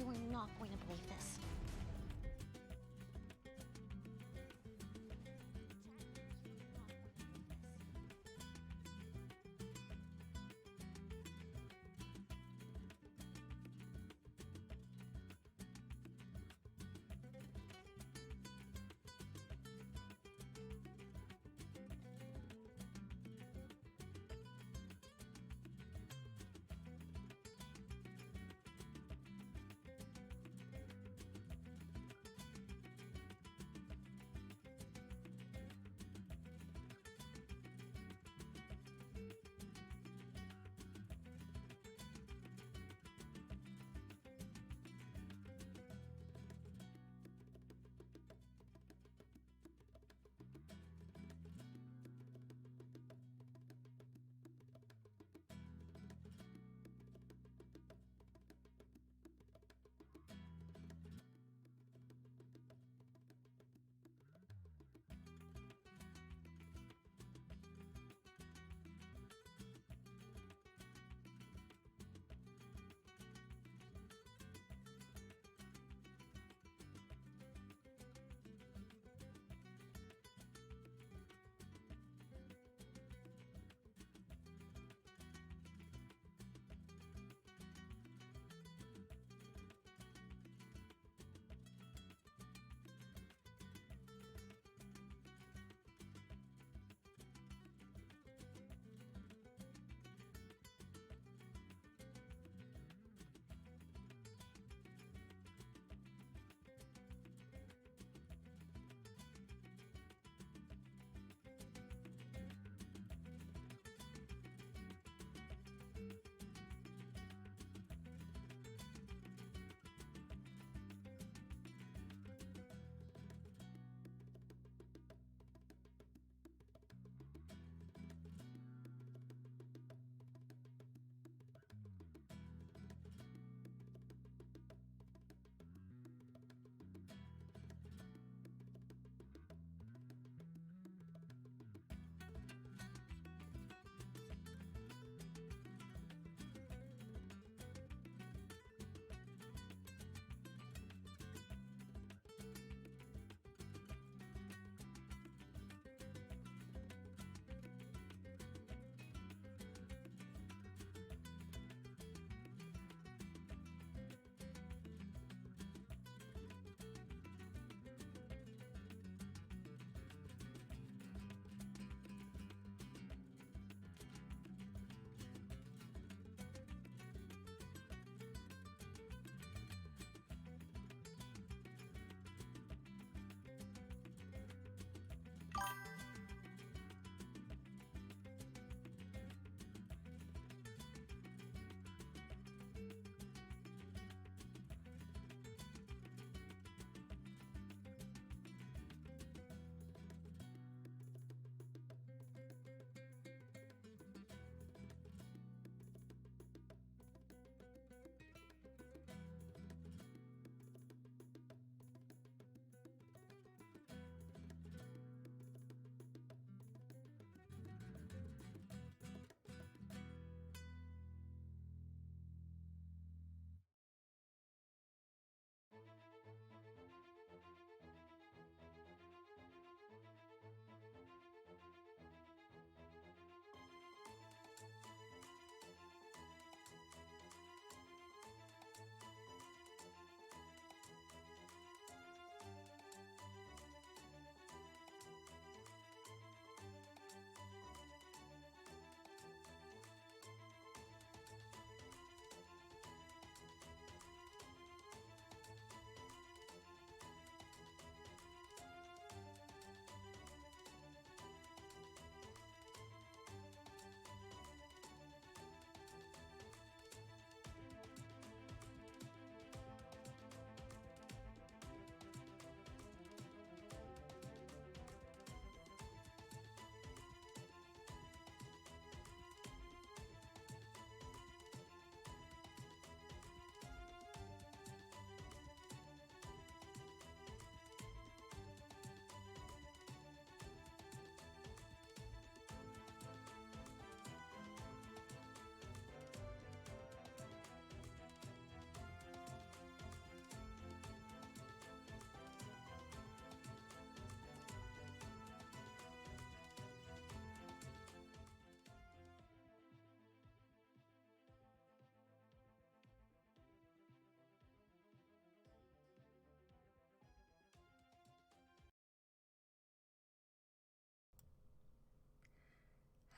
You are not going to believe this.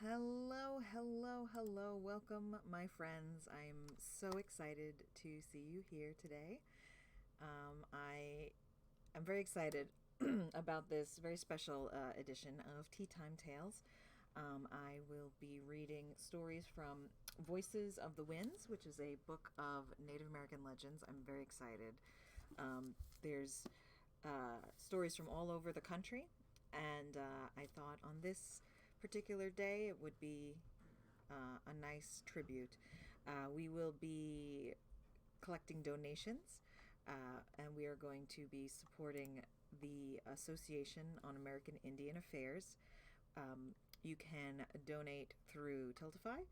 Hello, hello, hello. Welcome, my friends. I'm so excited to see you here today. I am very excited about this very special edition of Tea Time Tales. I will be reading stories from Voices of the Winds, which is a book of Native American legends. I'm very excited. There's stories from all over the country, and I thought on this particular day it would be a nice tribute. We will be collecting donations, and we are going to be supporting the Association on American Indian Affairs. You can donate through Tiltify.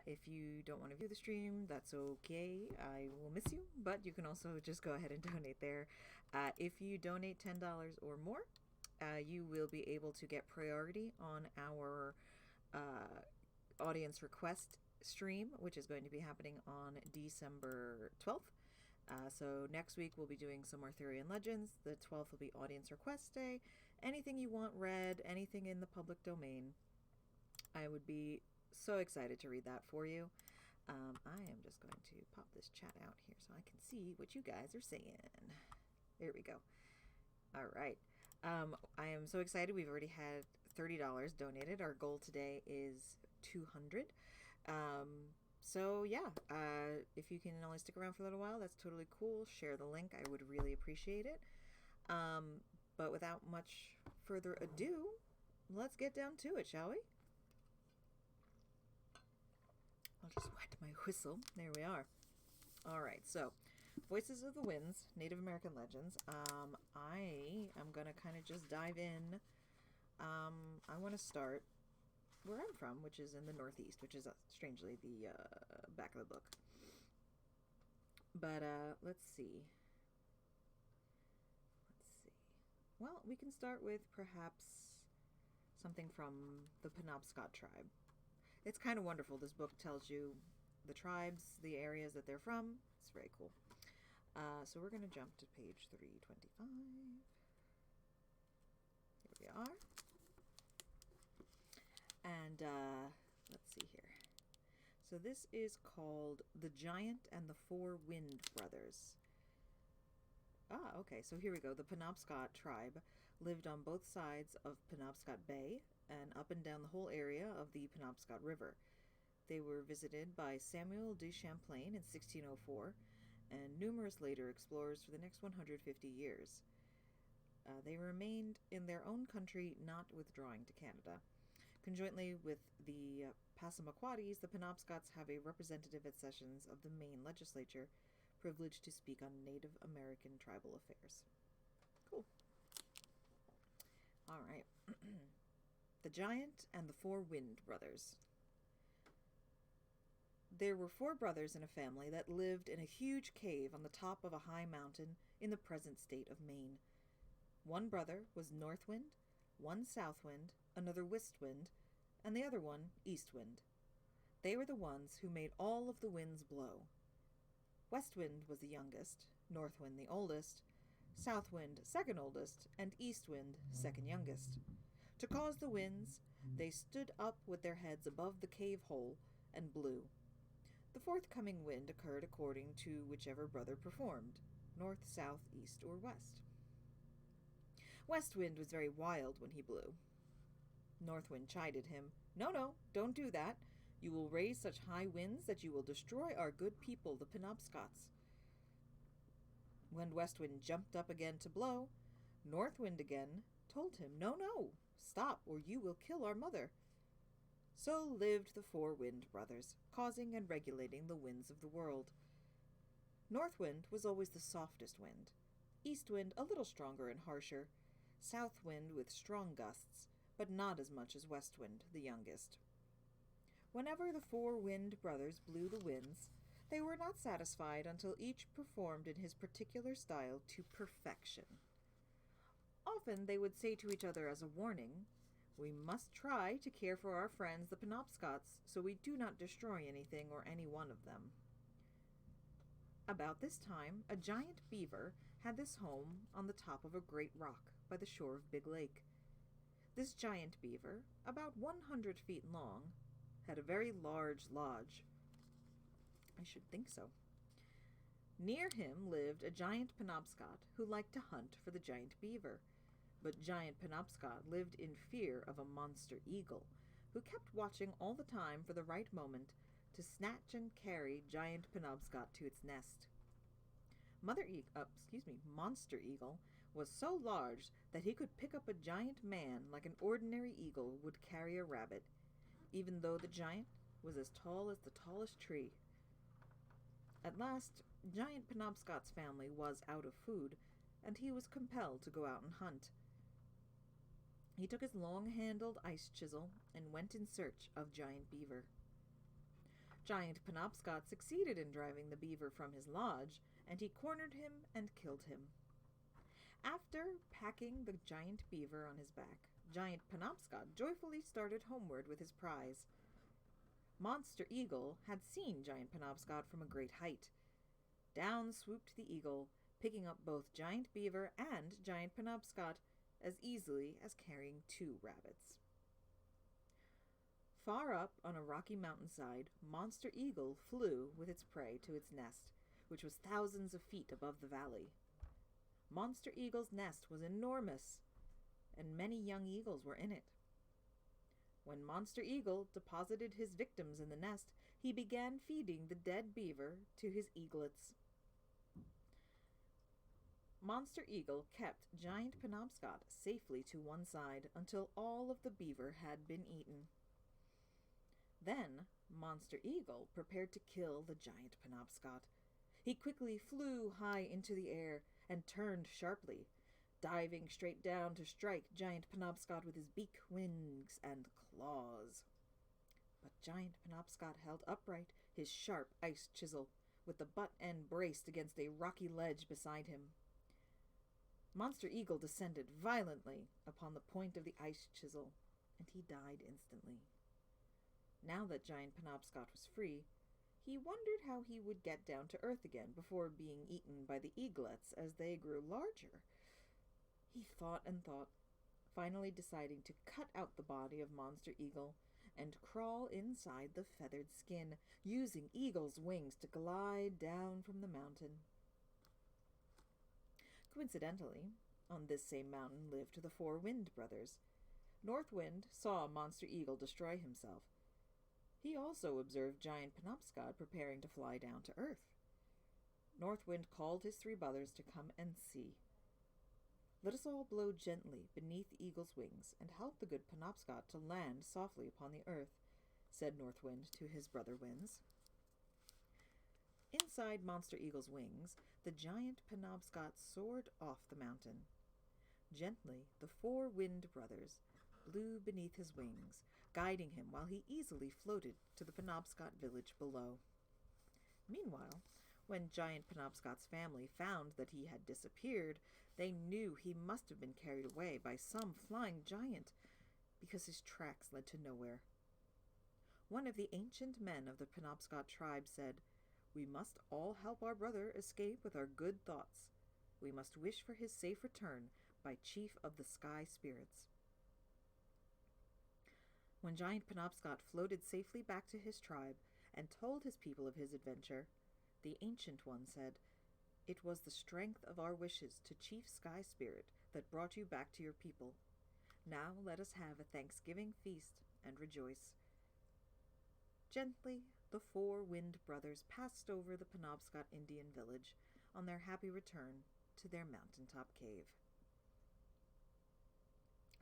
If you don't want to view the stream, that's okay. I will miss you, but you can also just go ahead and donate there. If you donate $10 or more, you will be able to get priority on our audience request stream, which is going to be happening on December 12th. So next week we'll be doing some Arthurian Legends. The 12th will be Audience Request Day. Anything you want read, anything in the public domain, I would be so excited to read that for you. I am just going to pop this chat out here so I can see what you guys are saying. There we go. All right. I am so excited. We've already had $30 donated. Our goal today is 200. So yeah, if you can only stick around for a little while, that's totally cool. Share the link. I would really appreciate it. But without much further ado, let's get down to it, shall we? I'll just wet my whistle. There we are. All right, so Voices of the Winds, Native American Legends. I am going to kind of just dive in. I want to start where I'm from, which is in the Northeast, which is strangely the back of the book. But let's see. Well, we can start with perhaps something from the Penobscot tribe. It's kind of wonderful. This book tells you the tribes, the areas that they're from. It's very cool. So we're going to jump to page 325. Here we are. And let's see here. So this is called The Giant and the Four Wind Brothers. Okay, so here we go. The Penobscot tribe lived on both sides of Penobscot Bay and up and down the whole area of the Penobscot River. They were visited by Samuel de Champlain in 1604 and numerous later explorers for the next 150 years. They remained in their own country, not withdrawing to Canada. Conjointly with the Passamaquoddies, the Penobscots have a representative at sessions of the Maine legislature, privileged to speak on Native American tribal affairs. Cool. All right. The Giant and the Four Wind Brothers. There were four brothers in a family that lived in a huge cave on the top of a high mountain in the present state of Maine. One brother was North Wind, one South Wind, another West Wind, and the other one East Wind. They were the ones who made all of the winds blow. West Wind was the youngest, North Wind the oldest, South Wind second oldest, and East Wind second youngest. To cause the winds, they stood up with their heads above the cave hole and blew. The forthcoming wind occurred according to whichever brother performed, north, south, east, or west. West Wind was very wild when he blew. North Wind chided him. No, don't do that. You will raise such high winds that you will destroy our good people, the Penobscots. When West Wind jumped up again to blow, North Wind again told him, No, stop, or you will kill our mother. So lived the four Wind Brothers, causing and regulating the winds of the world. North Wind was always the softest wind, East Wind a little stronger and harsher, South Wind with strong gusts, but not as much as West Wind, the youngest. Whenever the four Wind Brothers blew the winds, they were not satisfied until each performed in his particular style to perfection. Often they would say to each other as a warning, We must try to care for our friends the Penobscots, so we do not destroy anything or any one of them. About this time, a giant beaver had his home on the top of a great rock by the shore of Big Lake. This giant beaver, about 100 feet long, had a very large lodge. I should think so. Near him lived a giant Penobscot who liked to hunt for the giant beaver. But giant Penobscot lived in fear of a monster eagle, who kept watching all the time for the right moment to snatch and carry giant Penobscot to its nest. Monster Eagle was so large that he could pick up a giant man like an ordinary eagle would carry a rabbit, even though the giant was as tall as the tallest tree. At last, giant Penobscot's family was out of food, and he was compelled to go out and hunt. He took his long-handled ice chisel and went in search of giant beaver. Giant Penobscot succeeded in driving the beaver from his lodge, and he cornered him and killed him. After packing the giant beaver on his back, giant Penobscot joyfully started homeward with his prize. Monster Eagle had seen giant Penobscot from a great height. Down swooped the eagle, picking up both giant beaver and giant Penobscot as easily as carrying 2 rabbits. Far up on a rocky mountainside, Monster Eagle flew with its prey to its nest, which was thousands of feet above the valley. Monster Eagle's nest was enormous, and many young eagles were in it. When Monster Eagle deposited his victims in the nest, he began feeding the dead beaver to his eaglets. Monster Eagle kept giant Penobscot safely to one side until all of the beaver had been eaten. Then Monster Eagle prepared to kill the giant Penobscot. He quickly flew high into the air and turned sharply, diving straight down to strike giant Penobscot with his beak, wings, and claws. But giant Penobscot held upright his sharp ice chisel, with the butt end braced against a rocky ledge beside him. Monster Eagle descended violently upon the point of the ice chisel, and he died instantly. Now that giant Penobscot was free, he wondered how he would get down to earth again before being eaten by the eaglets as they grew larger. He thought and thought, finally deciding to cut out the body of Monster Eagle and crawl inside the feathered skin, using Eagle's wings to glide down from the mountain. Coincidentally, on this same mountain lived the 4 Wind Brothers. North Wind saw Monster Eagle destroy himself. He also observed giant Penobscot preparing to fly down to earth. North Wind called his 3 brothers to come and see. "Let us all blow gently beneath Eagle's wings and help the good Penobscot to land softly upon the earth," said North Wind to his brother winds. Inside Monster Eagle's wings, the giant Penobscot soared off the mountain. Gently, the 4 Wind Brothers blew beneath his wings, guiding him while he easily floated to the Penobscot village below. Meanwhile, when giant Penobscot's family found that he had disappeared, they knew he must have been carried away by some flying giant, because his tracks led to nowhere. One of the ancient men of the Penobscot tribe said, "We must all help our brother escape with our good thoughts. We must wish for his safe return by Chief of the Sky Spirits." When giant Penobscot floated safely back to his tribe and told his people of his adventure, the Ancient One said, "It was the strength of our wishes to Chief Sky Spirit that brought you back to your people. Now let us have a Thanksgiving feast and rejoice." Gently, the 4 Wind Brothers passed over the Penobscot Indian village on their happy return to their mountaintop cave.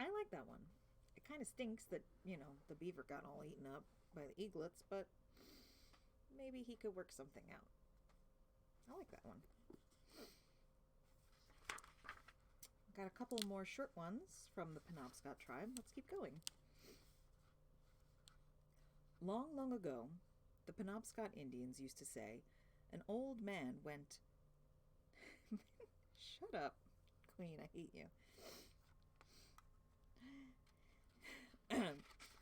I like that one. It kind of stinks that, the beaver got all eaten up by the eaglets, but maybe he could work something out. I like that one. Got a couple more short ones from the Penobscot tribe. Let's keep going. Long, long ago, the Penobscot Indians used to say, an old man went... Shut up, Queen, I hate you.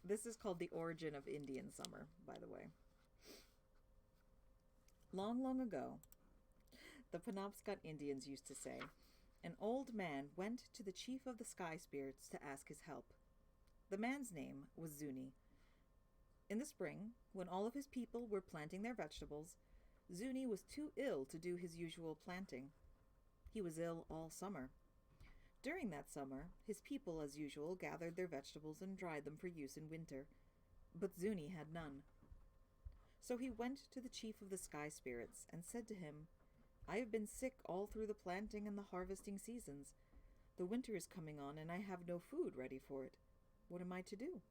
This is called The Origin of Indian Summer, by the way. Long, long ago, the Penobscot Indians used to say, an old man went to the chief of the sky spirits to ask his help. The man's name was Zuni. In the spring, when all of his people were planting their vegetables, Zuni was too ill to do his usual planting. He was ill all summer. During that summer, his people, as usual, gathered their vegetables and dried them for use in winter. But Zuni had none. So he went to the chief of the sky spirits and said to him, "I have been sick all through the planting and the harvesting seasons. The winter is coming on and I have no food ready for it. What am I to do?"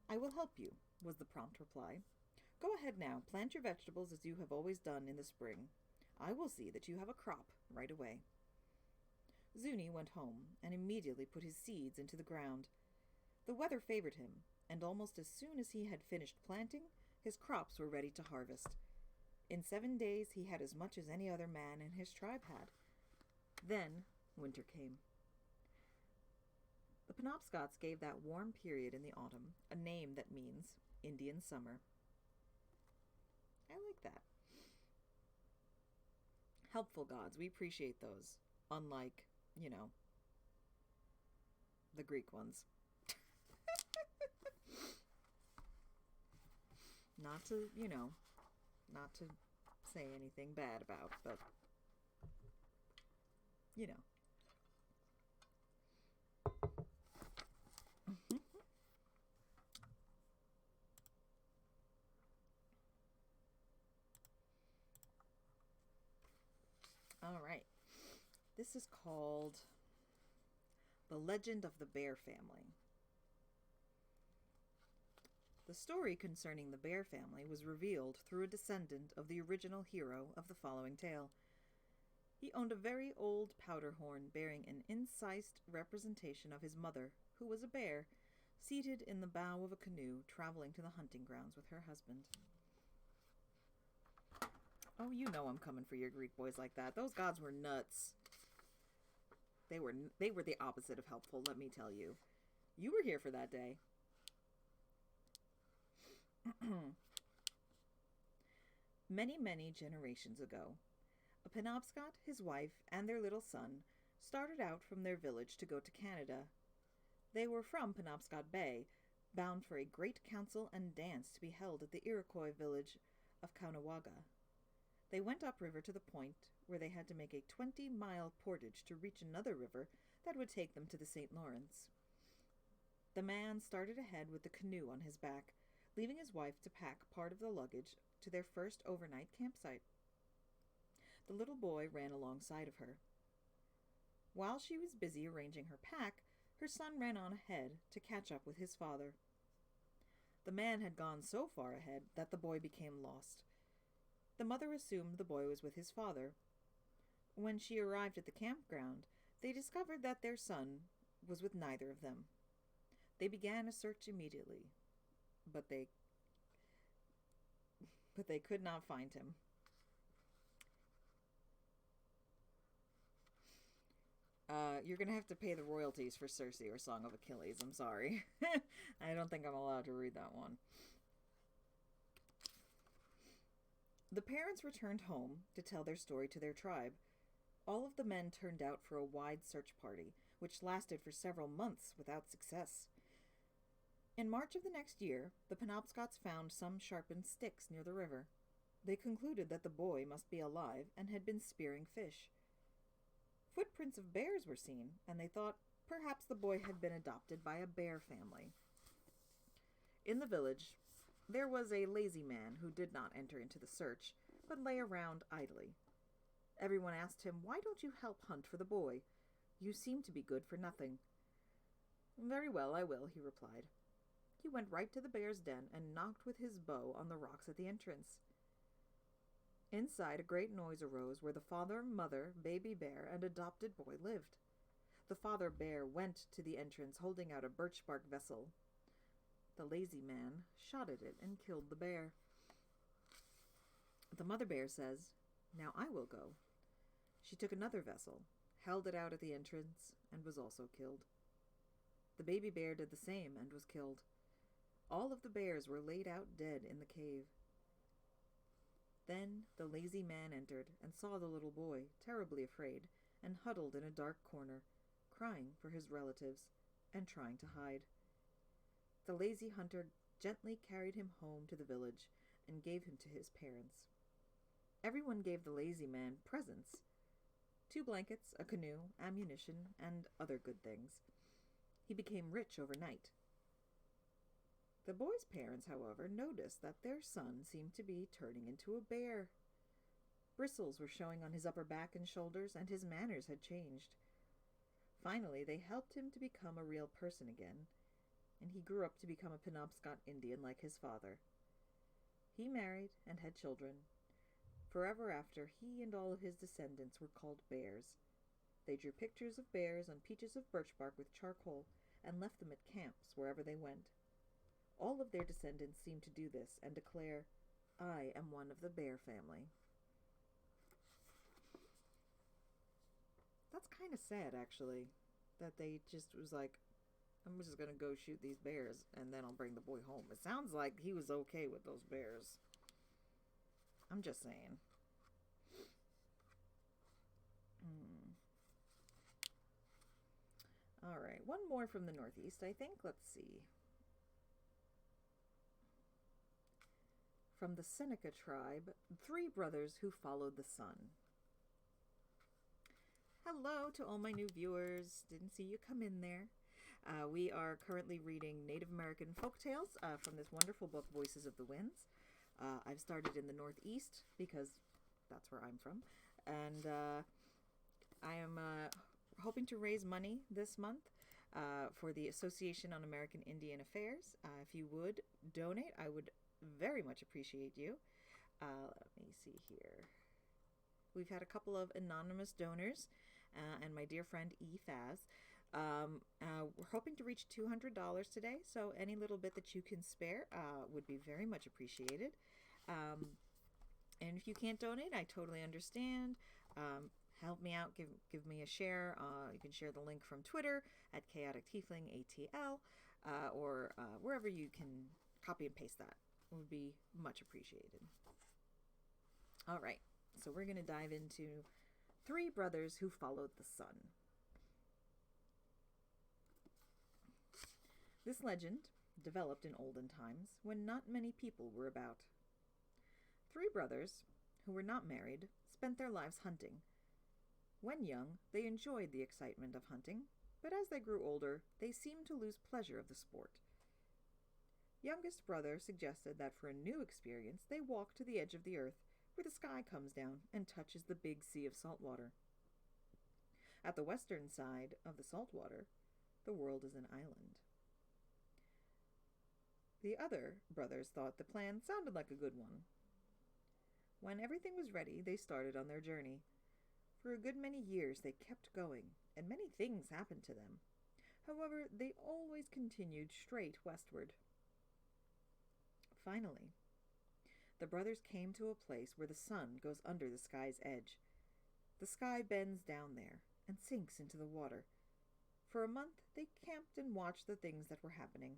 "I will help you," was the prompt reply. "Go ahead now, plant your vegetables as you have always done in the spring. I will see that you have a crop right away." Zuni went home and immediately put his seeds into the ground. The weather favored him, and almost as soon as he had finished planting, his crops were ready to harvest. In 7 days he had as much as any other man in his tribe had. Then winter came. The Penobscots gave that warm period in the autumn a name that means Indian summer. I like that. Helpful gods, we appreciate those. Unlike, the Greek ones. Not to say anything bad about, but, All right. This is called The Legend of the Bear Family. The story concerning the Bear family was revealed through a descendant of the original hero of the following tale. He owned a very old powder horn bearing an incised representation of his mother, who was a bear, seated in the bow of a canoe traveling to the hunting grounds with her husband. Oh, you know I'm coming for your Greek boys like that. Those gods were nuts. They were the opposite of helpful, let me tell you. You were here for that day. Many, many generations ago, a Penobscot, his wife, and their little son started out from their village to go to Canada. They were from Penobscot Bay, bound for a great council and dance to be held at the Iroquois village of Caughnawaga. They went upriver to the point where they had to make a 20-mile portage to reach another river that would take them to the St. Lawrence. The man started ahead with the canoe on his back, leaving his wife to pack part of the luggage to their first overnight campsite. The little boy ran alongside of her. While she was busy arranging her pack, her son ran on ahead to catch up with his father. The man had gone so far ahead that the boy became lost. The mother assumed the boy was with his father. When she arrived at the campground, they discovered that their son was with neither of them. They began a search immediately, but they could not find him. You're going to have to pay the royalties for Circe or Song of Achilles. I'm sorry. I don't think I'm allowed to read that one. The parents returned home to tell their story to their tribe. All of the men turned out for a wide search party, which lasted for several months without success. In March of the next year, the Penobscots found some sharpened sticks near the river. They concluded that the boy must be alive and had been spearing fish. Footprints of bears were seen, and they thought perhaps the boy had been adopted by a bear family. In the village, there was a lazy man who did not enter into the search, but lay around idly. Everyone asked him, "Why don't you help hunt for the boy? You seem to be good for nothing." "Very well, I will," he replied. He went right to the bear's den and knocked with his bow on the rocks at the entrance. Inside, a great noise arose where the father, mother, baby bear, and adopted boy lived. The father bear went to the entrance holding out a birch bark vessel. The lazy man shot at it and killed the bear. The mother bear says, "Now I will go." She took another vessel, held it out at the entrance, and was also killed. The baby bear did the same and was killed. All of the bears were laid out dead in the cave. Then the lazy man entered and saw the little boy, terribly afraid, and huddled in a dark corner, crying for his relatives and trying to hide. The lazy hunter gently carried him home to the village and gave him to his parents. Everyone gave the lazy man presents: 2 blankets, a canoe, ammunition, and other good things. He became rich overnight. The boy's parents, however, noticed that their son seemed to be turning into a bear. Bristles were showing on his upper back and shoulders, and his manners had changed. Finally, they helped him to become a real person again, and he grew up to become a Penobscot Indian like his father. He married and had children. Forever after, he and all of his descendants were called bears. They drew pictures of bears on pieces of birch bark with charcoal and left them at camps wherever they went. All of their descendants seemed to do this and declare, "I am one of the bear family." That's kind of sad, actually, that they just was like, I'm just going to go shoot these bears and then I'll bring the boy home. It sounds like he was okay with those bears. I'm just saying. All right, one more from the Northeast, I think. Let's see. From the Seneca tribe, 3 brothers who followed the sun. Hello to all my new viewers. Didn't see you come in there. We are currently reading Native American folktales from this wonderful book, Voices of the Winds. I've started in the Northeast because that's where I'm from. And I am hoping to raise money this month for the Association on American Indian Affairs. If you would donate, I would very much appreciate you. Let me see here. We've had a couple of anonymous donors and my dear friend E. Faz. We're hoping to reach $200 today, so any little bit that you can spare would be very much appreciated. And if you can't donate, I totally understand. Help me out, give me a share. You can share the link from Twitter at Chaotic Tiefling ATL, or wherever you can copy and paste that. It would be much appreciated. All right, so we're going to dive into 3 brothers who followed the sun. This legend developed in olden times when not many people were about. 3 brothers, who were not married, spent their lives hunting. When young, they enjoyed the excitement of hunting, but as they grew older, they seemed to lose pleasure of the sport. Youngest brother suggested that for a new experience, they walk to the edge of the earth, where the sky comes down and touches the big sea of salt water. At the western side of the salt water, the world is an island. The other brothers thought the plan sounded like a good one. When everything was ready, they started on their journey. For a good many years they kept going, and many things happened to them. However, they always continued straight westward. Finally, the brothers came to a place where the sun goes under the sky's edge. The sky bends down there and sinks into the water. For a month, they camped and watched the things that were happening.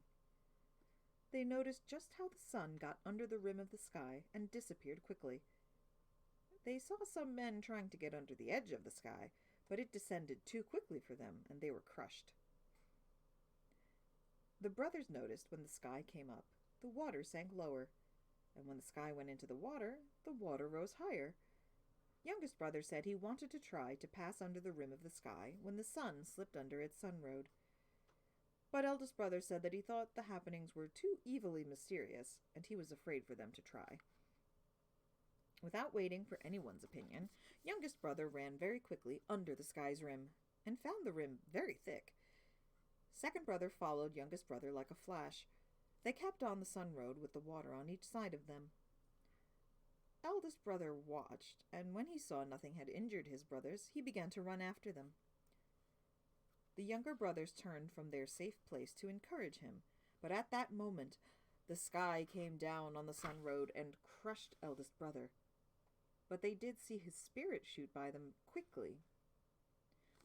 They noticed just how the sun got under the rim of the sky and disappeared quickly. They saw some men trying to get under the edge of the sky, but it descended too quickly for them, and they were crushed. The brothers noticed when the sky came up, the water sank lower, and when the sky went into the water rose higher. Youngest brother said he wanted to try to pass under the rim of the sky when the sun slipped under its sun road. But eldest brother said that he thought the happenings were too evilly mysterious, and he was afraid for them to try. Without waiting for anyone's opinion, youngest brother ran very quickly under the sky's rim, and found the rim very thick. Second brother followed youngest brother like a flash. They kept on the sun road with the water on each side of them. Eldest brother watched, and when he saw nothing had injured his brothers, he began to run after them. The younger brothers turned from their safe place to encourage him, but at that moment the sky came down on the sun road and crushed eldest brother. But they did see his spirit shoot by them quickly.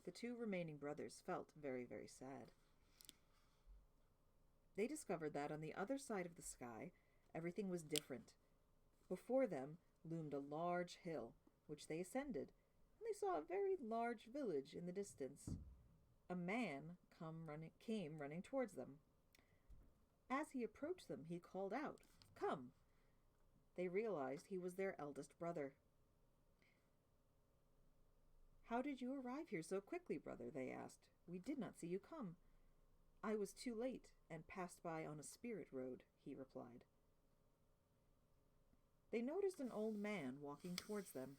The 2 remaining brothers felt very, very sad. They discovered that on the other side of the sky, everything was different. Before them loomed a large hill, which they ascended, and they saw a very large village in the distance. A man came running towards them. As he approached them, he called out, "Come!" They realized he was their eldest brother. "How did you arrive here so quickly, brother?" they asked. "We did not see you come." "I was too late and passed by on a spirit road," he replied. They noticed an old man walking towards them.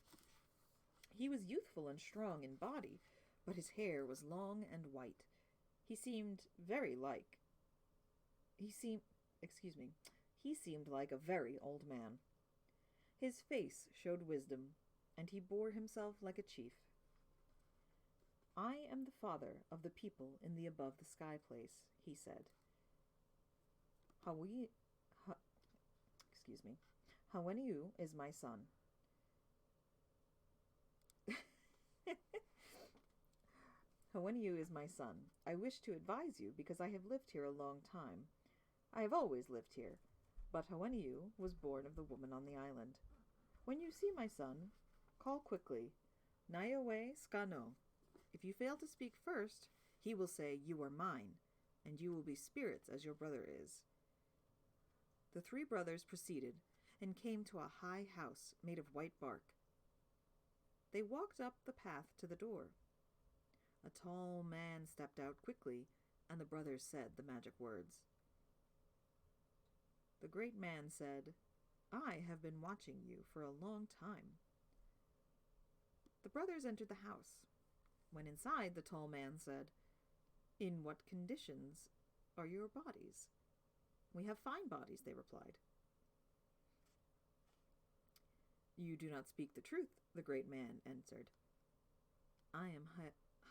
He was youthful and strong in body, but his hair was long and white. He seemed very like he seemed excuse me. He seemed like a very old man. His face showed wisdom, and he bore himself like a chief. "I am the father of the people in the above the sky place," he said. Hawi, ha, excuse me. Haweniu is my son. Haweniu is my son. I wish to advise you because I have lived here a long time. I have always lived here, but Haweniu was born of the woman on the island. When you see my son, call quickly, Nayawe Skano. If you fail to speak first, he will say, "You are mine," and you will be spirits as your brother is. The three brothers proceeded and came to a high house made of white bark. They walked up the path to the door. A tall man stepped out quickly, and the brothers said the magic words. The great man said, "I have been watching you for a long time." The brothers entered the house. When inside, the tall man said, "In what conditions are your bodies?" "We have fine bodies," they replied. "You do not speak the truth," the great man answered. "I am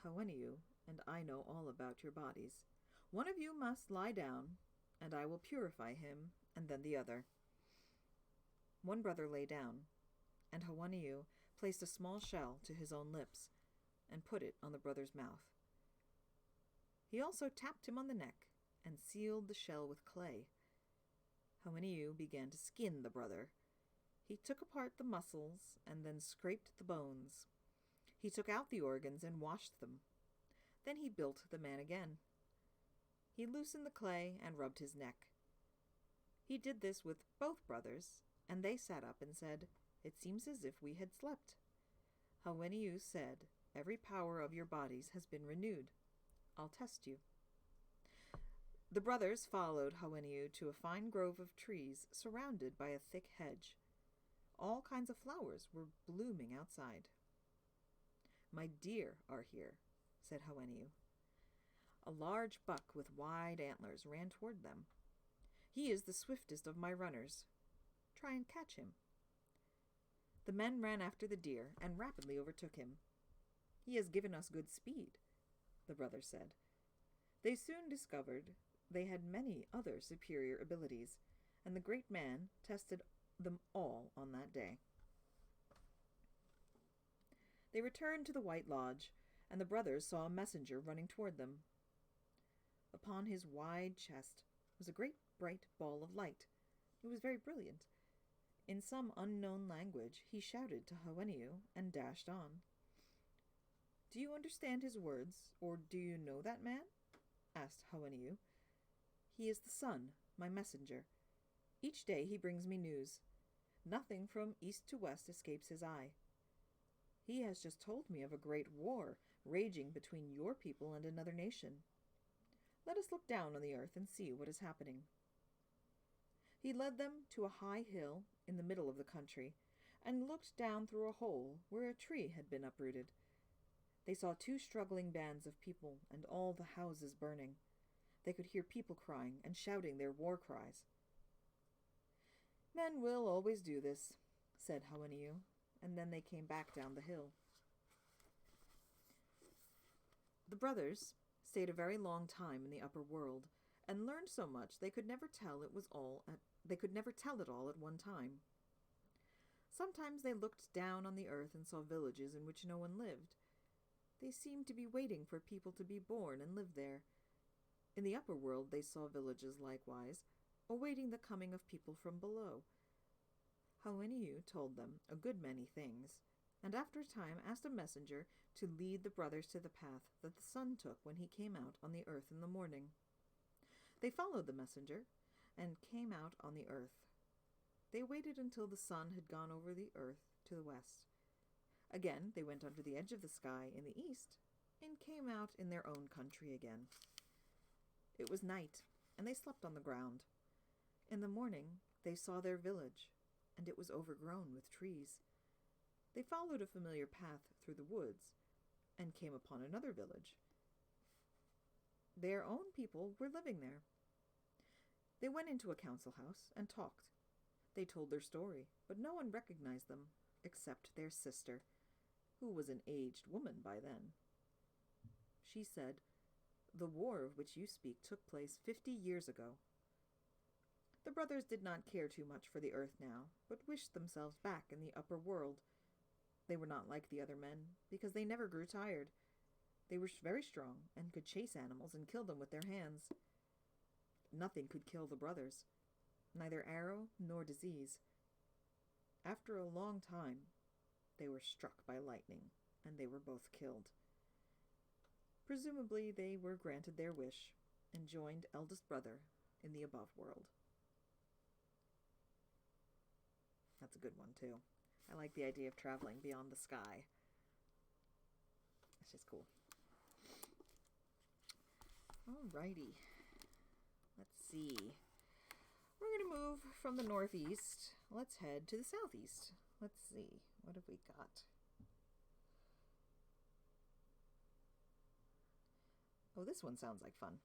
Haweniu, and I know all about your bodies. One of you must lie down, and I will purify him, and then the other." One brother lay down, and Haweniu placed a small shell to his own lips and put it on the brother's mouth. He also tapped him on the neck and sealed the shell with clay. Haweniu began to skin the brother. He took apart the muscles and then scraped the bones. He took out the organs and washed them. Then he built the man again. He loosened the clay and rubbed his neck. He did this with both brothers, and they sat up and said, "It seems as if we had slept." Haweniu said, "Every power of your bodies has been renewed. I'll test you." The brothers followed Haweniu to a fine grove of trees surrounded by a thick hedge. All kinds of flowers were blooming outside. "My deer are here," said Haweniu. A large buck with wide antlers ran toward them. "He is the swiftest of my runners. Try and catch him." The men ran after the deer and rapidly overtook him. "He has given us good speed," the brothers said. They soon discovered they had many other superior abilities, and the great man tested them all on that day. They returned to the White Lodge, and the brothers saw a messenger running toward them. Upon his wide chest was a great bright ball of light. It was very brilliant. In some unknown language, he shouted to Haweniu and dashed on. "Do you understand his words, or do you know that man?" asked Haweniu. "He is the sun, my messenger. Each day he brings me news. Nothing from east to west escapes his eye. He has just told me of a great war raging between your people and another nation. Let us look down on the earth and see what is happening." He led them to a high hill in the middle of the country and looked down through a hole where a tree had been uprooted. They saw two struggling bands of people and all the houses burning. They could hear people crying and shouting their war cries. "Men will always do this," said Haweniu, and then they came back down the hill. The brothers stayed a very long time in the upper world and learned so much they could never tell it all at one time. Sometimes they looked down on the earth and saw villages in which no one lived. They seemed to be waiting for people to be born and live there. In the upper world they saw villages likewise, awaiting the coming of people from below. Haweniu told them a good many things, and after a time asked a messenger to lead the brothers to the path that the sun took when he came out on the earth in the morning. They followed the messenger, and came out on the earth. They waited until the sun had gone over the earth to the west. Again, they went under the edge of the sky in the east and came out in their own country again. It was night, and they slept on the ground. In the morning, they saw their village, and it was overgrown with trees. They followed a familiar path through the woods and came upon another village. Their own people were living there. They went into a council house and talked. They told their story, but no one recognized them except their sister, who was an aged woman by then. She said, "The war of which you speak took place 50 years ago." The brothers did not care too much for the earth now, but wished themselves back in the upper world. They were not like the other men, because they never grew tired. They were very strong and could chase animals and kill them with their hands. Nothing could kill the brothers, neither arrow nor disease. After a long time, they were struck by lightning, and they were both killed. Presumably, they were granted their wish and joined eldest brother in the above world. That's a good one, too. I like the idea of traveling beyond the sky. It's just cool. Alrighty. Let's see. We're going to move from the northeast. Let's head to the southeast. Let's see. What have we got? Oh, this one sounds like fun.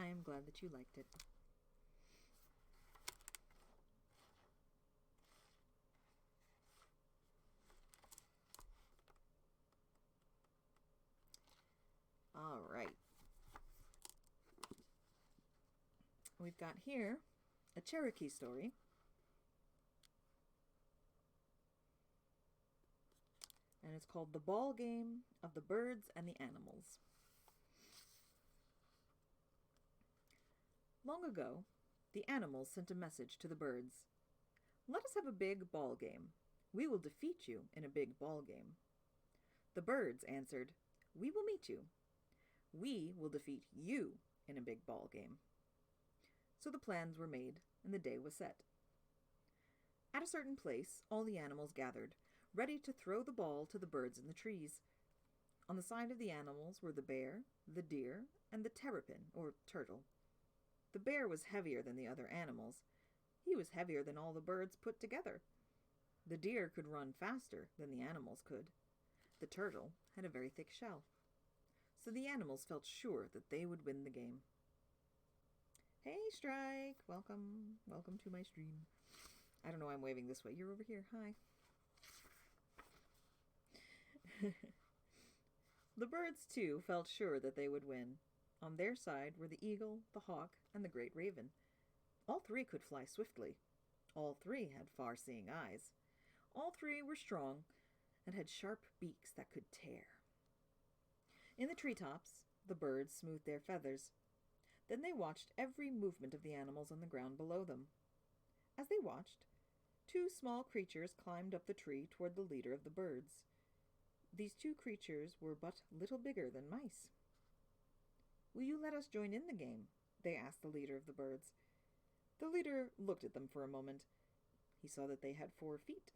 I am glad that you liked it. All right. We've got here a Cherokee story. And it's called The Ball Game of the Birds and the Animals. Long ago, the animals sent a message to the birds. "Let us have a big ball game. We will defeat you in a big ball game." The birds answered, "We will meet you. We will defeat you in a big ball game." So the plans were made, and the day was set. At a certain place, all the animals gathered, ready to throw the ball to the birds in the trees. On the side of the animals were the bear, the deer, and the terrapin, or turtle. The bear was heavier than the other animals. He was heavier than all the birds put together. The deer could run faster than the animals could. The turtle had a very thick shell. So the animals felt sure that they would win the game. Hey, Strike! Welcome. Welcome to my stream. I don't know why I'm waving this way. You're over here. Hi. The birds, too, felt sure that they would win. On their side were the eagle, the hawk, and the great raven. All three could fly swiftly. All three had far-seeing eyes. All three were strong and had sharp beaks that could tear. In the treetops, the birds smoothed their feathers. Then they watched every movement of the animals on the ground below them. As they watched, two small creatures climbed up the tree toward the leader of the birds. These two creatures were but little bigger than mice. "Will you let us join in the game?" they asked the leader of the birds. The leader looked at them for a moment. He saw that they had 4 feet.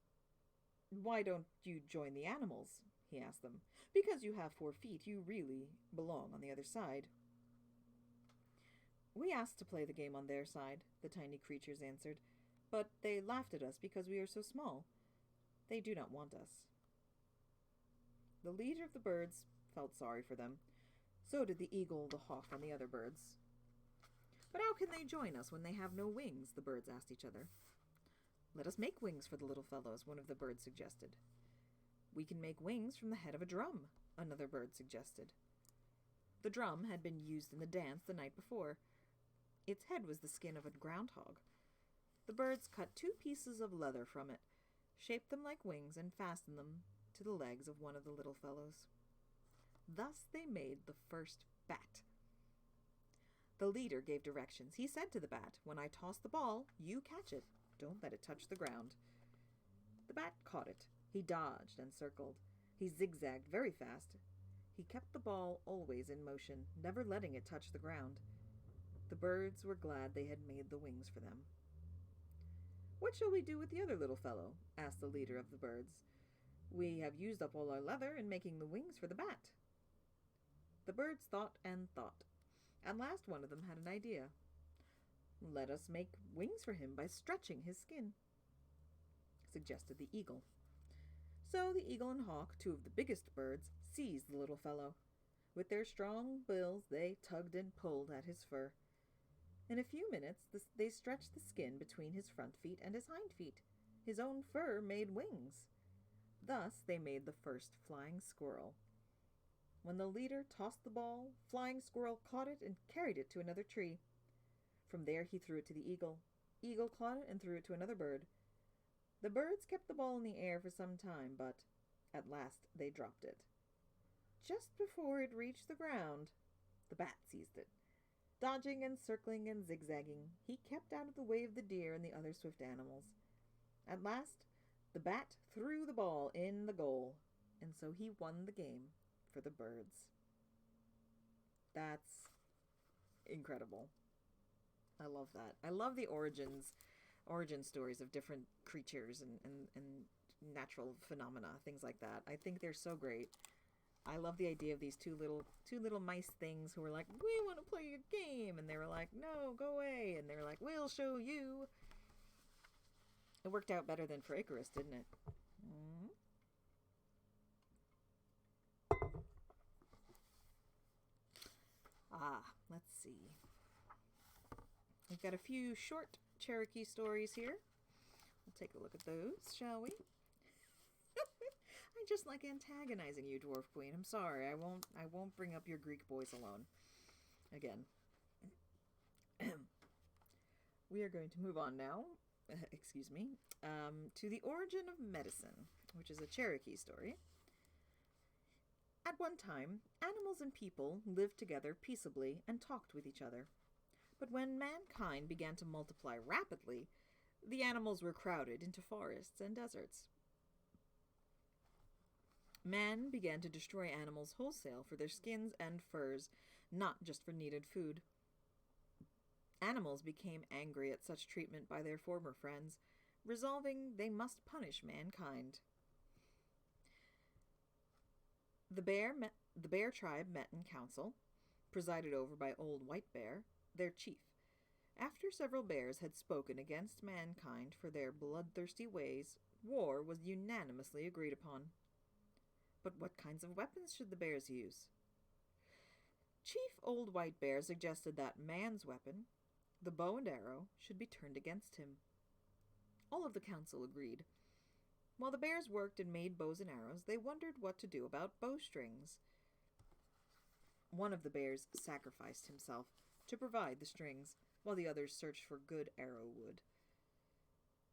"Why don't you join the animals?" he asked them. "Because you have 4 feet, you really belong on the other side." "We asked to play the game on their side," the tiny creatures answered, "but they laughed at us because we are so small. They do not want us." The leader of the birds felt sorry for them. So did the eagle, the hawk, and the other birds. "But how can they join us when they have no wings?" the birds asked each other. "Let us make wings for the little fellows," one of the birds suggested. "We can make wings from the head of a drum," another bird suggested. The drum had been used in the dance the night before. Its head was the skin of a groundhog. The birds cut 2 pieces of leather from it, shaped them like wings, and fastened them to the legs of one of the little fellows. Thus they made the first bat. The leader gave directions. He said to the bat, "When I toss the ball, you catch it. Don't let it touch the ground." The bat caught it. He dodged and circled. He zigzagged very fast. He kept the ball always in motion, never letting it touch the ground. The birds were glad they had made the wings for them. "What shall we do with the other little fellow?" asked the leader of the birds. "We have used up all our leather in making the wings for the bat." The birds thought and thought. At last one of them had an idea. "Let us make wings for him by stretching his skin," suggested the eagle. So the eagle and hawk, two of the biggest birds, seized the little fellow. With their strong bills they tugged and pulled at his fur. In a few minutes they stretched the skin between his front feet and his hind feet. His own fur made wings. Thus they made the first flying squirrel. When the leader tossed the ball, Flying Squirrel caught it and carried it to another tree. From there he threw it to the eagle. Eagle caught it and threw it to another bird. The birds kept the ball in the air for some time, but at last they dropped it. Just before it reached the ground, the bat seized it. Dodging and circling and zigzagging, he kept out of the way of the deer and the other swift animals. At last, the bat threw the ball in the goal, and so he won the game for the birds. That's incredible. I love that. I love the origin stories of different creatures and natural phenomena, things like that. I think they're so great. I love the idea of these two little mice things who were like, "We want to play a game," and they were like, "No, go away," and they were like, "We'll show you." It worked out better than for Icarus, didn't it? Mm-hmm. Let's see. We've got a few short Cherokee stories here. We'll take a look at those, shall we? I just like antagonizing you, Dwarf Queen. I'm sorry. I won't bring up your Greek boys alone again. We are going to move on now, excuse me, to the origin of medicine, which is a Cherokee story. At one time, animals and people lived together peaceably and talked with each other. But when mankind began to multiply rapidly, the animals were crowded into forests and deserts. Man began to destroy animals wholesale for their skins and furs, not just for needed food. Animals became angry at such treatment by their former friends, resolving they must punish mankind. The bear tribe met in council, presided over by Old White Bear, their chief. After several bears had spoken against mankind for their bloodthirsty ways, war was unanimously agreed upon. But what kinds of weapons should the bears use? Chief Old White Bear suggested that man's weapon, the bow and arrow, should be turned against him. All of the council agreed. While the bears worked and made bows and arrows, they wondered what to do about bowstrings. One of the bears sacrificed himself to provide the strings, while the others searched for good arrow wood.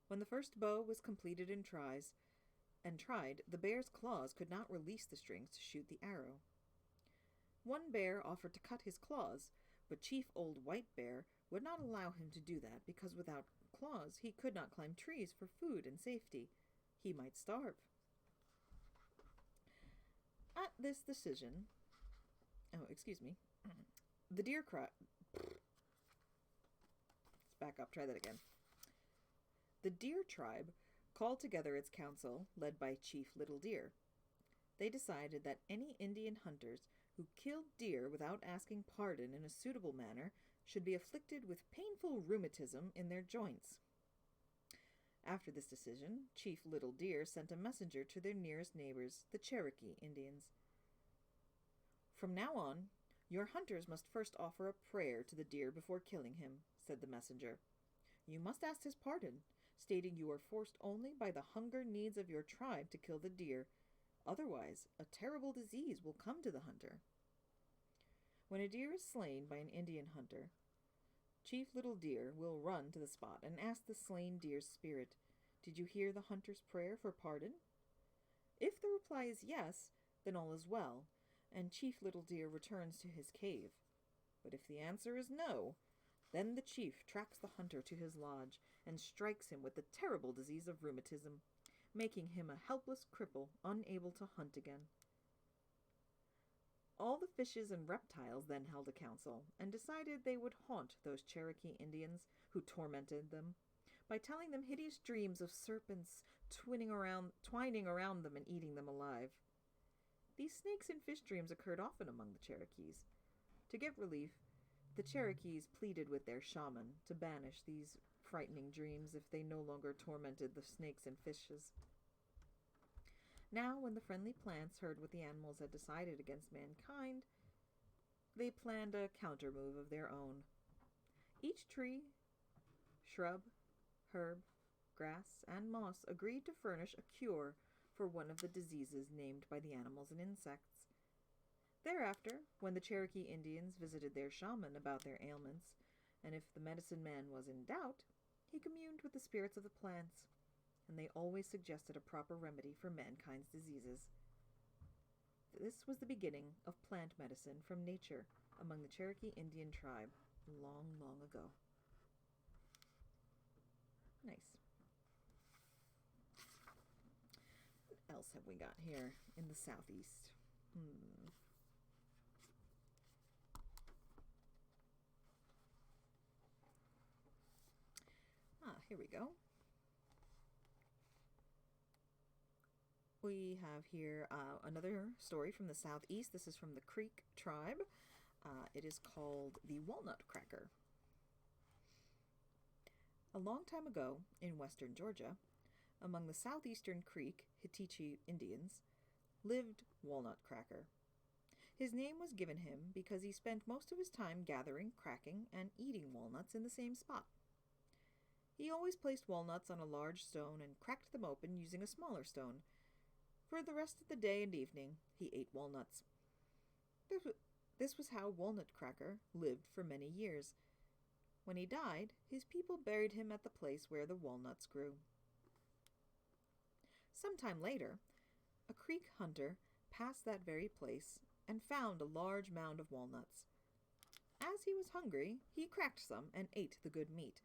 When the first bow was completed and tried, the bear's claws could not release the strings to shoot the arrow. One bear offered to cut his claws, but Chief Old White Bear would not allow him to do that because without claws he could not climb trees for food and safety. He might starve. At this decision, the deer cried. Let's back up, try that again. The deer tribe called together its council, led by Chief Little Deer. They decided that any Indian hunters who killed deer without asking pardon in a suitable manner should be afflicted with painful rheumatism in their joints. After this decision, Chief Little Deer sent a messenger to their nearest neighbors, the Cherokee Indians. "From now on, your hunters must first offer a prayer to the deer before killing him," said the messenger. "You must ask his pardon, stating you are forced only by the hunger needs of your tribe to kill the deer. Otherwise, a terrible disease will come to the hunter." When a deer is slain by an Indian hunter, Chief Little Deer will run to the spot and ask the slain deer's spirit, "Did you hear the hunter's prayer for pardon?" If the reply is yes, then all is well, and Chief Little Deer returns to his cave. But if the answer is no, then the chief tracks the hunter to his lodge and strikes him with the terrible disease of rheumatism, making him a helpless cripple unable to hunt again. All the fishes and reptiles then held a council and decided they would haunt those Cherokee Indians who tormented them by telling them hideous dreams of serpents twining around them and eating them alive. These snakes and fish dreams occurred often among the Cherokees. To get relief, the Cherokees pleaded with their shaman to banish these frightening dreams if they no longer tormented the snakes and fishes. Now, when the friendly plants heard what the animals had decided against mankind, they planned a counter-move of their own. Each tree, shrub, herb, grass, and moss agreed to furnish a cure for one of the diseases named by the animals and insects. Thereafter, when the Cherokee Indians visited their shaman about their ailments, and if the medicine man was in doubt, he communed with the spirits of the plants, and they always suggested a proper remedy for mankind's diseases. This was the beginning of plant medicine from nature among the Cherokee Indian tribe long, long ago. Nice. What else have we got here in the southeast? Here we go. We have here another story from the southeast. This is from the Creek tribe. It is called the Walnut Cracker. A long time ago in western Georgia, among the southeastern Creek Hittichi Indians, lived Walnut Cracker. His name was given him because he spent most of his time gathering, cracking, and eating walnuts in the same spot. He always placed walnuts on a large stone and cracked them open using a smaller stone. For the rest of the day and evening, he ate walnuts. This was how Walnut Cracker lived for many years. When he died, his people buried him at the place where the walnuts grew. Sometime later, a creek hunter passed that very place and found a large mound of walnuts. As he was hungry, he cracked some and ate the good meat.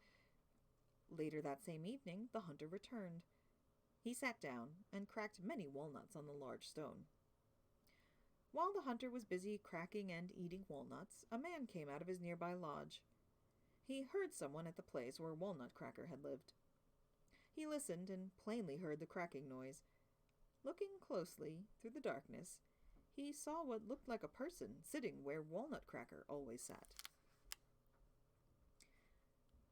Later that same evening, the hunter returned. He sat down and cracked many walnuts on the large stone. While the hunter was busy cracking and eating walnuts, a man came out of his nearby lodge. He heard someone at the place where Walnut Cracker had lived. He listened and plainly heard the cracking noise. Looking closely through the darkness, he saw what looked like a person sitting where Walnut Cracker always sat.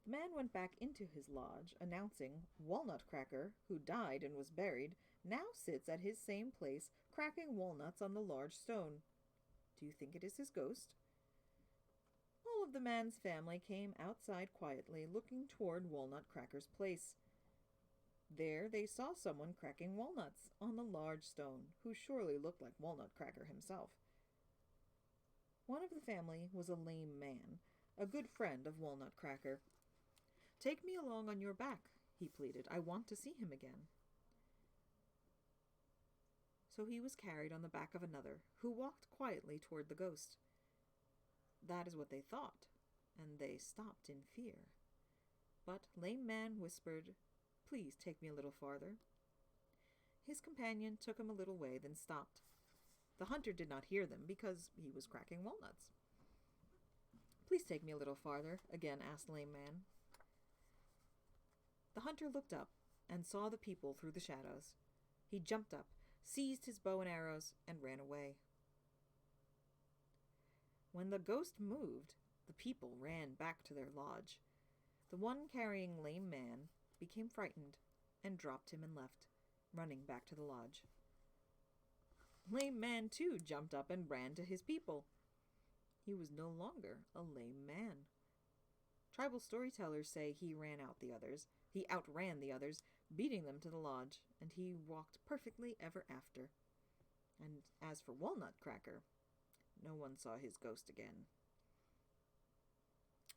The man went back into his lodge, announcing Walnut Cracker, who died and was buried, now sits at his same place, cracking walnuts on the large stone. Do you think it is his ghost? All of the man's family came outside quietly, looking toward Walnut Cracker's place. There they saw someone cracking walnuts on the large stone, who surely looked like Walnut Cracker himself. One of the family was a lame man, a good friend of Walnut Cracker. "Take me along on your back," he pleaded. "I want to see him again." So he was carried on the back of another, who walked quietly toward the ghost. That is what they thought, and they stopped in fear. But Lame Man whispered, "Please take me a little farther." His companion took him a little way, then stopped. The hunter did not hear them because he was cracking walnuts. "Please take me a little farther," again asked Lame Man. The hunter looked up and saw the people through the shadows. He jumped up, seized his bow and arrows, and ran away. When the ghost moved, the people ran back to their lodge. The one carrying Lame Man became frightened and dropped him and left, running back to the lodge. Lame Man, too, jumped up and ran to his people. He was no longer a lame man. Tribal storytellers say he outran the others, beating them to the lodge, and he walked perfectly ever after. And as for Walnut Cracker, no one saw his ghost again.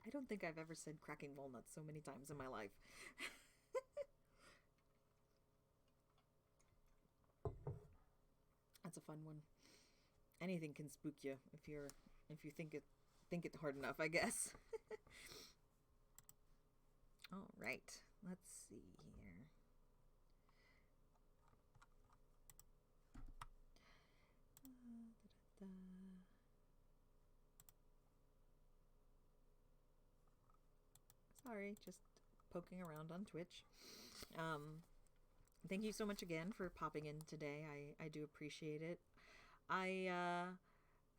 I don't think I've ever said cracking walnuts so many times in my life. That's a fun one. Anything can spook you if you think it hard enough, I guess. All right, let's see here. Sorry, just poking around on Twitch. Thank you so much again for popping in today. I do appreciate it. I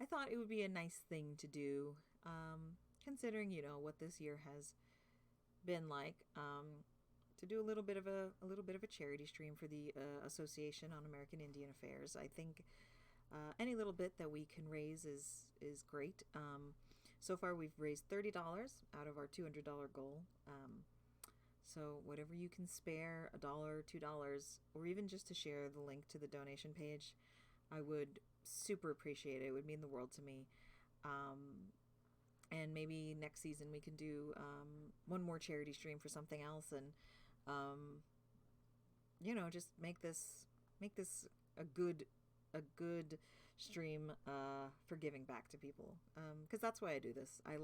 thought it would be a nice thing to do, considering what this year has been like. To do a little bit of a charity stream for the Association on American Indian Affairs. I think any little bit that we can raise is great. So far, we've raised $30 out of our $200 goal. So whatever you can spare, $1, $2, or even just to share the link to the donation page, I would super appreciate it. It would mean the world to me. And maybe next season we can do one more charity stream for something else, and just make this a good stream for giving back to people, because that's why I do this. I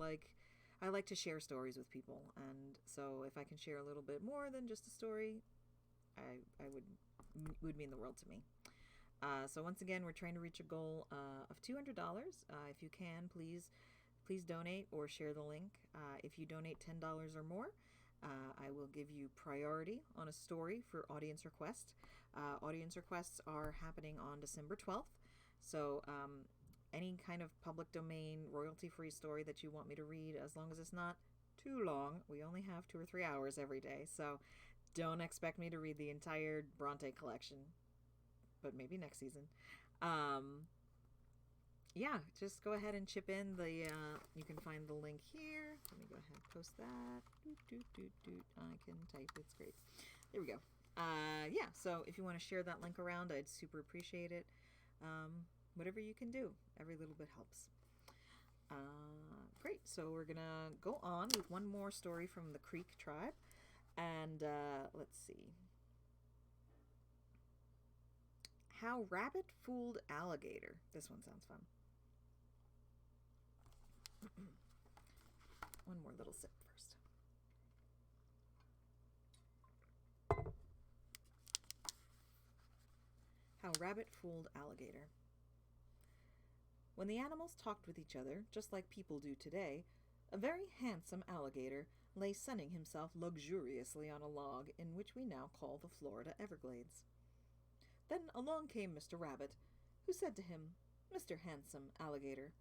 like to share stories with people, and so if I can share a little bit more than just a story, I would mean the world to me. So once again, we're trying to reach a goal of $200. If you can, please donate or share the link. If you donate $10 or more, I will give you priority on a story for audience request. Audience requests are happening on December 12th. So any kind of public domain, royalty-free story that you want me to read, as long as it's not too long. We only have 2 or 3 hours every day, so don't expect me to read the entire Bronte collection, but maybe next season. Yeah, just go ahead and chip in. You can find the link here. Let me go ahead and post that. I can type. It's great. There we go. Yeah, so if you want to share that link around, I'd super appreciate it. Whatever you can do, every little bit helps. Great, so we're gonna go on with one more story from the Creek tribe, and let's see. How Rabbit Fooled Alligator. This one sounds fun. One more little sip first. How Rabbit Fooled Alligator. When the animals talked with each other, just like people do today, a very handsome alligator lay sunning himself luxuriously on a log in which we now call the Florida Everglades. Then along came Mr. Rabbit, who said to him, "Mr. Handsome Alligator,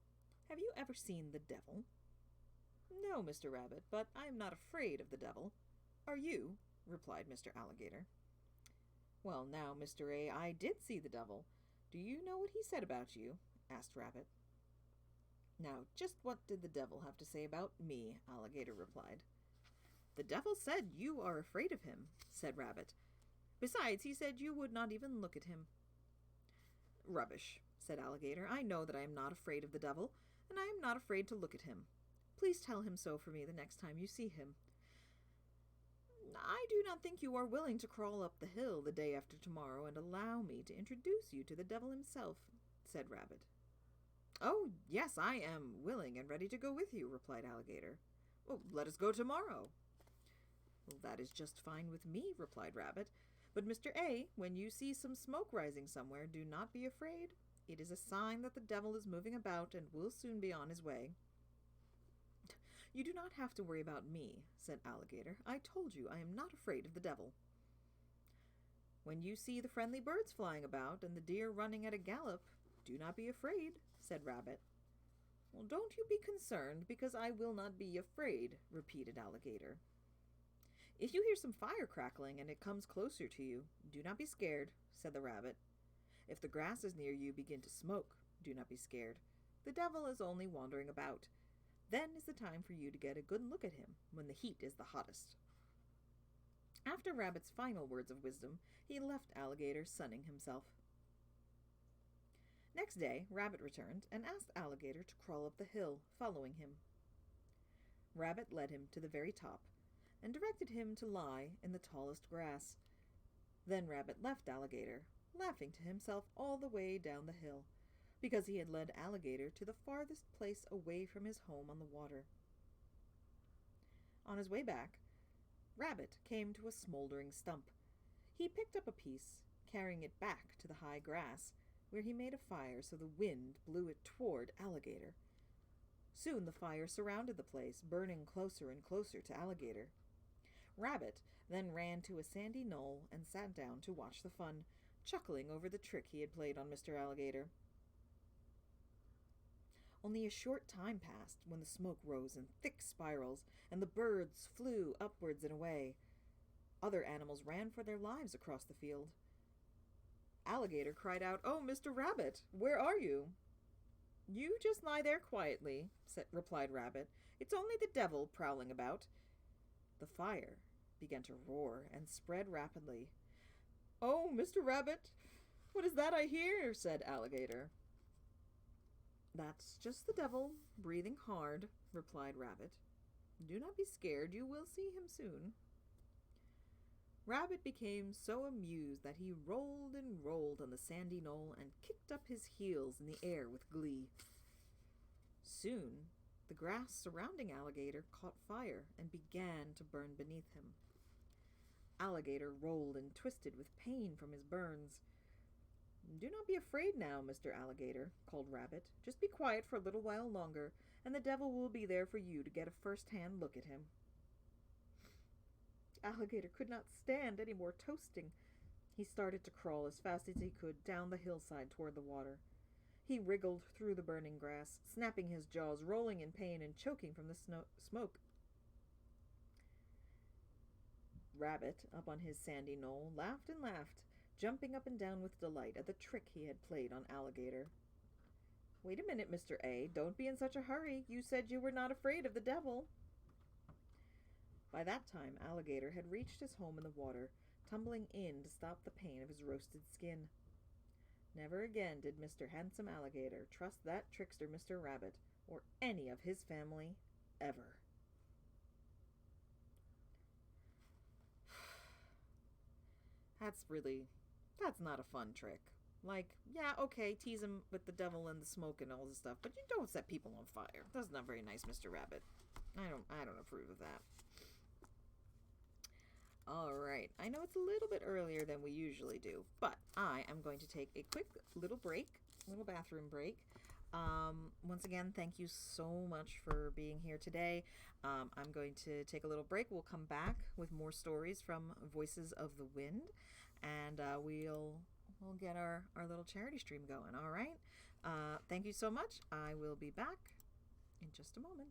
have you ever seen the devil?" "No, Mr. Rabbit, but I am not afraid of the devil. Are you?" replied Mr. Alligator. "Well, now, Mr. A, I did see the devil. Do you know what he said about you?" asked Rabbit. "Now, just what did the devil have to say about me?" Alligator replied. "The devil said you are afraid of him," said Rabbit. "Besides, he said you would not even look at him." "Rubbish," said Alligator. "I know that I am not afraid of the devil, and I am not afraid to look at him. Please tell him so for me the next time you see him." "I do not think you are willing to crawl up the hill the day after tomorrow and allow me to introduce you to the devil himself," said Rabbit. "Oh, yes, I am willing and ready to go with you," replied Alligator. "Well, let us go tomorrow." "Well, that is just fine with me," replied Rabbit. "But, Mr. A, when you see some smoke rising somewhere, do not be afraid. It is a sign that the devil is moving about and will soon be on his way." "You do not have to worry about me," said Alligator. "I told you I am not afraid of the devil." "When you see the friendly birds flying about and the deer running at a gallop, do not be afraid," said Rabbit. "Well, don't you be concerned, because I will not be afraid," repeated Alligator. "If you hear some fire crackling and it comes closer to you, do not be scared," said the Rabbit. "If the grasses near you begin to smoke, do not be scared. The devil is only wandering about. Then is the time for you to get a good look at him, when the heat is the hottest." After Rabbit's final words of wisdom, he left Alligator sunning himself. Next day, Rabbit returned and asked Alligator to crawl up the hill, following him. Rabbit led him to the very top and directed him to lie in the tallest grass. Then Rabbit left Alligator, laughing to himself all the way down the hill, because he had led Alligator to the farthest place away from his home on the water. On his way back, Rabbit came to a smoldering stump. He picked up a piece, carrying it back to the high grass, where he made a fire so the wind blew it toward Alligator. Soon the fire surrounded the place, burning closer and closer to Alligator. Rabbit then ran to a sandy knoll and sat down to watch the fun, chuckling over the trick he had played on Mr. Alligator. Only a short time passed when the smoke rose in thick spirals and the birds flew upwards and away. Other animals ran for their lives across the field. Alligator cried out, "Oh, Mr. Rabbit, where are you?" "You just lie there quietly," replied Rabbit. "It's only the devil prowling about." The fire began to roar and spread rapidly. "Oh, Mr. Rabbit, what is that I hear?" said Alligator. "That's just the devil, breathing hard," replied Rabbit. "Do not be scared, you will see him soon." Rabbit became so amused that he rolled and rolled on the sandy knoll and kicked up his heels in the air with glee. Soon, the grass surrounding Alligator caught fire and began to burn beneath him. Alligator rolled and twisted with pain from his burns. "Do not be afraid now, Mr. Alligator," called Rabbit. "Just be quiet for a little while longer, and the devil will be there for you to get a first-hand look at him." Alligator could not stand any more toasting. He started to crawl as fast as he could down the hillside toward the water. He wriggled through the burning grass, snapping his jaws, rolling in pain, and choking from the smoke. Rabbit, up on his sandy knoll, laughed and laughed, jumping up and down with delight at the trick he had played on Alligator. "Wait a minute, Mr. A. Don't be in such a hurry. You said you were not afraid of the devil." By that time, Alligator had reached his home in the water, tumbling in to stop the pain of his roasted skin. Never again did Mr. Handsome Alligator trust that trickster Mr. Rabbit, or any of his family, ever. That's not a fun trick. Like, yeah, okay, tease him with the devil and the smoke and all this stuff, but you don't set people on fire. That's not very nice, Mr. Rabbit. I don't approve of that. Alright, I know it's a little bit earlier than we usually do, but I am going to take a quick little bathroom break. Once again, thank you so much for being here today. I'm going to take a little break. We'll come back with more stories from Voices of the Wind, and we'll get our little charity stream going, alright? Thank you so much. I will be back in just a moment.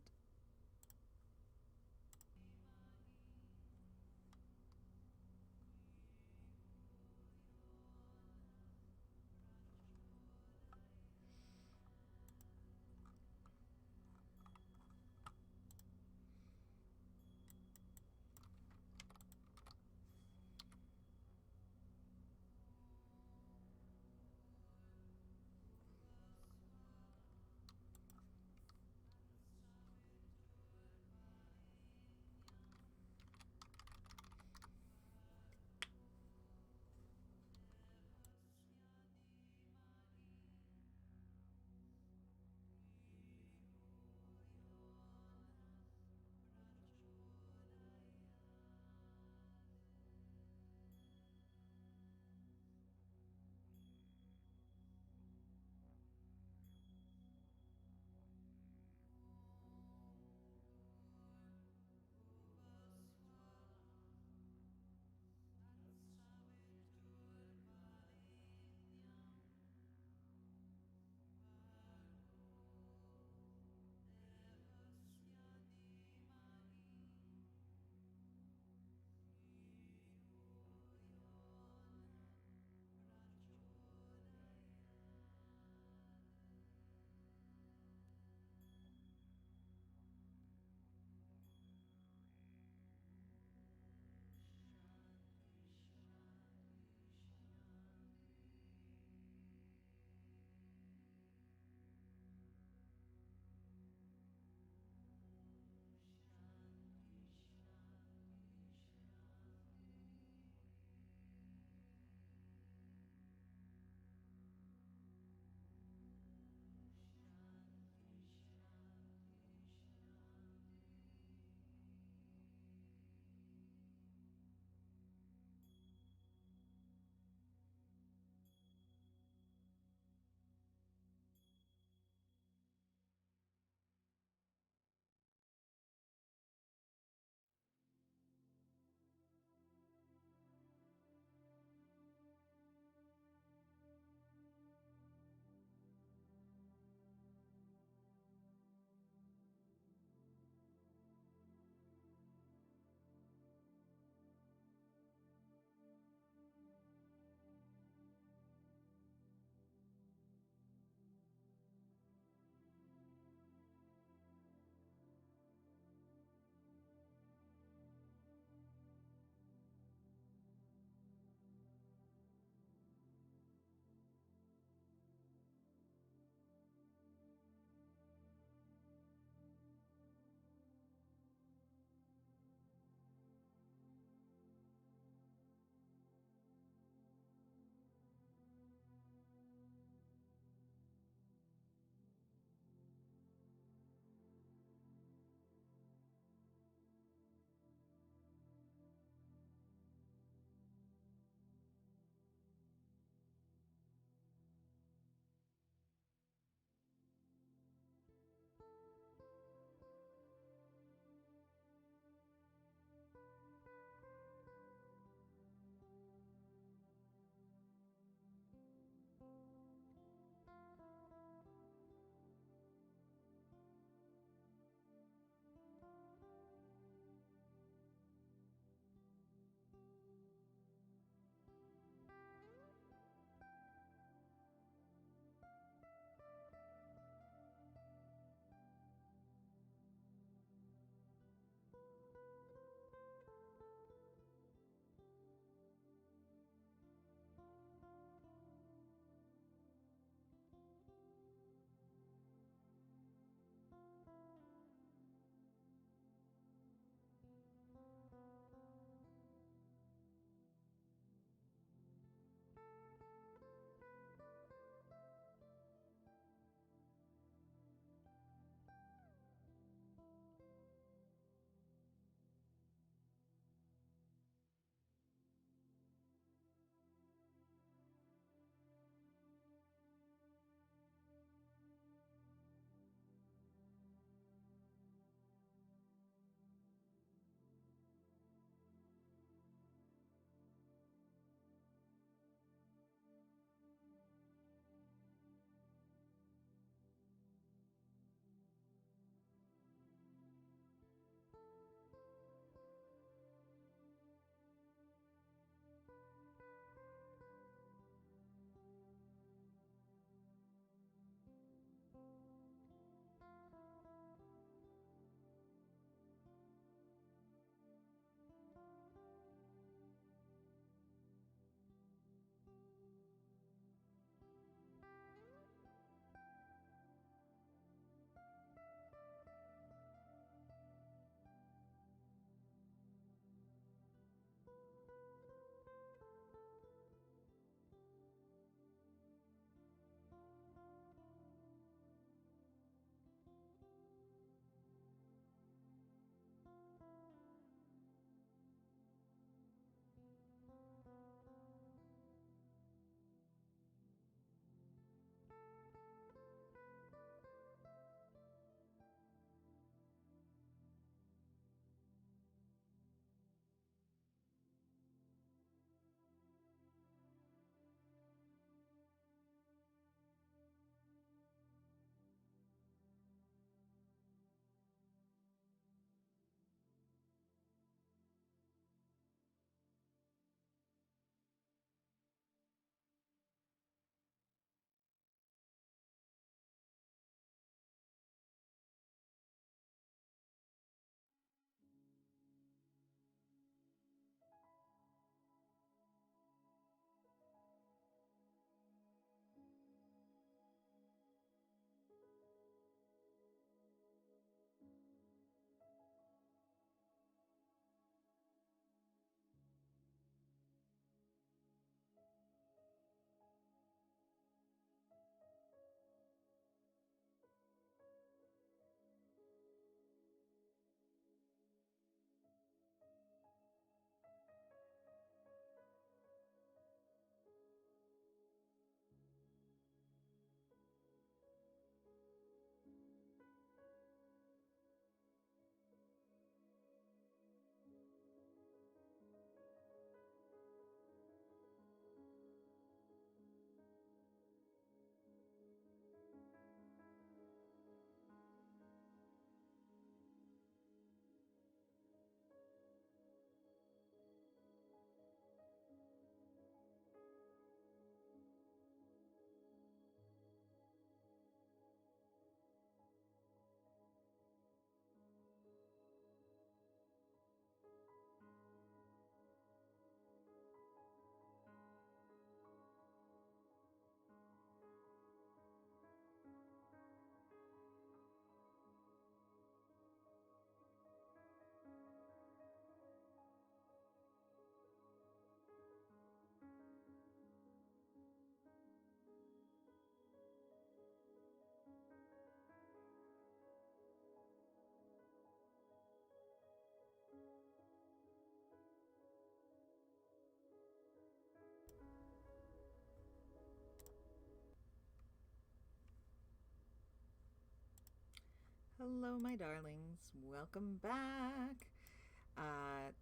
Hello, my darlings. Welcome back.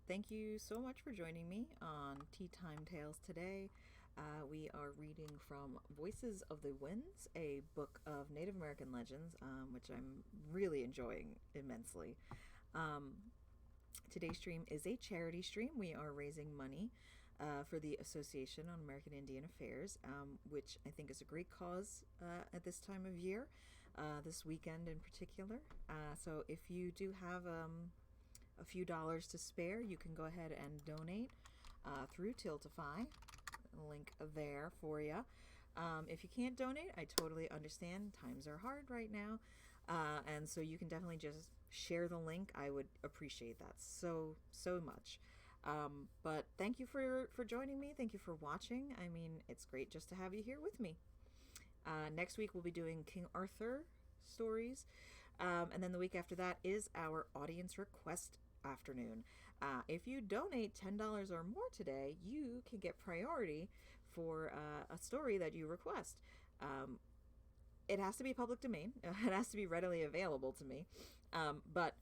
Thank you so much for joining me on Tea Time Tales today. We are reading from Voices of the Winds, a book of Native American legends, which I'm really enjoying immensely. Um, Today's stream is a charity stream. We are raising money for the Association on American Indian Affairs, which I think is a great cause at this time of year, this weekend in particular. So if you do have a few dollars to spare, you can go ahead and donate through Tiltify. Link there for you. If you can't donate, I totally understand. Times are hard right now. And so you can definitely just share the link. I would appreciate that so much. But thank you for joining me. Thank you for watching. I mean, it's great just to have you here with me. Next week we'll be doing King Arthur stories. And then the week after that is our audience request afternoon. If you donate $10 or more today, you can get priority for a story that you request. It has to be public domain. It has to be readily available to me. But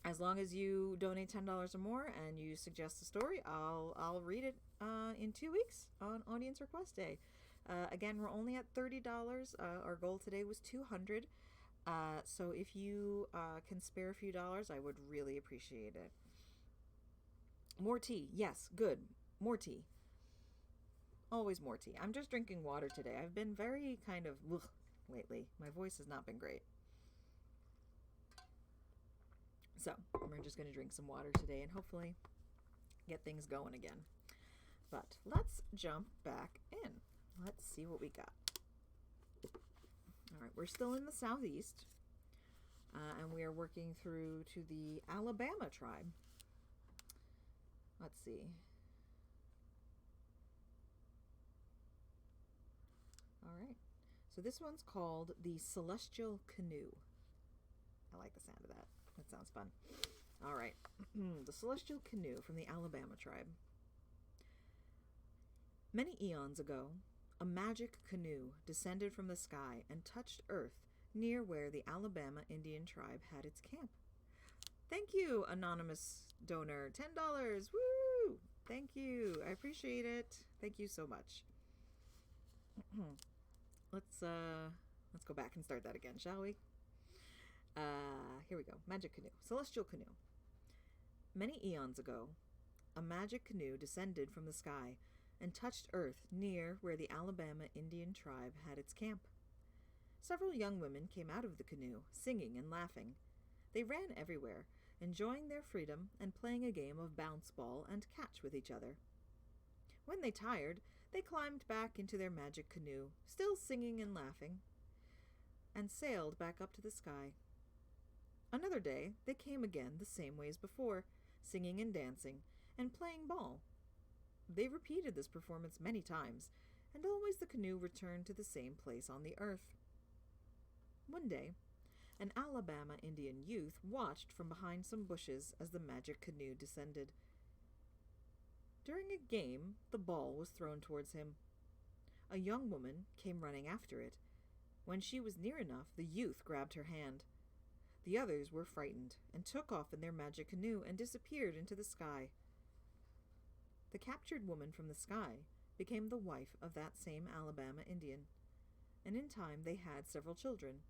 as long as you donate $10 or more and you suggest a story, I'll read it in 2 weeks on Audience Request Day. Again, we're only at $30. Our goal today was $200. So if you can spare a few dollars, I would really appreciate it. More tea. Yes, good. More tea. Always more tea. I'm just drinking water today. I've been very kind of lately. My voice has not been great. So we're just going to drink some water today and hopefully get things going again. But let's jump back in. Let's see what we got. All right, we're still in the southeast, and we are working through to the Alabama tribe. Let's see. All right. So this one's called the Celestial Canoe. I like the sound of that. That sounds fun. All right. The Celestial Canoe from the Alabama tribe. Many eons ago, a magic canoe descended from the sky and touched Earth near where the Alabama Indian tribe had its camp. Thank you, anonymous donor. $10. Woo! Thank you. I appreciate it. Thank you so much. Let's go back and start that again, shall we? Here we go. Magic canoe. Celestial canoe. Many eons ago, a magic canoe descended from the sky and touched Earth near where the Alabama Indian tribe had its camp. Several young women came out of the canoe, singing and laughing. They ran everywhere, enjoying their freedom and playing a game of bounce ball and catch with each other. When they tired, they climbed back into their magic canoe, still singing and laughing, and sailed back up to the sky. Another day, they came again the same way as before, singing and dancing, and playing ball. They repeated this performance many times, and always the canoe returned to the same place on the earth. One day, an Alabama Indian youth watched from behind some bushes as the magic canoe descended. During a game, the ball was thrown towards him. A young woman came running after it. When she was near enough, the youth grabbed her hand. The others were frightened and took off in their magic canoe and disappeared into the sky. The captured woman from the sky became the wife of that same Alabama Indian, and in time they had several children.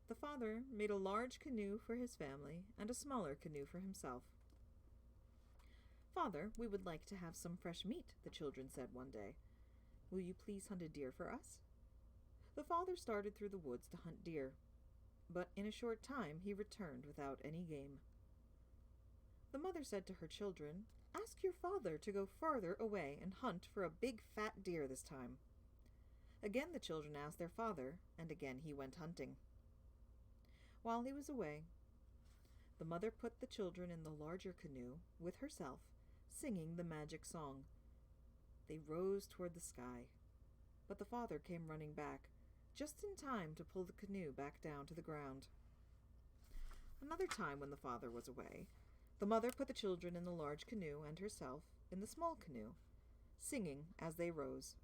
The father made a large canoe for his family and a smaller canoe for himself. "Father, we would like to have some fresh meat," the children said one day. "Will you please hunt a deer for us?" The father started through the woods to hunt deer, but in a short time he returned without any game. The mother said to her children, "Ask your father to go farther away and hunt for a big fat deer this time." Again the children asked their father, and again he went hunting. While he was away, the mother put the children in the larger canoe with herself, singing the magic song. They rose toward the sky, but the father came running back, just in time to pull the canoe back down to the ground. Another time when the father was away, the mother put the children in the large canoe and herself in the small canoe, singing as they rose.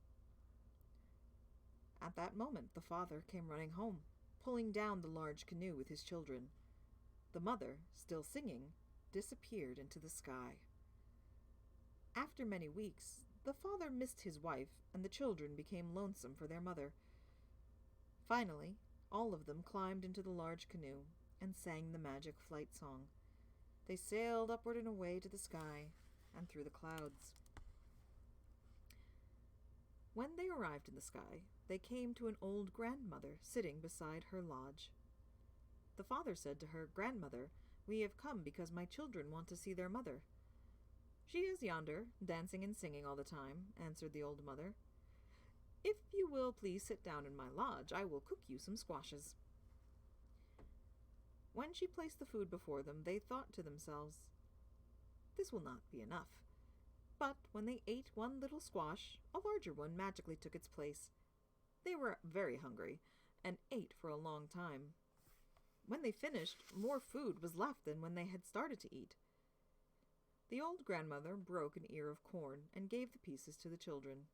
At that moment, the father came running home. pulling down the large canoe with his children. The mother, still singing, disappeared into the sky. After many weeks, the father missed his wife, and the children became lonesome for their mother. Finally, all of them climbed into the large canoe and sang the magic flight song. They sailed upward and away to the sky and through the clouds. When they arrived in the sky, they came to an old grandmother sitting beside her lodge. The father said to her, "Grandmother, we have come because my children want to see their mother." "She is yonder, dancing and singing all the time," answered the old mother. "If you will please sit down in my lodge, I will cook you some squashes." When she placed the food before them, they thought to themselves, "This will not be enough." But when they ate one little squash, a larger one magically took its place. They were very hungry and ate for a long time. When they finished, more food was left than when they had started to eat. The old grandmother broke an ear of corn and gave the pieces to the children.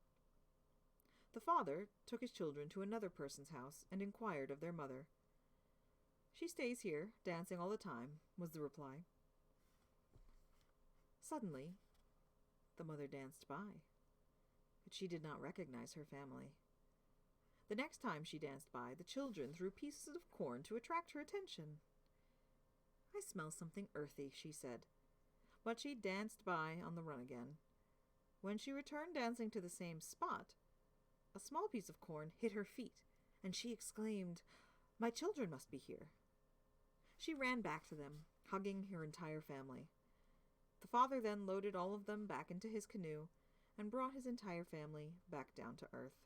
The father took his children to another person's house and inquired of their mother. "She stays here, dancing all the time," was the reply. Suddenly, the mother danced by, but she did not recognize her family. The next time she danced by, the children threw pieces of corn to attract her attention. "I smell something earthy," she said, but she danced by on the run again. When she returned dancing to the same spot, a small piece of corn hit her feet, and she exclaimed, "My children must be here." She ran back to them, hugging her entire family. The father then loaded all of them back into his canoe and brought his entire family back down to earth.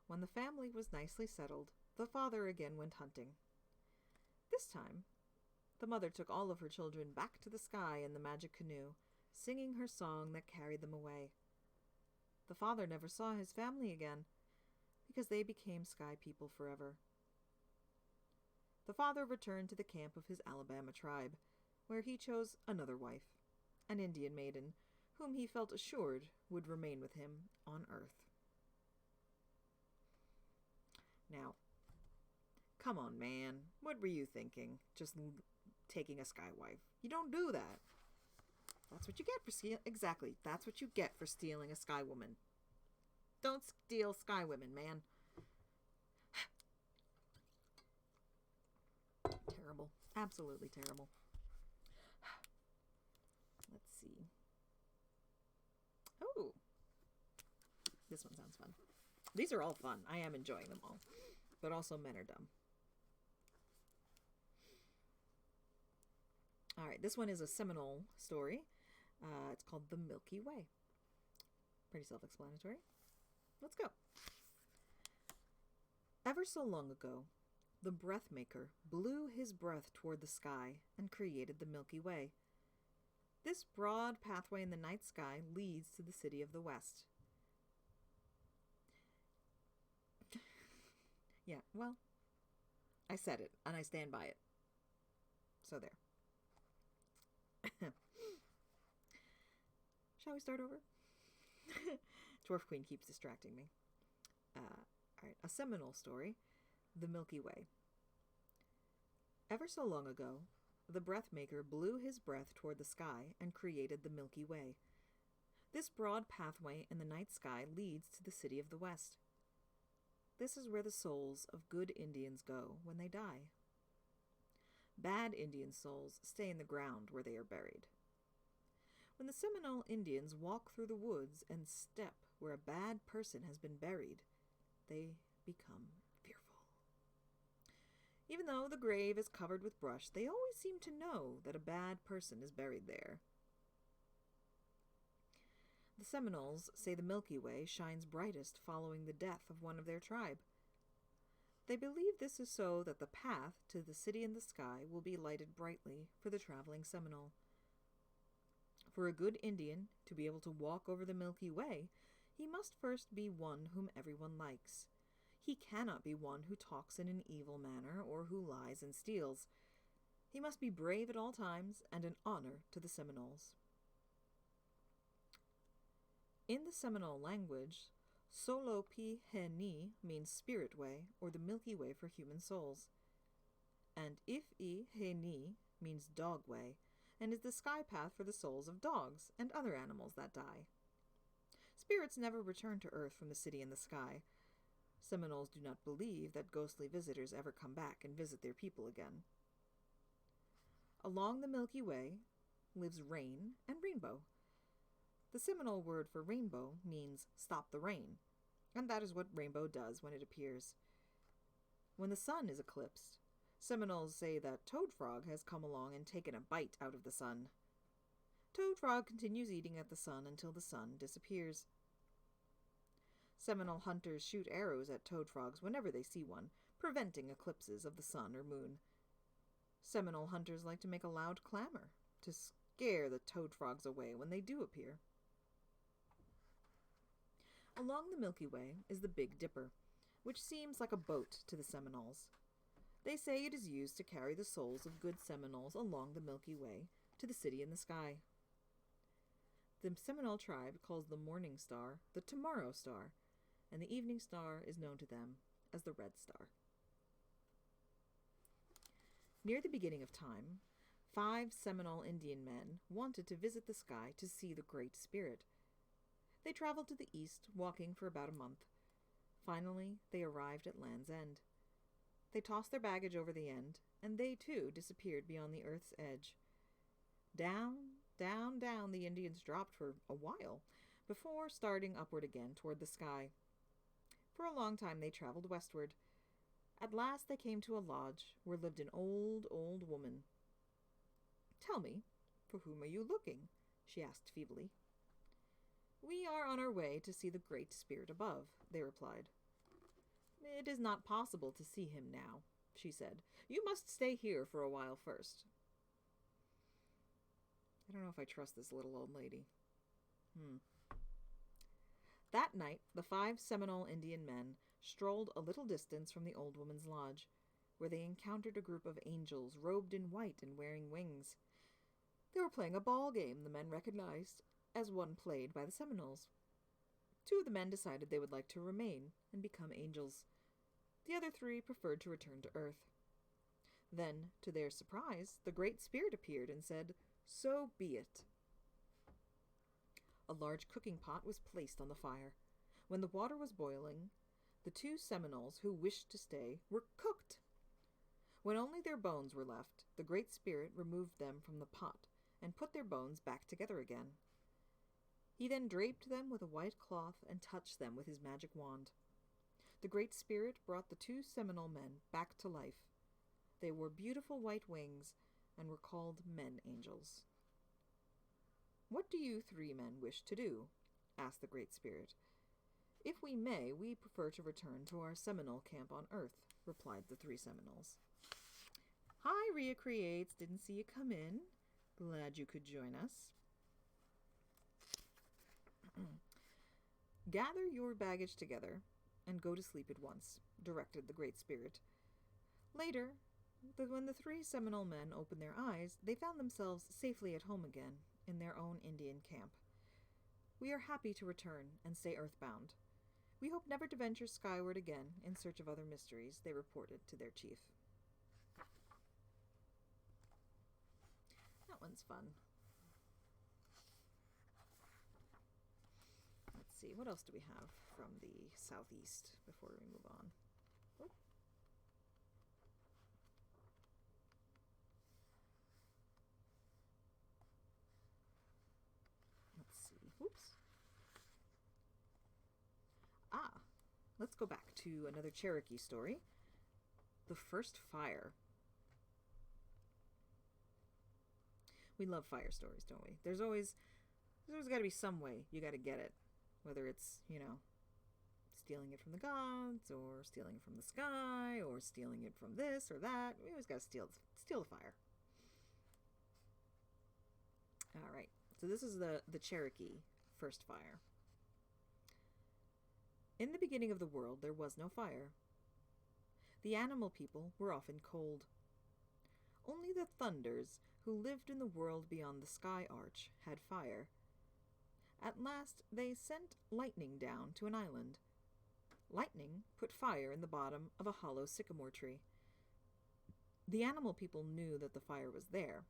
When the family was nicely settled, the father again went hunting. This time, the mother took all of her children back to the sky in the magic canoe, singing her song that carried them away. The father never saw his family again, because they became sky people forever. The father returned to the camp of his Alabama tribe, where he chose another wife, an Indian maiden, whom he felt assured would remain with him on earth. Now, come on, man. What were you thinking? Just taking a sky wife. You don't do that. That's what you get for stealing. Exactly. That's what you get for stealing a sky woman. Don't steal sky women, man. Terrible. Absolutely terrible. Let's see. Oh. This one sounds fun. These are all fun. I am enjoying them all. But also men are dumb. All right, this one is a Seminole story. It's called The Milky Way. Pretty self-explanatory. Let's go. Ever so long ago, the breath maker blew his breath toward the sky and created the Milky Way. This broad pathway in the night sky leads to the city of the West. Yeah, well, I said it, and I stand by it. So there. Shall we start over? Dwarf Queen keeps distracting me. All right, a Seminole story, The Milky Way. Ever so long ago, the breath maker blew his breath toward the sky and created the Milky Way. This broad pathway in the night sky leads to the city of the West. This is where the souls of good Indians go when they die. Bad Indian souls stay in the ground where they are buried. When the Seminole Indians walk through the woods and step where a bad person has been buried, they become fearful. Even though the grave is covered with brush, they always seem to know that a bad person is buried there. The Seminoles say the Milky Way shines brightest following the death of one of their tribe. They believe this is so that the path to the city in the sky will be lighted brightly for the traveling Seminole. For a good Indian to be able to walk over the Milky Way, he must first be one whom everyone likes. He cannot be one who talks in an evil manner or who lies and steals. He must be brave at all times and an honor to the Seminoles. In the Seminole language, Solo Pi He Ni means spirit way, or the Milky Way for human souls. And If I He Ni means dog way, and is the sky path for the souls of dogs and other animals that die. Spirits never return to Earth from the city in the sky. Seminoles do not believe that ghostly visitors ever come back and visit their people again. Along the Milky Way lives rain and rainbow. The Seminole word for rainbow means stop the rain, and that is what rainbow does when it appears. When the sun is eclipsed, Seminoles say that Toad Frog has come along and taken a bite out of the sun. Toad Frog continues eating at the sun until the sun disappears. Seminole hunters shoot arrows at toad frogs whenever they see one, preventing eclipses of the sun or moon. Seminole hunters like to make a loud clamor to scare the toad frogs away when they do appear. Along the Milky Way is the Big Dipper, which seems like a boat to the Seminoles. They say it is used to carry the souls of good Seminoles along the Milky Way to the city in the sky. The Seminole tribe calls the morning star the Tomorrow Star, and the evening star is known to them as the Red Star. Near the beginning of time, 5 Seminole Indian men wanted to visit the sky to see the Great Spirit. They traveled to the east, walking for about a month. Finally, they arrived at Land's End. They tossed their baggage over the end, and they too disappeared beyond the earth's edge. Down, down, down the Indians dropped for a while, before starting upward again toward the sky. For a long time they traveled westward. At last they came to a lodge where lived an old, old woman. "Tell me, for whom are you looking?" she asked feebly. "We are on our way to see the Great Spirit above," they replied. "It is not possible to see him now," she said. "You must stay here for a while first." I don't know if I trust this little old lady. That night, the 5 Seminole Indian men strolled a little distance from the old woman's lodge, where they encountered a group of angels robed in white and wearing wings. They were playing a ball game the men recognized as one played by the Seminoles. 2 of the men decided they would like to remain and become angels. The other 3 preferred to return to Earth. Then, to their surprise, the Great Spirit appeared and said, "So be it." A large cooking pot was placed on the fire. When the water was boiling, the 2 Seminoles who wished to stay were cooked. When only their bones were left, the Great Spirit removed them from the pot and put their bones back together again. He then draped them with a white cloth and touched them with his magic wand. The Great Spirit brought the 2 Seminole men back to life. They wore beautiful white wings and were called men angels. "What do you 3 men wish to do?" asked the Great Spirit. "If we may, we prefer to return to our Seminole camp on Earth," replied the 3 Seminoles. "Hi, Rhea Creates. Didn't see you come in. Glad you could join us." "Gather your baggage together and go to sleep at once," directed the Great Spirit. Later, when the 3 Seminole men opened their eyes, they found themselves safely at home again in their own Indian camp. "We are happy to return and stay earthbound. We hope never to venture skyward again in search of other mysteries," they reported to their chief. That one's fun. Let's see, what else do we have from the southeast before we move on? Oh. Let's see. Oops. Let's go back to another Cherokee story. The First Fire. We love fire stories, don't we? There's always got to be some way you got to get it. Whether it's, stealing it from the gods, or stealing it from the sky, or stealing it from this or that. We always got to steal the fire. All right. So this is the Cherokee First Fire. In the beginning of the world, there was no fire. The animal people were often cold. Only the thunders, who lived in the world beyond the sky arch, had fire. At last they sent lightning down to an island. Lightning put fire in the bottom of a hollow sycamore tree. The animal people knew that the fire was there,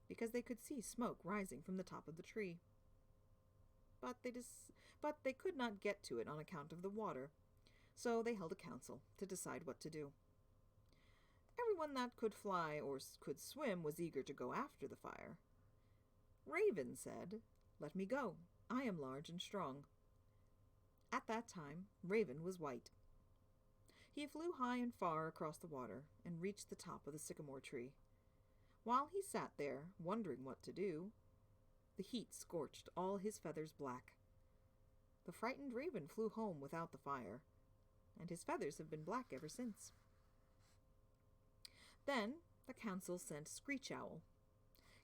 because they could see smoke rising from the top of the tree. But they could not get to it on account of the water, so they held a council to decide what to do. Everyone that could fly or could swim was eager to go after the fire. Raven said, "Let me go. I am large and strong." At that time, Raven was white. He flew high and far across the water and reached the top of the sycamore tree. While he sat there, wondering what to do, the heat scorched all his feathers black. The frightened raven flew home without the fire, and his feathers have been black ever since. Then the council sent Screech Owl.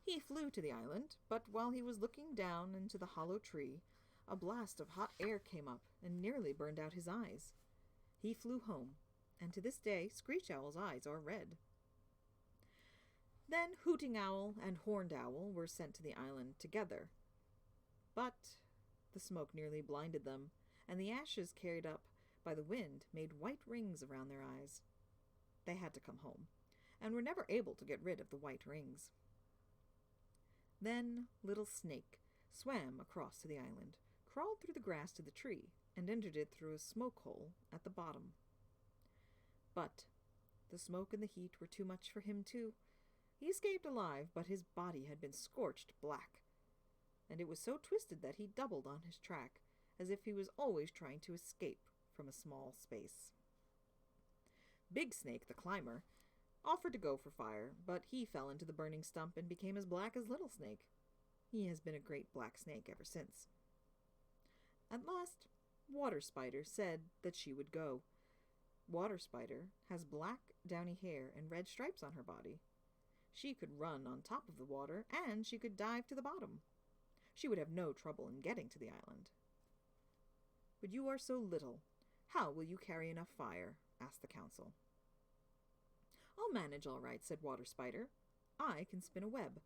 He flew to the island, but while he was looking down into the hollow tree, a blast of hot air came up and nearly burned out his eyes. He flew home, and to this day Screech Owl's eyes are red. Then Hooting Owl and Horned Owl were sent to the island together. But the smoke nearly blinded them, and the ashes carried up by the wind made white rings around their eyes. They had to come home, and were never able to get rid of the white rings. Then Little Snake swam across to the island, crawled through the grass to the tree, and entered it through a smoke hole at the bottom. But the smoke and the heat were too much for him too. He escaped alive, but his body had been scorched black, and it was so twisted that he doubled on his track, as if he was always trying to escape from a small space. Big Snake, the climber, offered to go for fire, but he fell into the burning stump and became as black as Little Snake. He has been a great black snake ever since. At last, Water Spider said that she would go. Water Spider has black, downy hair and red stripes on her body. She could run on top of the water, and she could dive to the bottom. She would have no trouble in getting to the island. "But you are so little. How will you carry enough fire?" asked the council. "I'll manage all right," said Water Spider. "I can spin a web."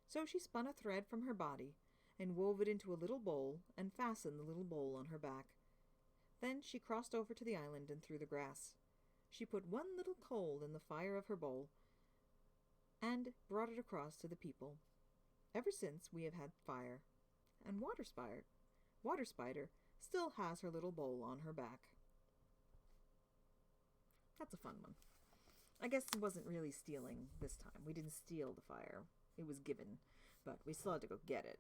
So she spun a thread from her body and wove it into a little bowl and fastened the little bowl on her back. Then she crossed over to the island and through the grass. She put one little coal in the fire of her bowl and brought it across to the people. Ever since we have had fire, and Water Spider still has her little bowl on her back. That's a fun one. I guess it wasn't really stealing this time. We didn't steal the fire. It was given, but we still had to go get it.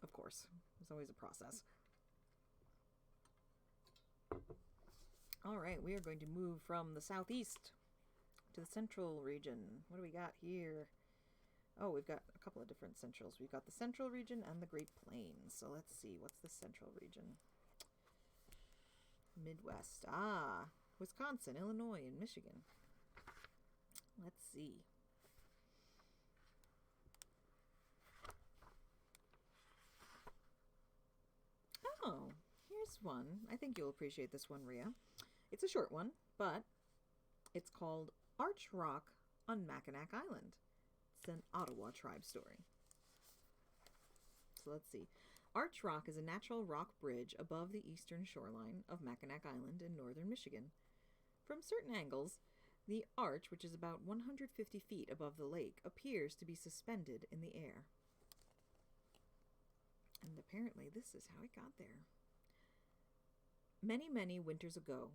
Of course, there's always a process. All right, we are going to move from the southeast to the central region. What do we got here? Oh, we've got a couple of different centrals. We've got the central region and the Great Plains. So let's see, what's the central region? Midwest. Wisconsin, Illinois, and Michigan. Let's see. Oh, here's one. I think you'll appreciate this one, Rhea. It's a short one, but it's called Arch Rock on Mackinac Island. It's an Ottawa tribe story. So let's see. Arch Rock is a natural rock bridge above the eastern shoreline of Mackinac Island in northern Michigan. From certain angles, the arch, which is about 150 feet above the lake, appears to be suspended in the air. And apparently this is how it got there. Many, many winters ago,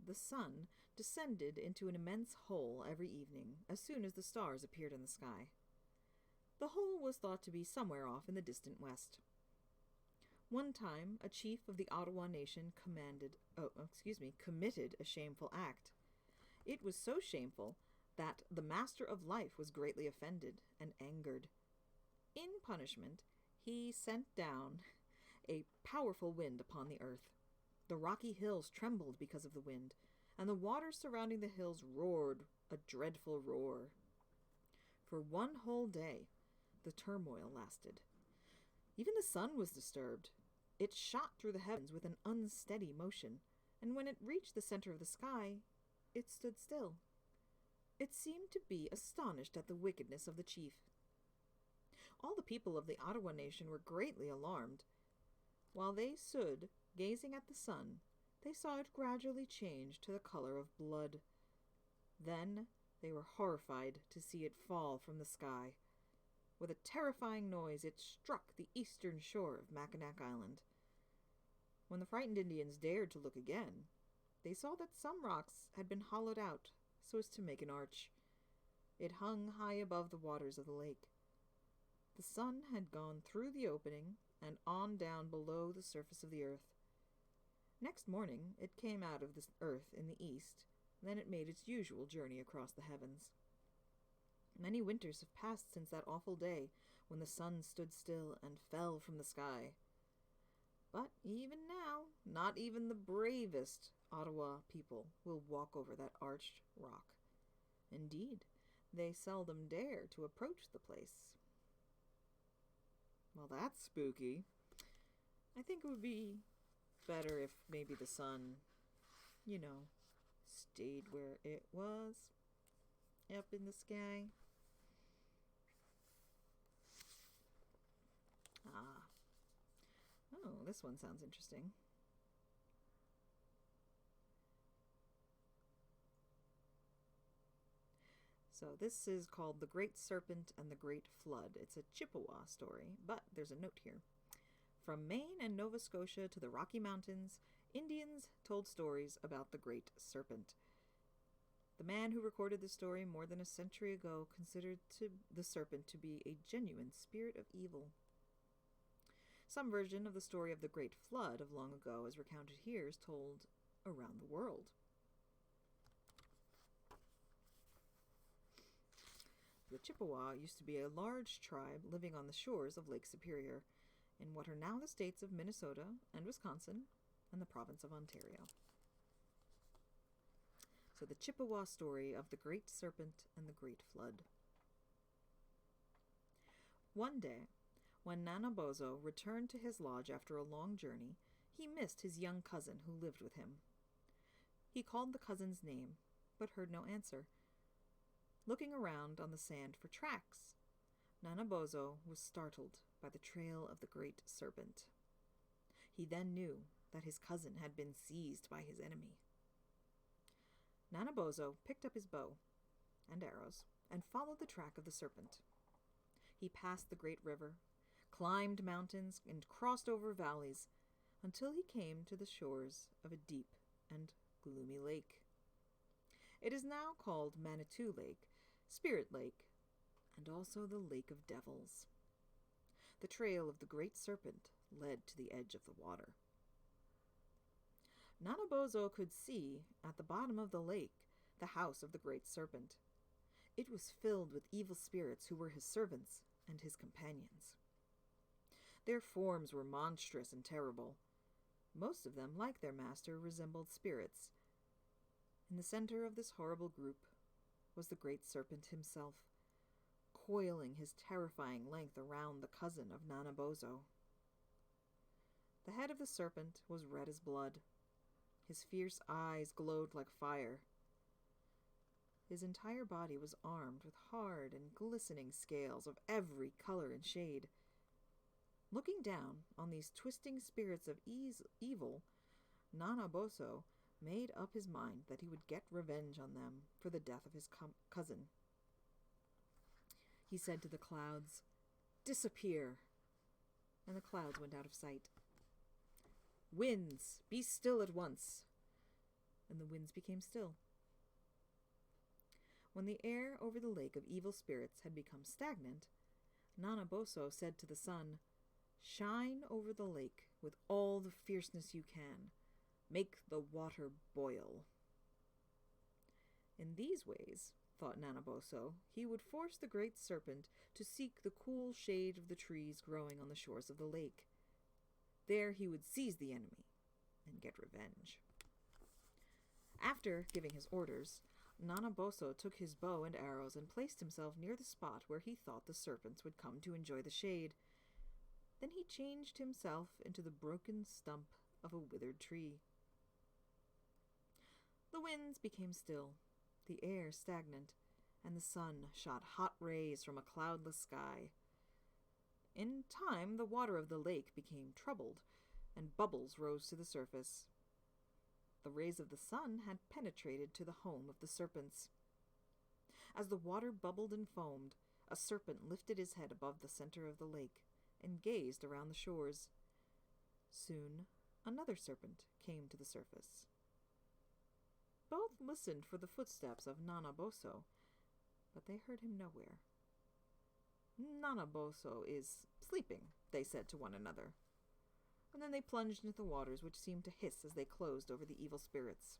the sun descended into an immense hole every evening as soon as the stars appeared in the sky. The hole was thought to be somewhere off in the distant west. One time, a chief of the Ottawa Nation committed a shameful act. It was so shameful that the Master of Life was greatly offended and angered. In punishment, he sent down a powerful wind upon the earth. The rocky hills trembled because of the wind, and the waters surrounding the hills roared a dreadful roar. For one whole day, the turmoil lasted. Even the sun was disturbed. It shot through the heavens with an unsteady motion, and when it reached the center of the sky, it stood still. It seemed to be astonished at the wickedness of the chief. All the people of the Ottawa Nation were greatly alarmed. While they stood, gazing at the sun, they saw it gradually change to the color of blood. Then they were horrified to see it fall from the sky. With a terrifying noise, it struck the eastern shore of Mackinac Island. When the frightened Indians dared to look again, they saw that some rocks had been hollowed out so as to make an arch. It hung high above the waters of the lake. The sun had gone through the opening and on down below the surface of the earth. Next morning it came out of the earth in the east, then it made its usual journey across the heavens. Many winters have passed since that awful day when the sun stood still and fell from the sky. But even now, not even the bravest Ottawa people will walk over that arched rock. Indeed, they seldom dare to approach the place. Well, that's spooky. I think it would be better if maybe the sun, stayed where it was, up in the sky. Oh, this one sounds interesting. So this is called The Great Serpent and the Great Flood. It's a Chippewa story, but there's a note here. From Maine and Nova Scotia to the Rocky Mountains, Indians told stories about the Great Serpent. The man who recorded the story more than a century ago considered the serpent to be a genuine spirit of evil. Some version of the story of the Great Flood of long ago, as recounted here, is told around the world. The Chippewa used to be a large tribe living on the shores of Lake Superior, in what are now the states of Minnesota and Wisconsin and the province of Ontario. So the Chippewa story of the Great Serpent and the Great Flood. One day, when Nanabozo returned to his lodge after a long journey, he missed his young cousin who lived with him. He called the cousin's name, but heard no answer. Looking around on the sand for tracks, Nanabozo was startled by the trail of the Great Serpent. He then knew that his cousin had been seized by his enemy. Nanabozo picked up his bow and arrows and followed the track of the serpent. He passed the great river, climbed mountains, and crossed over valleys until he came to the shores of a deep and gloomy lake. It is now called Manitou Lake, Spirit Lake, and also the Lake of Devils. The trail of the Great Serpent led to the edge of the water. Nanabozo could see, at the bottom of the lake, the house of the Great Serpent. It was filled with evil spirits who were his servants and his companions. Their forms were monstrous and terrible. Most of them, like their master, resembled spirits. In the center of this horrible group was the Great Serpent himself, coiling his terrifying length around the cousin of Nanabozo. The head of the serpent was red as blood. His fierce eyes glowed like fire. His entire body was armed with hard and glistening scales of every color and shade. Looking down on these twisting spirits of evil, Nanabozo made up his mind that he would get revenge on them for the death of his cousin. He said to the clouds, "Disappear," and the clouds went out of sight. "Winds, be still at once," and the winds became still. When the air over the lake of evil spirits had become stagnant, Nanabozo said to the sun, "Shine over the lake with all the fierceness you can. Make the water boil." In these ways, thought Nanabozo, he would force the Great Serpent to seek the cool shade of the trees growing on the shores of the lake. There he would seize the enemy and get revenge. After giving his orders, Nanabozo took his bow and arrows and placed himself near the spot where he thought the serpents would come to enjoy the shade. Then he changed himself into the broken stump of a withered tree. The winds became still, the air stagnant, and the sun shot hot rays from a cloudless sky. In time, the water of the lake became troubled, and bubbles rose to the surface. The rays of the sun had penetrated to the home of the serpents. As the water bubbled and foamed, a serpent lifted his head above the center of the lake and gazed around the shores. Soon, another serpent came to the surface. Both listened for the footsteps of Nanaboso, but they heard him nowhere. Nanaboso is sleeping, they said to one another. And then they plunged into the waters, which seemed to hiss as they closed over the evil spirits.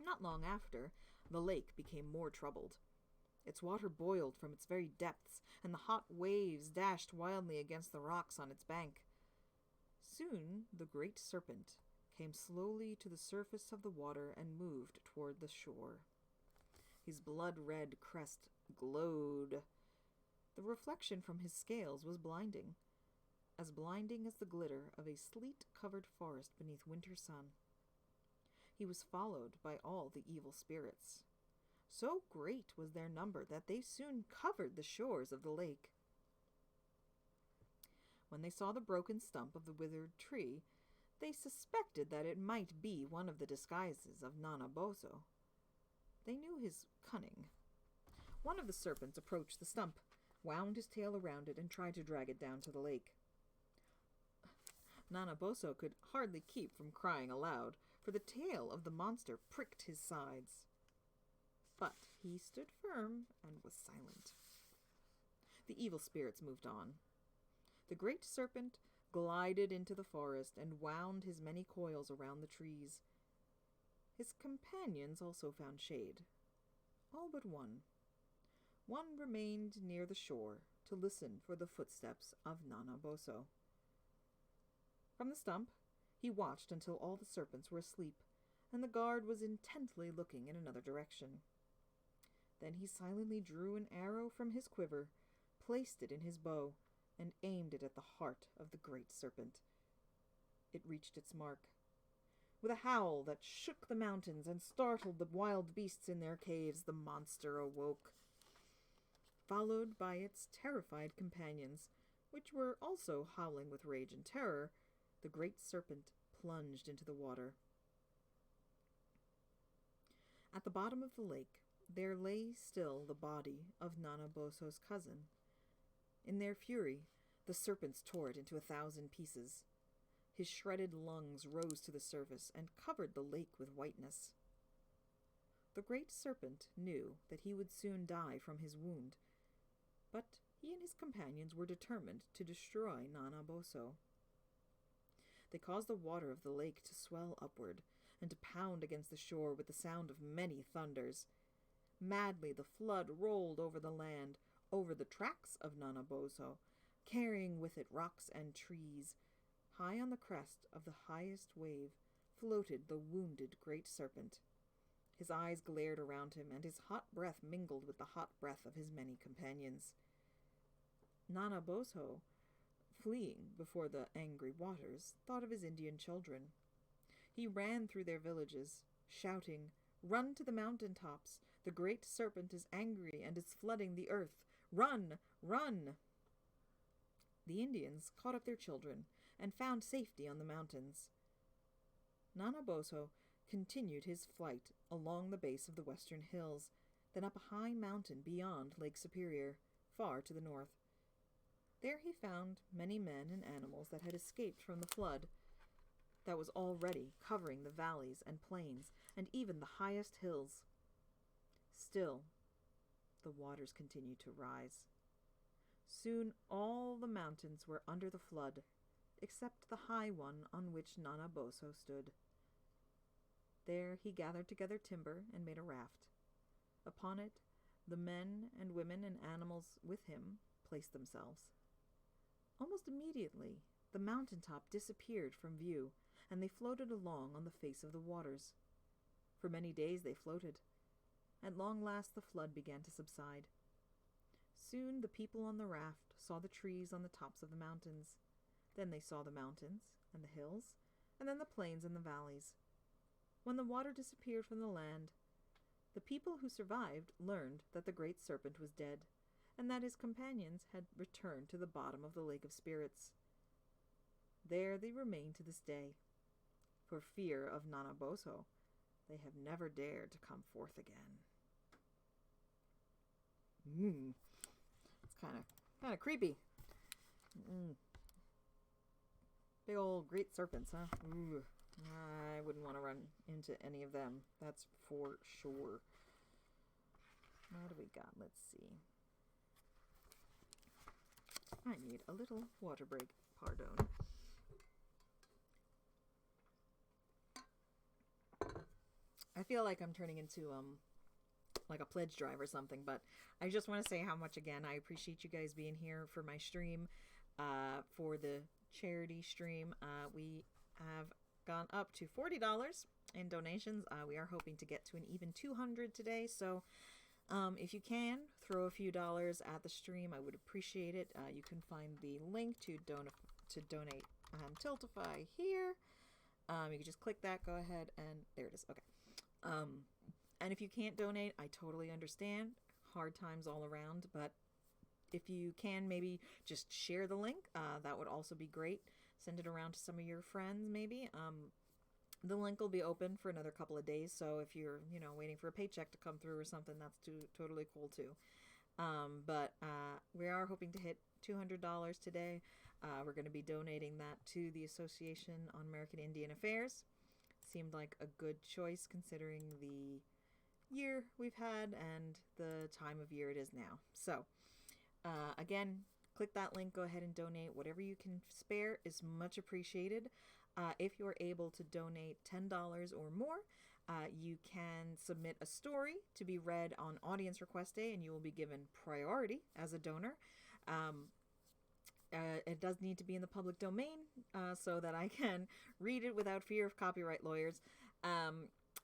Not long after, the lake became more troubled. Its water boiled from its very depths, and the hot waves dashed wildly against the rocks on its bank. Soon the great serpent came slowly to the surface of the water and moved toward the shore. His blood-red crest glowed. The reflection from his scales was blinding as the glitter of a sleet-covered forest beneath winter sun. He was followed by all the evil spirits. So great was their number that they soon covered the shores of the lake. When they saw the broken stump of the withered tree, they suspected that it might be one of the disguises of Nanaboso. They knew his cunning. One of the serpents approached the stump, wound his tail around it, and tried to drag it down to the lake. Nanaboso could hardly keep from crying aloud, for the tail of the monster pricked his sides. But he stood firm and was silent. The evil spirits moved on. The great serpent glided into the forest and wound his many coils around the trees. His companions also found shade. All but one. One remained near the shore to listen for the footsteps of Nanaboso. From the stump, he watched until all the serpents were asleep, and the guard was intently looking in another direction. Then he silently drew an arrow from his quiver, placed it in his bow, and aimed it at the heart of the great serpent. It reached its mark. With a howl that shook the mountains and startled the wild beasts in their caves, the monster awoke, followed by its terrified companions, which were also howling with rage and terror. The great serpent plunged into the water. At the bottom of the lake, there lay still the body of Nanaboso's cousin. In their fury, the serpents tore it into 1,000 pieces. His shredded lungs rose to the surface and covered the lake with whiteness. The great serpent knew that he would soon die from his wound, but he and his companions were determined to destroy Nanaboso. They caused the water of the lake to swell upward and to pound against the shore with the sound of many thunders. Madly the flood rolled over the land, over the tracks of Nanaboso, carrying with it rocks and trees. High on the crest of the highest wave floated the wounded great serpent. His eyes glared around him, and his hot breath mingled with the hot breath of his many companions. Nanaboso, fleeing before the angry waters, thought of his Indian children. He ran through their villages, shouting, "Run to the mountain tops! The great serpent is angry and is flooding the earth! Run! Run!" The Indians caught up their children and found safety on the mountains. Nanaboso continued his flight along the base of the western hills, then up a high mountain beyond Lake Superior, far to the north. There he found many men and animals that had escaped from the flood that was already covering the valleys and plains and even the highest hills. Still, the waters continued to rise. Soon all the mountains were under the flood, except the high one on which Nanaboso stood. There he gathered together timber and made a raft. Upon it, the men and women and animals with him placed themselves. Almost immediately, the mountaintop disappeared from view, and they floated along on the face of the waters. For many days they floated. At long last the flood began to subside. Soon the people on the raft saw the trees on the tops of the mountains. Then they saw the mountains and the hills, and then the plains and the valleys. When the water disappeared from the land, the people who survived learned that the great serpent was dead, and that his companions had returned to the bottom of the Lake of Spirits. There they remain to this day. For fear of Nanaboso, they have never dared to come forth again. It's kind of creepy. Big old great serpents, huh? Ooh. I wouldn't want to run into any of them. That's for sure. What do we got? Let's see. I need a little water break. Pardon. I feel like I'm turning into like a pledge drive or something, but I just want to say how much, again, I appreciate you guys being here for my stream, for the charity stream. We have gone up to $40 in donations. We are hoping to get to an even 200 today, so if you can throw a few dollars at the stream, I would appreciate it. You can find the link to donate Tiltify here. You can just click that, go ahead, and there it is. Okay. And if you can't donate, I totally understand. Hard times all around, but if you can, maybe just share the link. That would also be great. Send it around to some of your friends, maybe. The link will be open for another couple of days, so if you're, waiting for a paycheck to come through or something, that's totally cool too. But we are hoping to hit $200 today. We're going to be donating that to the Association on American Indian Affairs. Seemed like a good choice considering the year we've had and the time of year it is now. So, again, click that link, go ahead and donate. Whatever you can spare is much appreciated. If you're able to donate $10 or more, you can submit a story to be read on Audience Request Day, and you will be given priority as a donor. It does need to be in the public domain so that I can read it without fear of copyright lawyers.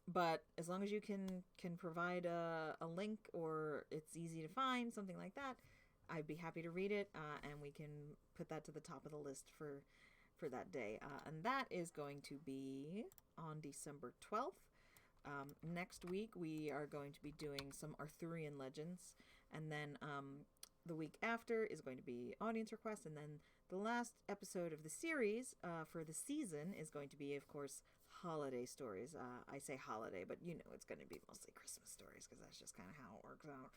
But as long as you can provide a link or it's easy to find, something like that, I'd be happy to read it, and we can put that to the top of the list for that day. And that is going to be on December 12th. Next week, we are going to be doing some Arthurian legends. And then the week after is going to be audience requests. And then the last episode of the series for the season is going to be, of course, holiday stories. I say holiday, but it's going to be mostly Christmas stories because that's just kind of how it works out.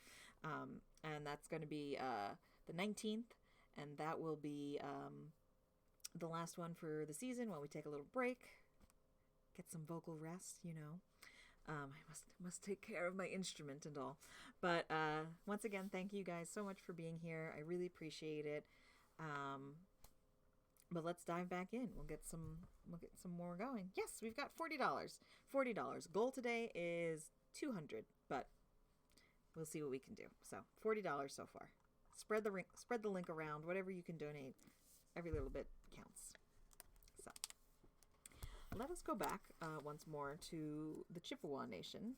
And that's going to be the 19th. And that will be the last one for the season while we take a little break, get some vocal rest, I must take care of my instrument and all. But once again, thank you guys so much for being here. I really appreciate it. But let's dive back in. We'll get some more going. Yes, we've got $40. Goal today is 200, but we'll see what we can do. So $40 so far. Spread the link around. Whatever you can donate, every little bit counts. So let us go back once more to the Chippewa Nation.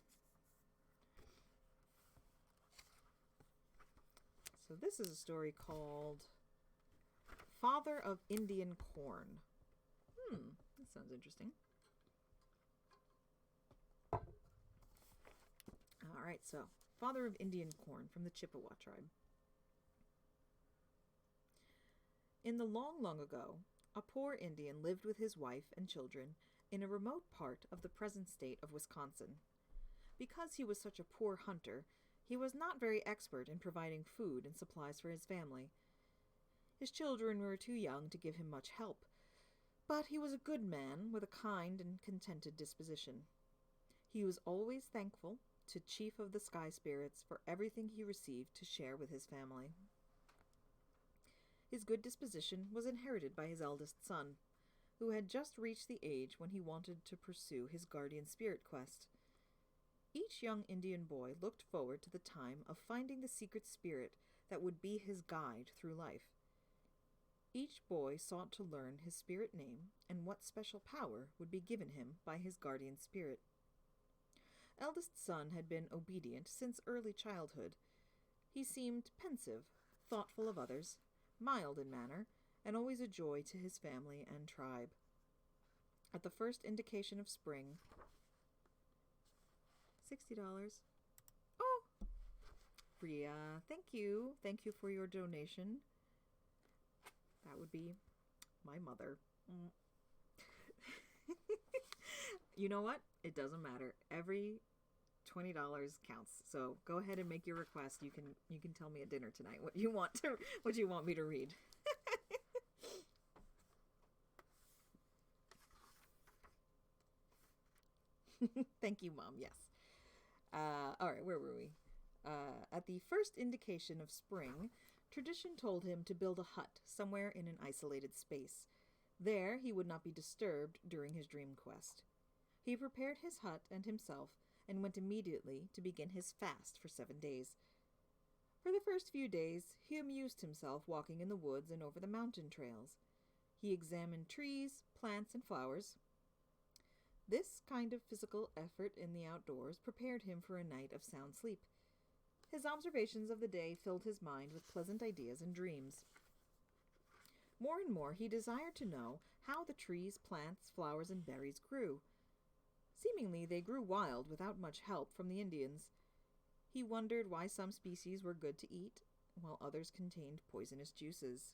So this is a story called Father of Indian Corn. That sounds interesting. All right, so Father of Indian Corn from the Chippewa tribe. In the long, long ago, a poor Indian lived with his wife and children in a remote part of the present state of Wisconsin. Because he was such a poor hunter, he was not very expert in providing food and supplies for his family. His children were too young to give him much help, but he was a good man with a kind and contented disposition. He was always thankful to Chief of the Sky Spirits for everything he received to share with his family. His good disposition was inherited by his eldest son, who had just reached the age when he wanted to pursue his guardian spirit quest. Each young Indian boy looked forward to the time of finding the secret spirit that would be his guide through life. Each boy sought to learn his spirit name and what special power would be given him by his guardian spirit. Eldest son had been obedient since early childhood. He seemed pensive, thoughtful of others, mild in manner, and always a joy to his family and tribe. At the first indication of spring, $60. Oh! Bria, thank you. Thank you for your donation. That would be my mother. You know what? It doesn't matter. Every $20 counts. So go ahead and make your request. You can tell me at dinner tonight what you want me to read. Thank you, Mom. Yes. All right, where were we? At the first indication of spring, tradition told him to build a hut somewhere in an isolated space. There he would not be disturbed during his dream quest. He prepared his hut and himself and went immediately to begin his fast for 7 days. For the first few days, he amused himself walking in the woods and over the mountain trails. He examined trees, plants, and flowers. This kind of physical effort in the outdoors prepared him for a night of sound sleep. His observations of the day filled his mind with pleasant ideas and dreams. More and more he desired to know how the trees, plants, flowers, and berries grew. Seemingly they grew wild without much help from the Indians. He wondered why some species were good to eat, while others contained poisonous juices.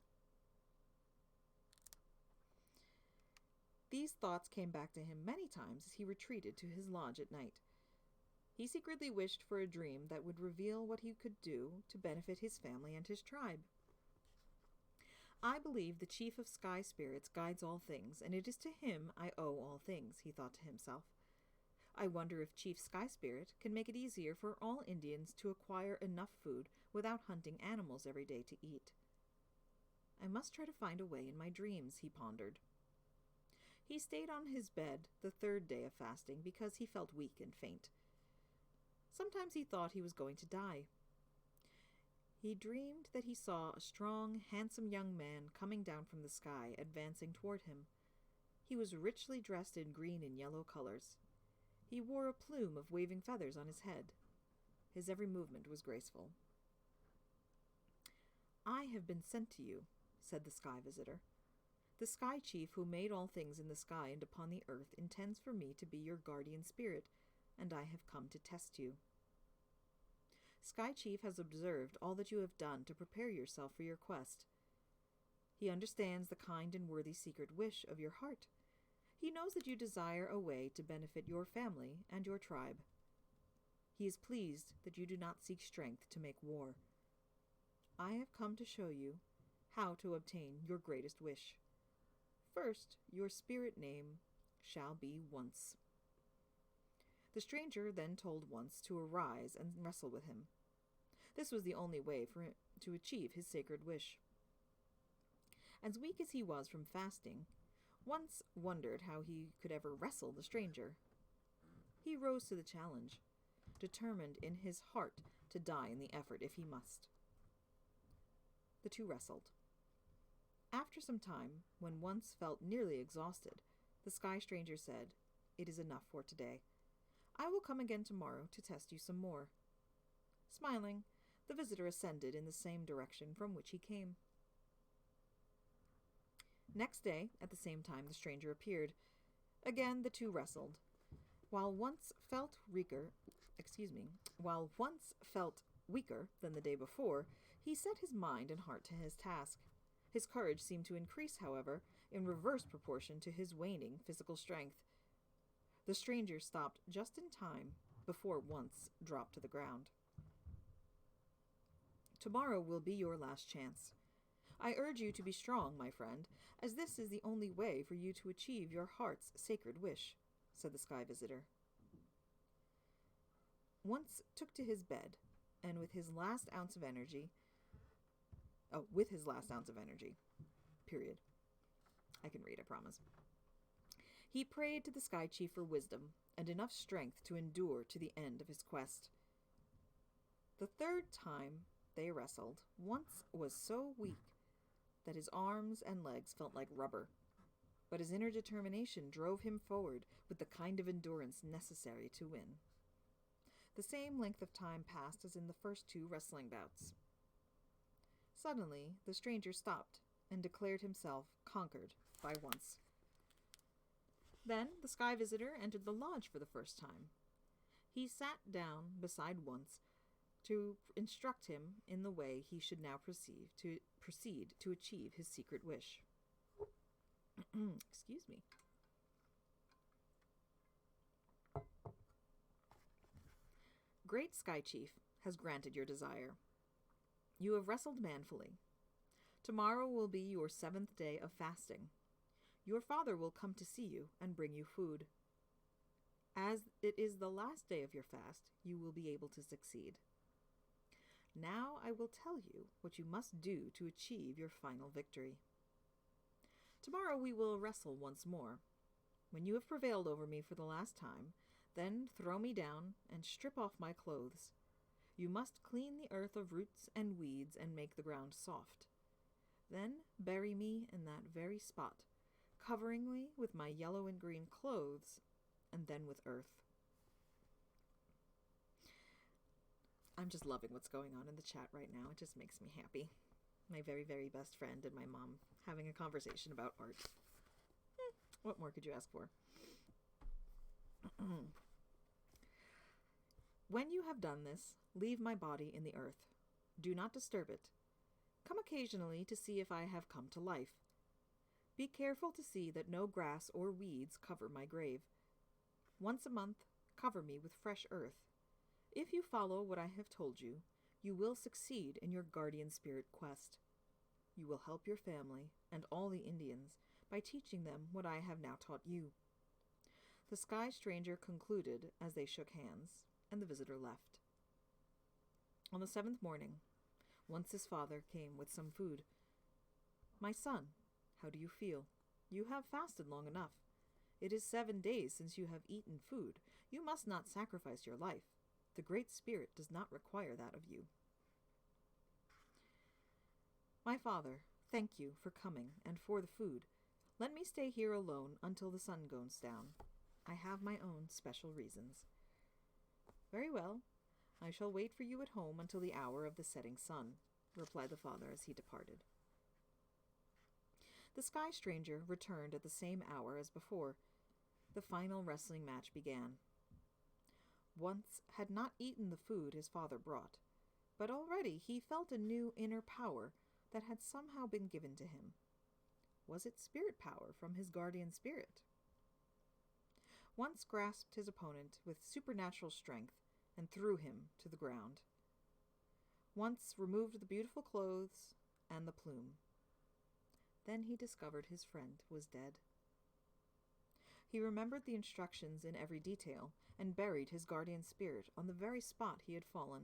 These thoughts came back to him many times as he retreated to his lodge at night. He secretly wished for a dream that would reveal what he could do to benefit his family and his tribe. I believe the chief of sky spirits guides all things, and it is to him I owe all things, he thought to himself. I wonder if Chief Sky Spirit can make it easier for all Indians to acquire enough food without hunting animals every day to eat. I must try to find a way in my dreams, he pondered. He stayed on his bed the 3rd day of fasting because he felt weak and faint. Sometimes he thought he was going to die. He dreamed that he saw a strong, handsome young man coming down from the sky, advancing toward him. He was richly dressed in green and yellow colors. He wore a plume of waving feathers on his head. His every movement was graceful. I have been sent to you, said the sky visitor. The sky chief who made all things in the sky and upon the earth intends for me to be your guardian spirit, and I have come to test you. Sky Chief has observed all that you have done to prepare yourself for your quest. He understands the kind and worthy secret wish of your heart. He knows that you desire a way to benefit your family and your tribe. He is pleased that you do not seek strength to make war. I have come to show you how to obtain your greatest wish. First, your spirit name shall be Once. The stranger then told Once to arise and wrestle with him. This was the only way for him to achieve his sacred wish. As weak as he was from fasting, Once wondered how he could ever wrestle the stranger. He rose to the challenge, determined in his heart to die in the effort if he must. The two wrestled. After some time, when Once felt nearly exhausted, the sky stranger said, "It is enough for today. I will come again tomorrow to test you some more." Smiling, the visitor ascended in the same direction from which he came. Next day, at the same time, the stranger appeared. Again, the two wrestled. While Once felt weaker than the day before, he set his mind and heart to his task. His courage seemed to increase, however, in reverse proportion to his waning physical strength. The stranger stopped just in time before Once dropped to the ground. Tomorrow will be your last chance. I urge you to be strong, my friend, as this is the only way for you to achieve your heart's sacred wish, said the sky visitor. Once took to his bed, and with his last ounce of energy, period. I can read, I promise. He prayed to the sky chief for wisdom and enough strength to endure to the end of his quest. The 3rd time they wrestled, Once was so weak that his arms and legs felt like rubber, but his inner determination drove him forward with the kind of endurance necessary to win. The same length of time passed as in the first 2 wrestling bouts. Suddenly, the stranger stopped and declared himself conquered by Once. Then the sky visitor entered the lodge for the first time. He sat down beside Once to instruct him in the way he should now proceed to achieve his secret wish. Excuse me. Great Sky Chief has granted your desire. You have wrestled manfully. Tomorrow will be your 7th day of fasting. Your father will come to see you and bring you food. As it is the last day of your fast, you will be able to succeed. Now I will tell you what you must do to achieve your final victory. Tomorrow we will wrestle once more. When you have prevailed over me for the last time, then throw me down and strip off my clothes. You must clean the earth of roots and weeds and make the ground soft. Then bury me in that very spot, covering me with my yellow and green clothes, and then with earth. I'm just loving what's going on in the chat right now. It just makes me happy. My very, very best friend and my mom having a conversation about art. What more could you ask for? When you have done this, leave my body in the earth. Do not disturb it. Come occasionally to see if I have come to life. Be careful to see that no grass or weeds cover my grave. Once a month, cover me with fresh earth. If you follow what I have told you, you will succeed in your guardian spirit quest. You will help your family and all the Indians by teaching them what I have now taught you. The Sky Stranger concluded as they shook hands, and the visitor left. On the 7th morning, once his father came with some food. My son, how do you feel? You have fasted long enough. It is 7 days since you have eaten food. You must not sacrifice your life. The Great Spirit does not require that of you. My father, thank you for coming and for the food. Let me stay here alone until the sun goes down. I have my own special reasons. Very well. I shall wait for you at home until the hour of the setting sun, replied the father as he departed. The Sky Stranger returned at the same hour as before. The final wrestling match began. Once had not eaten the food his father brought, but already he felt a new inner power that had somehow been given to him. Was it spirit power from his guardian spirit? Once grasped his opponent with supernatural strength and threw him to the ground. Once removed the beautiful clothes and the plume. Then he discovered his friend was dead. He remembered the instructions in every detail and buried his guardian spirit on the very spot he had fallen.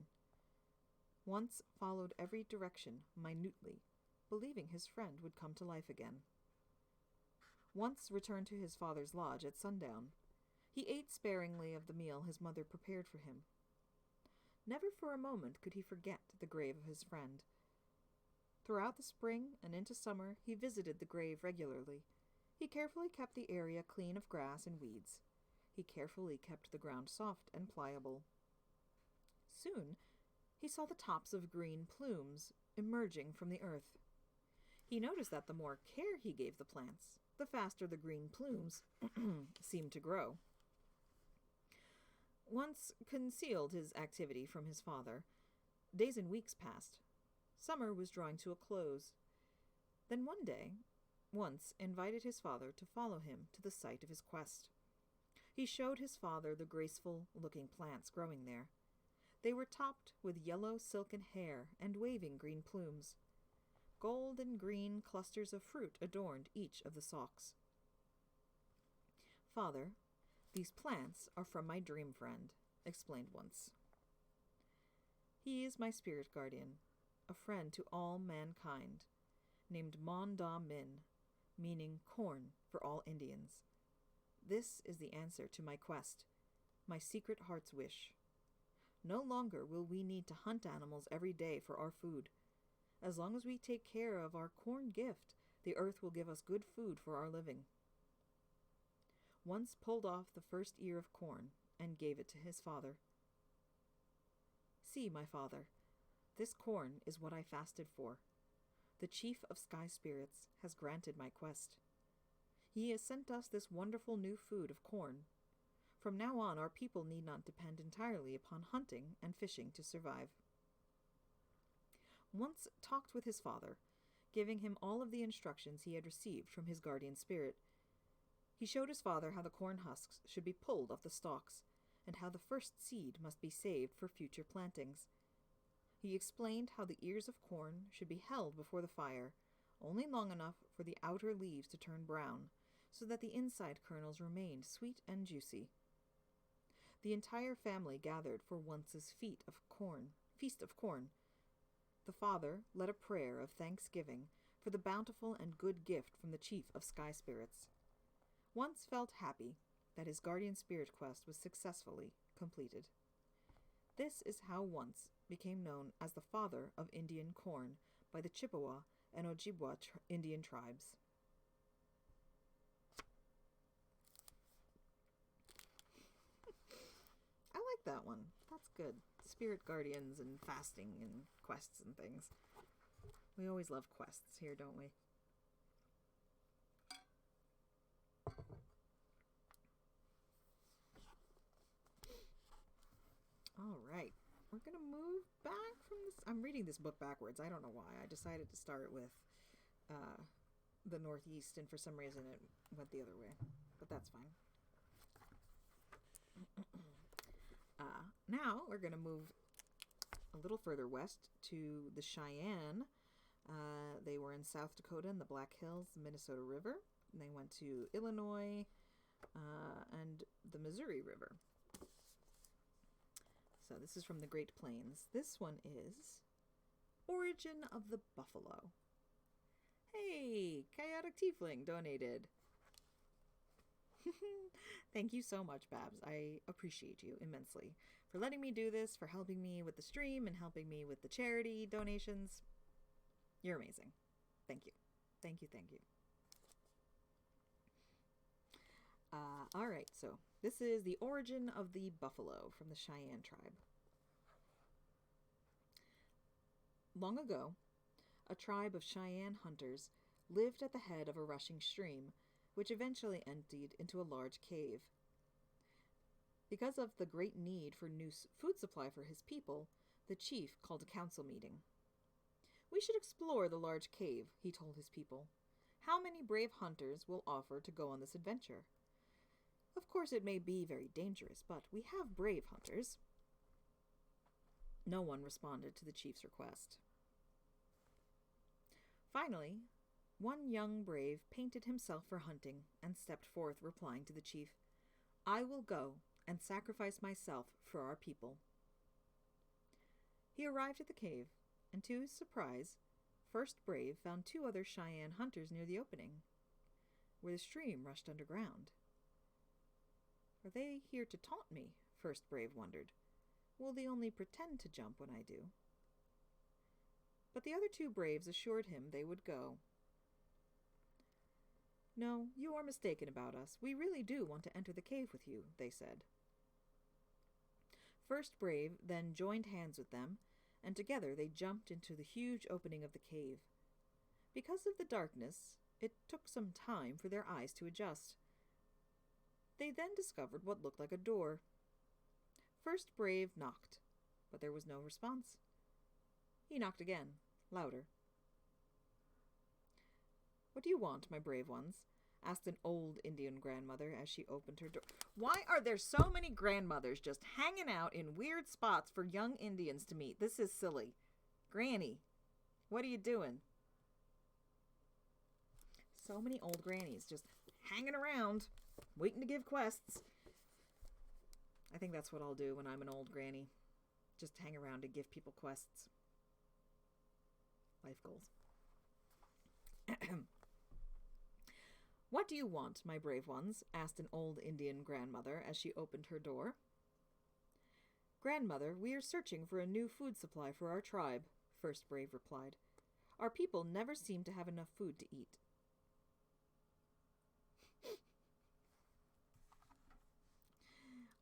Once followed every direction minutely, believing his friend would come to life again. Once returned to his father's lodge at sundown. He ate sparingly of the meal his mother prepared for him. Never for a moment could he forget the grave of his friend. Throughout the spring and into summer, he visited the grave regularly. He carefully kept the area clean of grass and weeds. He carefully kept the ground soft and pliable. Soon, he saw the tops of green plumes emerging from the earth. He noticed that the more care he gave the plants, the faster the green plumes seemed to grow. Once concealed his activity from his father. Days and weeks passed. Summer was drawing to a close. Then one day, once invited his father to follow him to the site of his quest. He showed his father the graceful-looking plants growing there. They were topped with yellow silken hair and waving green plumes. Gold and green clusters of fruit adorned each of the stalks. Father, these plants are from my dream friend, explained once. He is my spirit guardian, a friend to all mankind, named Mon Da Min, meaning corn for all Indians. This is the answer to my quest, my secret heart's wish. No longer will we need to hunt animals every day for our food. As long as we take care of our corn gift, the earth will give us good food for our living. Once pulled off the first ear of corn and gave it to his father. See, my father, this corn is what I fasted for. The chief of sky spirits has granted my quest. He has sent us this wonderful new food of corn. From now on, our people need not depend entirely upon hunting and fishing to survive. once talked with his father, giving him all of the instructions he had received from his guardian spirit. He showed his father how the corn husks should be pulled off the stalks, and how the first seed must be saved for future plantings. He explained how the ears of corn should be held before the fire, only long enough for the outer leaves to turn brown, so that the inside kernels remained sweet and juicy. The entire family gathered for once's feast of corn. The father led a prayer of thanksgiving for the bountiful and good gift from the chief of sky spirits. Once felt happy that his guardian spirit quest was successfully completed. This is how Once became known as the father of Indian corn by the Chippewa and Ojibwa Indian tribes. I like that one. That's good. Spirit guardians and fasting and quests and things. We always love quests here, don't we? All right. We're going to move back from this. I'm reading this book backwards. I don't know why. I decided to start with the Northeast, and for some reason it went the other way. But that's fine. Now we're going to move a little further west to the Cheyenne. They were in South Dakota in the Black Hills, the Minnesota River. And they went to Illinois and the Missouri River. So this is from the Great Plains. This one is Origin of the Buffalo. Hey, Chaotic Tiefling donated. Thank you so much, Babs. I appreciate you immensely for letting me do this, for helping me with the stream, and helping me with the charity donations. You're amazing. Thank you. Thank you, thank you. All right, so this is the origin of the buffalo from the Cheyenne tribe. Long ago, a tribe of Cheyenne hunters lived at the head of a rushing stream, which eventually emptied into a large cave. Because of the great need for new food supply for his people, the chief called a council meeting. "We should explore the large cave," he told his people. "How many brave hunters will offer to go on this adventure? Of course, it may be very dangerous, but we have brave hunters." No one responded to the chief's request. Finally, one young brave painted himself for hunting and stepped forth, replying to the chief, "I will go and sacrifice myself for our people." He arrived at the cave, and to his surprise, First Brave found two other Cheyenne hunters near the opening, where the stream rushed underground. "Are they here to taunt me?" First Brave wondered. "Will they only pretend to jump when I do?" But the other two braves assured him they would go. "No, you are mistaken about us. We really do want to enter the cave with you," they said. First Brave then joined hands with them, and together they jumped into the huge opening of the cave. Because of the darkness, it took some time for their eyes to adjust. They then discovered what looked like a door. First Brave knocked, but there was no response. He knocked again, louder. "What do you want, my brave ones?" asked an old Indian grandmother as she opened her door. Why are there so many grandmothers just hanging out in weird spots for young Indians to meet? This is silly. Granny, what are you doing? So many old grannies just hanging around, waiting to give quests. I think that's what I'll do when I'm an old granny. Just hang around to give people quests. Life goals. "What do you want, my brave ones?" asked an old Indian grandmother as she opened her door. "Grandmother, we are searching for a new food supply for our tribe," First Brave replied. "Our people never seem to have enough food to eat."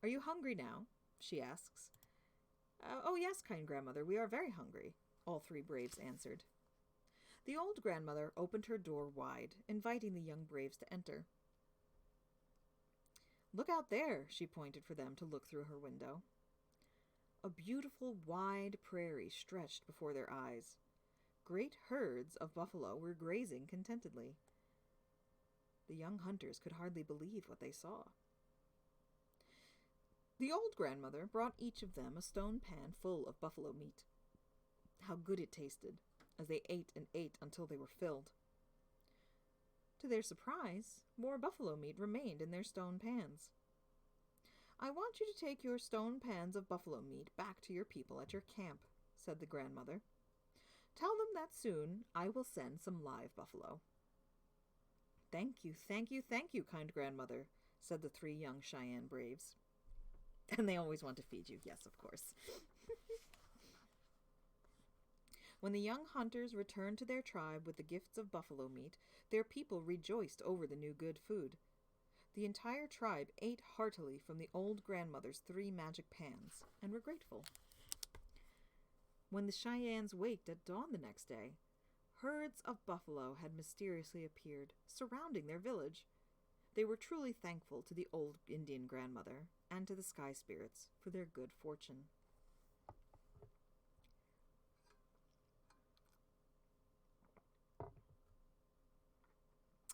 "Are you hungry now?" she asks. "Oh yes, kind grandmother, we are very hungry," all three braves answered. The old grandmother opened her door wide, inviting the young braves to enter. "Look out there," she pointed for them to look through her window. A beautiful, wide prairie stretched before their eyes. great herds of buffalo were grazing contentedly. The young hunters could hardly believe what they saw. The old grandmother brought each of them a stone pan full of buffalo meat. How good it tasted, as they ate and ate until they were filled. To their surprise, more buffalo meat remained in their stone pans. "I want you to take your stone pans of buffalo meat back to your people at your camp," said the grandmother. "Tell them that soon I will send some live buffalo." "Thank you, thank you, thank you, kind grandmother," said the 3 young Cheyenne braves. And they always want to feed you, yes, of course. When the young hunters returned to their tribe with the gifts of buffalo meat, their people rejoiced over the new good food. The entire tribe ate heartily from the old grandmother's 3 magic pans and were grateful. When the Cheyennes waked at dawn the next day, herds of buffalo had mysteriously appeared, surrounding their village. They were truly thankful to the old Indian grandmother and to the sky spirits for their good fortune.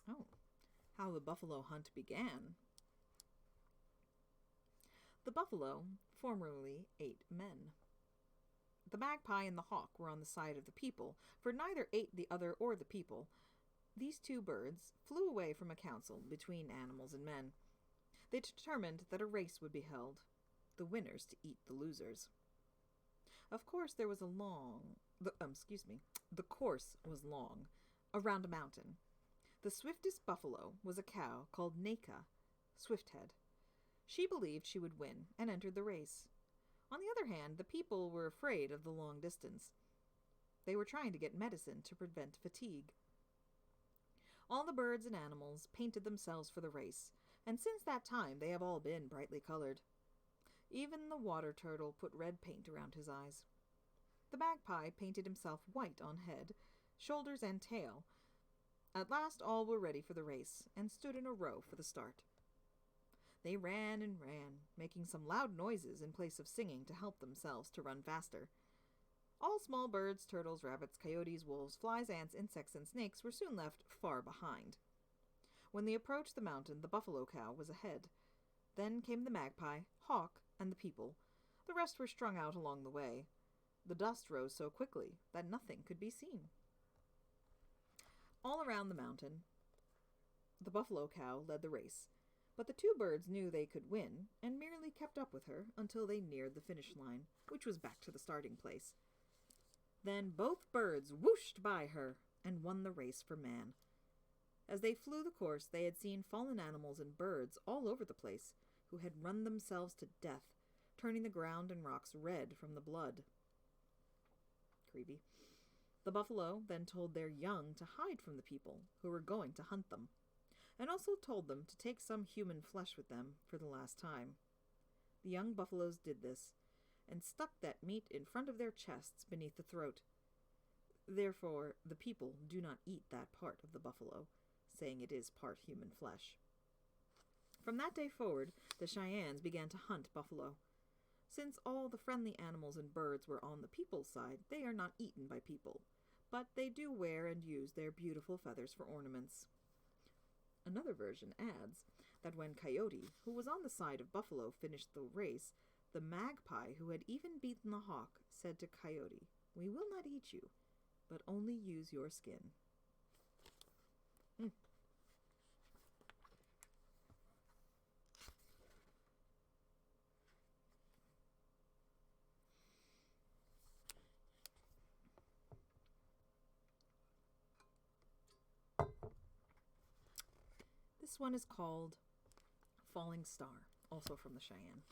Oh, how the buffalo hunt began. The buffalo formerly ate men. The magpie and the hawk were on the side of the people, for neither ate the other or the people. These 2 birds flew away from a council between animals and men. They determined that a race would be held, the winners to eat the losers. Of course, the course was long, around a mountain. The swiftest buffalo was a cow called Naka, Swifthead. She believed she would win and entered the race. On the other hand, the people were afraid of the long distance. They were trying to get medicine to prevent fatigue. All the birds and animals painted themselves for the race, and since that time they have all been brightly colored. Even the water turtle put red paint around his eyes. The magpie painted himself white on head, shoulders, and tail. At last all were ready for the race, and stood in a row for the start. They ran and ran, making some loud noises in place of singing to help themselves to run faster. All small birds, turtles, rabbits, coyotes, wolves, flies, ants, insects, and snakes were soon left far behind. When they approached the mountain, the buffalo cow was ahead. Then came the magpie, hawk, and the people. The rest were strung out along the way. The dust rose so quickly that nothing could be seen. All around the mountain, the buffalo cow led the race, but the 2 birds knew they could win and merely kept up with her until they neared the finish line, which was back to the starting place. Then both birds whooshed by her and won the race for man. As they flew the course, they had seen fallen animals and birds all over the place who had run themselves to death, turning the ground and rocks red from the blood. Creepy. The buffalo then told their young to hide from the people who were going to hunt them, and also told them to take some human flesh with them for the last time. The young buffaloes did this, and stuck that meat in front of their chests beneath the throat. Therefore, the people do not eat that part of the buffalo, saying it is part human flesh. From that day forward, the Cheyennes began to hunt buffalo. Since all the friendly animals and birds were on the people's side, they are not eaten by people, but they do wear and use their beautiful feathers for ornaments. Another version adds that when Coyote, who was on the side of buffalo, finished the race, the magpie, who had even beaten the hawk, said to Coyote, "We will not eat you, but only use your skin." This one is called Falling Star, also from the Cheyenne.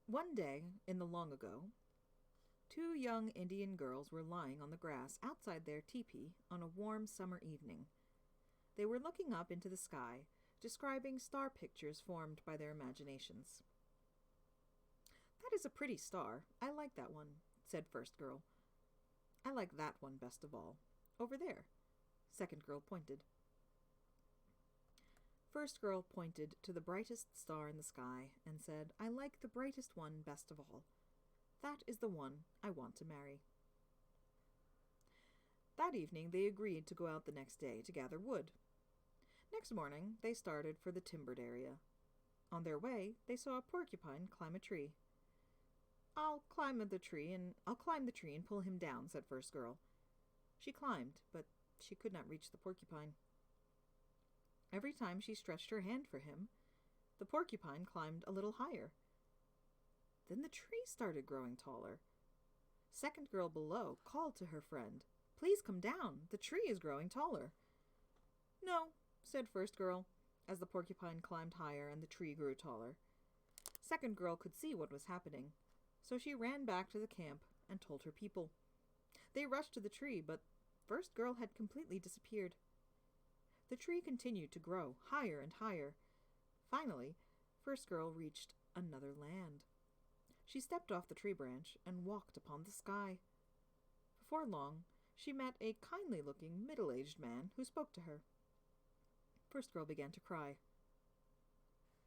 One day, in the long ago, 2 young Indian girls were lying on the grass outside their teepee on a warm summer evening. They were looking up into the sky, describing star pictures formed by their imaginations. "That is a pretty star. I like that one," said first girl. "I like that one best of all. Over there." Second girl pointed. First girl pointed to the brightest star in the sky and said, "I like the brightest one best of all." That is the one I want to marry." That evening they agreed to go out the next day to gather wood. Next morning they started for the timbered area. On their way, they saw a porcupine climb a tree. I'll climb the tree and pull him down," said First Girl. She climbed, but she could not reach the porcupine. Every time she stretched her hand for him, the porcupine climbed a little higher. Then the tree started growing taller. Second girl below called to her friend, "Please come down. The tree is growing taller." "No," said First Girl, as the porcupine climbed higher and the tree grew taller. Second girl could see what was happening, so she ran back to the camp and told her people. They rushed to the tree, but First Girl had completely disappeared. The tree continued to grow higher and higher. Finally, First Girl reached another land. She stepped off the tree branch and walked upon the sky. Before long, she met a kindly-looking, middle-aged man who spoke to her. First Girl began to cry.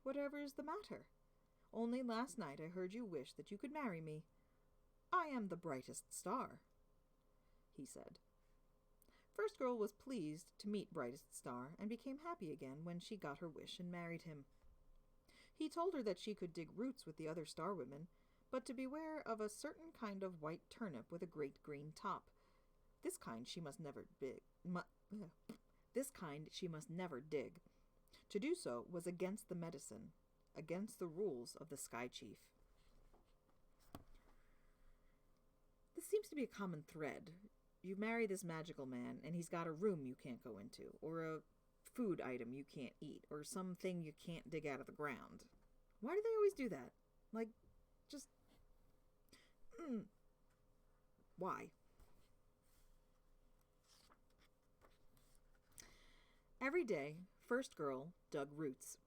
"Whatever is the matter? Only last night I heard you wish that you could marry me. I am the brightest star," he said. First Girl was pleased to meet Brightest Star and became happy again when she got her wish and married him. He told her that she could dig roots with the other star women, but to beware of a certain kind of white turnip with a great green top. This kind she must never dig. To do so was against the medicine, against the rules of the Sky Chief. This seems to be a common thread. You marry this magical man, and he's got a room you can't go into, or a food item you can't eat, or something you can't dig out of the ground. Why do they always do that? Just... Why? Every day, First Girl dug roots.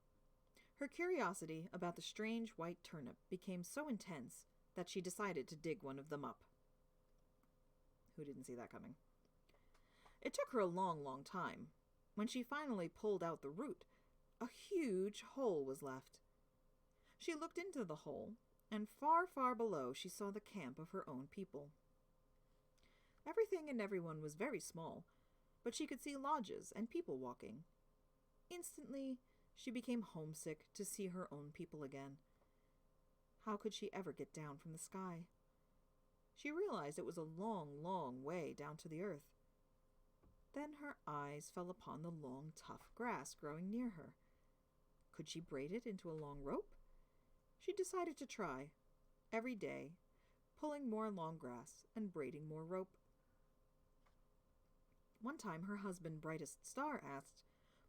Her curiosity about the strange white turnip became so intense that she decided to dig one of them up. Who didn't see that coming? It took her a long, long time. When she finally pulled out the root, a huge hole was left. She looked into the hole, and far, far below she saw the camp of her own people. Everything and everyone was very small, but she could see lodges and people walking. Instantly, she became homesick to see her own people again. How could she ever get down from the sky? She realized it was a long, long way down to the earth. Then her eyes fell upon the long, tough grass growing near her. Could she braid it into a long rope? She decided to try, every day, pulling more long grass and braiding more rope. One time her husband, Brightest Star, asked,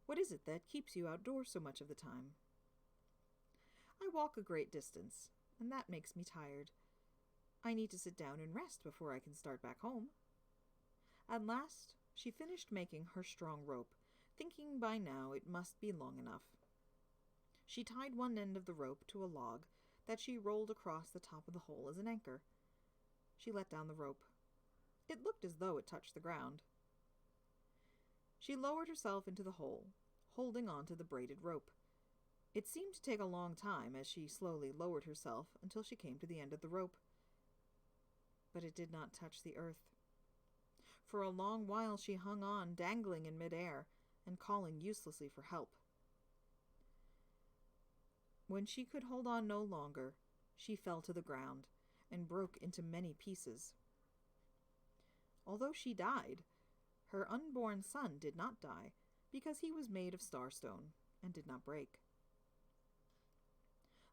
"What is it that keeps you outdoors so much of the time?" "I walk a great distance, and that makes me tired. I need to sit down and rest before I can start back home." At last, she finished making her strong rope, thinking by now it must be long enough. She tied one end of the rope to a log that she rolled across the top of the hole as an anchor. She let down the rope. It looked as though it touched the ground. She lowered herself into the hole, holding on to the braided rope. It seemed to take a long time as she slowly lowered herself until she came to the end of the rope. But it did not touch the earth. For a long while she hung on, dangling in midair and calling uselessly for help. When she could hold on no longer, she fell to the ground and broke into many pieces. Although she died, her unborn son did not die because he was made of starstone and did not break.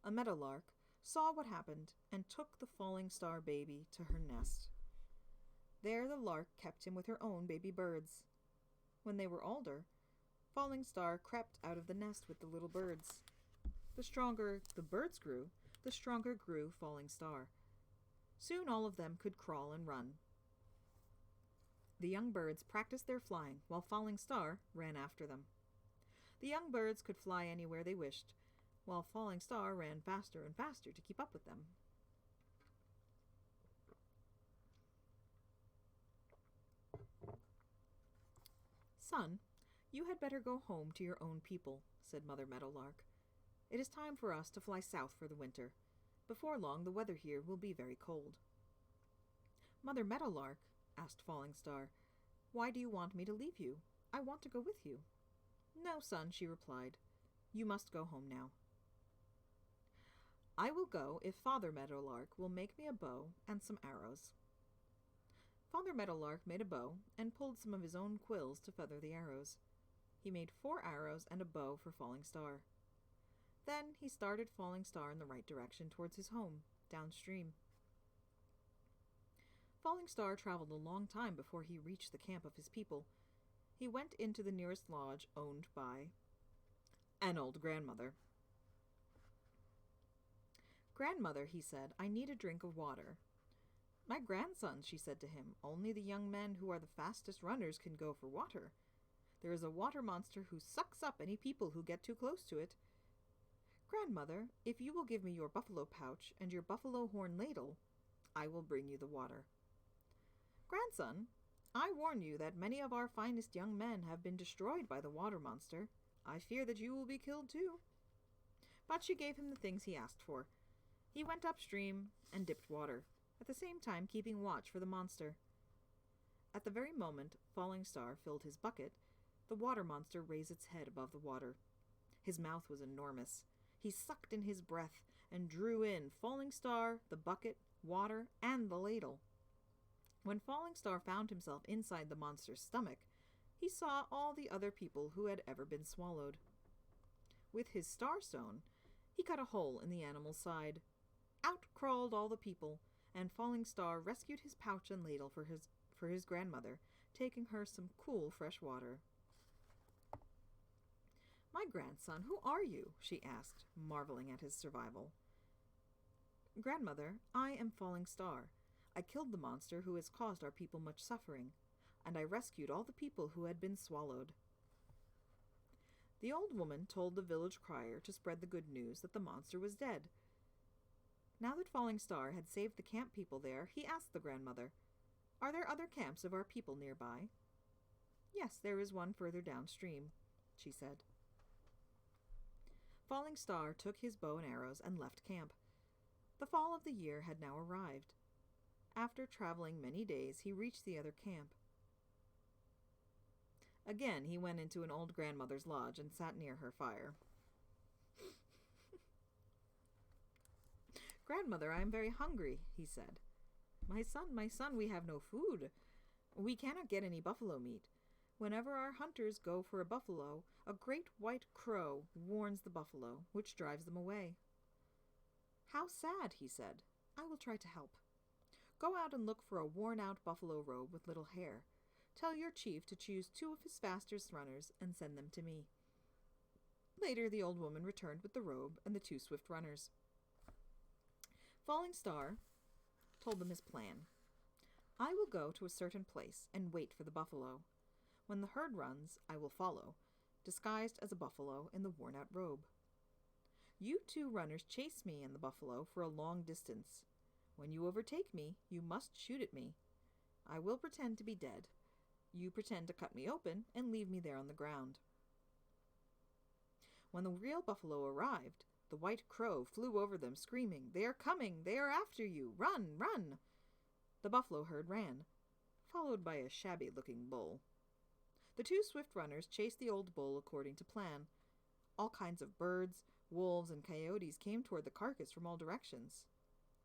A meadowlark saw what happened and took the falling star baby to her nest. There the lark kept him with her own baby birds. When they were older, Falling Star crept out of the nest with the little birds. The stronger the birds grew, the stronger grew Falling Star. Soon all of them could crawl and run. The young birds practiced their flying while Falling Star ran after them. The young birds could fly anywhere they wished, while Falling Star ran faster and faster to keep up with them. "Son, you had better go home to your own people," said Mother Meadowlark. "It is time for us to fly south for the winter. Before long, the weather here will be very cold." "Mother Meadowlark," asked Falling Star, "why do you want me to leave you? I want to go with you." "No, son," she replied. "You must go home now." "I will go if Father Meadowlark will make me a bow and some arrows." Father Meadowlark made a bow and pulled some of his own quills to feather the arrows. He made 4 arrows and a bow for Falling Star. Then he started Falling Star in the right direction towards his home, downstream. Falling Star traveled a long time before he reached the camp of his people. He went into the nearest lodge owned by an old grandmother. "Grandmother," he said, "I need a drink of water." "My grandson," she said to him, "only the young men who are the fastest runners can go for water. There is a water monster who sucks up any people who get too close to it. Grandmother, if you will give me your buffalo pouch and your buffalo horn ladle, I will bring you the water." "Grandson, I warn you that many of our finest young men have been destroyed by the water monster. I fear that you will be killed too." But she gave him the things he asked for. He went upstream and dipped water, at the same time keeping watch for the monster. At the very moment Falling Star filled his bucket, the water monster raised its head above the water. His mouth was enormous. He sucked in his breath and drew in Falling Star, the bucket, water, and the ladle. When Falling Star found himself inside the monster's stomach, he saw all the other people who had ever been swallowed. With his starstone, he cut a hole in the animal's side. Out crawled all the people, and Falling Star rescued his pouch and ladle for his grandmother, taking her some cool fresh water. "My grandson, who are you?" she asked, marveling at his survival. "Grandmother, I am Falling Star. I killed the monster who has caused our people much suffering, and I rescued all the people who had been swallowed." The old woman told the village crier to spread the good news that the monster was dead. Now that Falling Star had saved the camp people there, he asked the grandmother, "Are there other camps of our people nearby?" "Yes, there is one further downstream," she said. Falling Star took his bow and arrows and left camp. The fall of the year had now arrived. After traveling many days, he reached the other camp. Again, he went into an old grandmother's lodge and sat near her fire. "Grandmother, I am very hungry," he said. My son, we have no food. We cannot get any buffalo meat. Whenever our hunters go for a buffalo, a great white crow warns the buffalo, which drives them away." "How sad," he said. "I will try to help. Go out and look for a worn-out buffalo robe with little hair. Tell your chief to choose 2 of his fastest runners and send them to me." Later, the old woman returned with the robe and the 2 swift runners. Falling Star told them his plan. "I will go to a certain place and wait for the buffalo. When the herd runs, I will follow, disguised as a buffalo in the worn-out robe. You 2 runners chase me and the buffalo for a long distance. When you overtake me, you must shoot at me. I will pretend to be dead. You pretend to cut me open and leave me there on the ground." When the real buffalo arrived, the white crow flew over them, screaming, "They are coming! They are after you! Run! Run!" The buffalo herd ran, followed by a shabby-looking bull. The 2 swift runners chased the old bull according to plan. All kinds of birds, wolves, and coyotes came toward the carcass from all directions.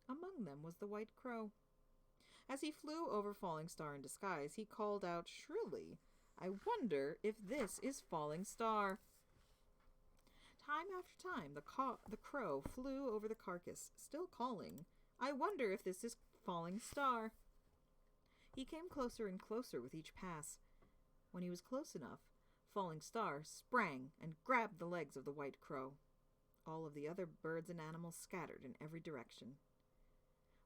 Among them was the white crow. As he flew over Falling Star in disguise, he called out shrilly, "I wonder if this is Falling Star." Time after time, the crow flew over the carcass, still calling, "I wonder if this is Falling Star." He came closer and closer with each pass. When he was close enough, Falling Star sprang and grabbed the legs of the white crow. All of the other birds and animals scattered in every direction.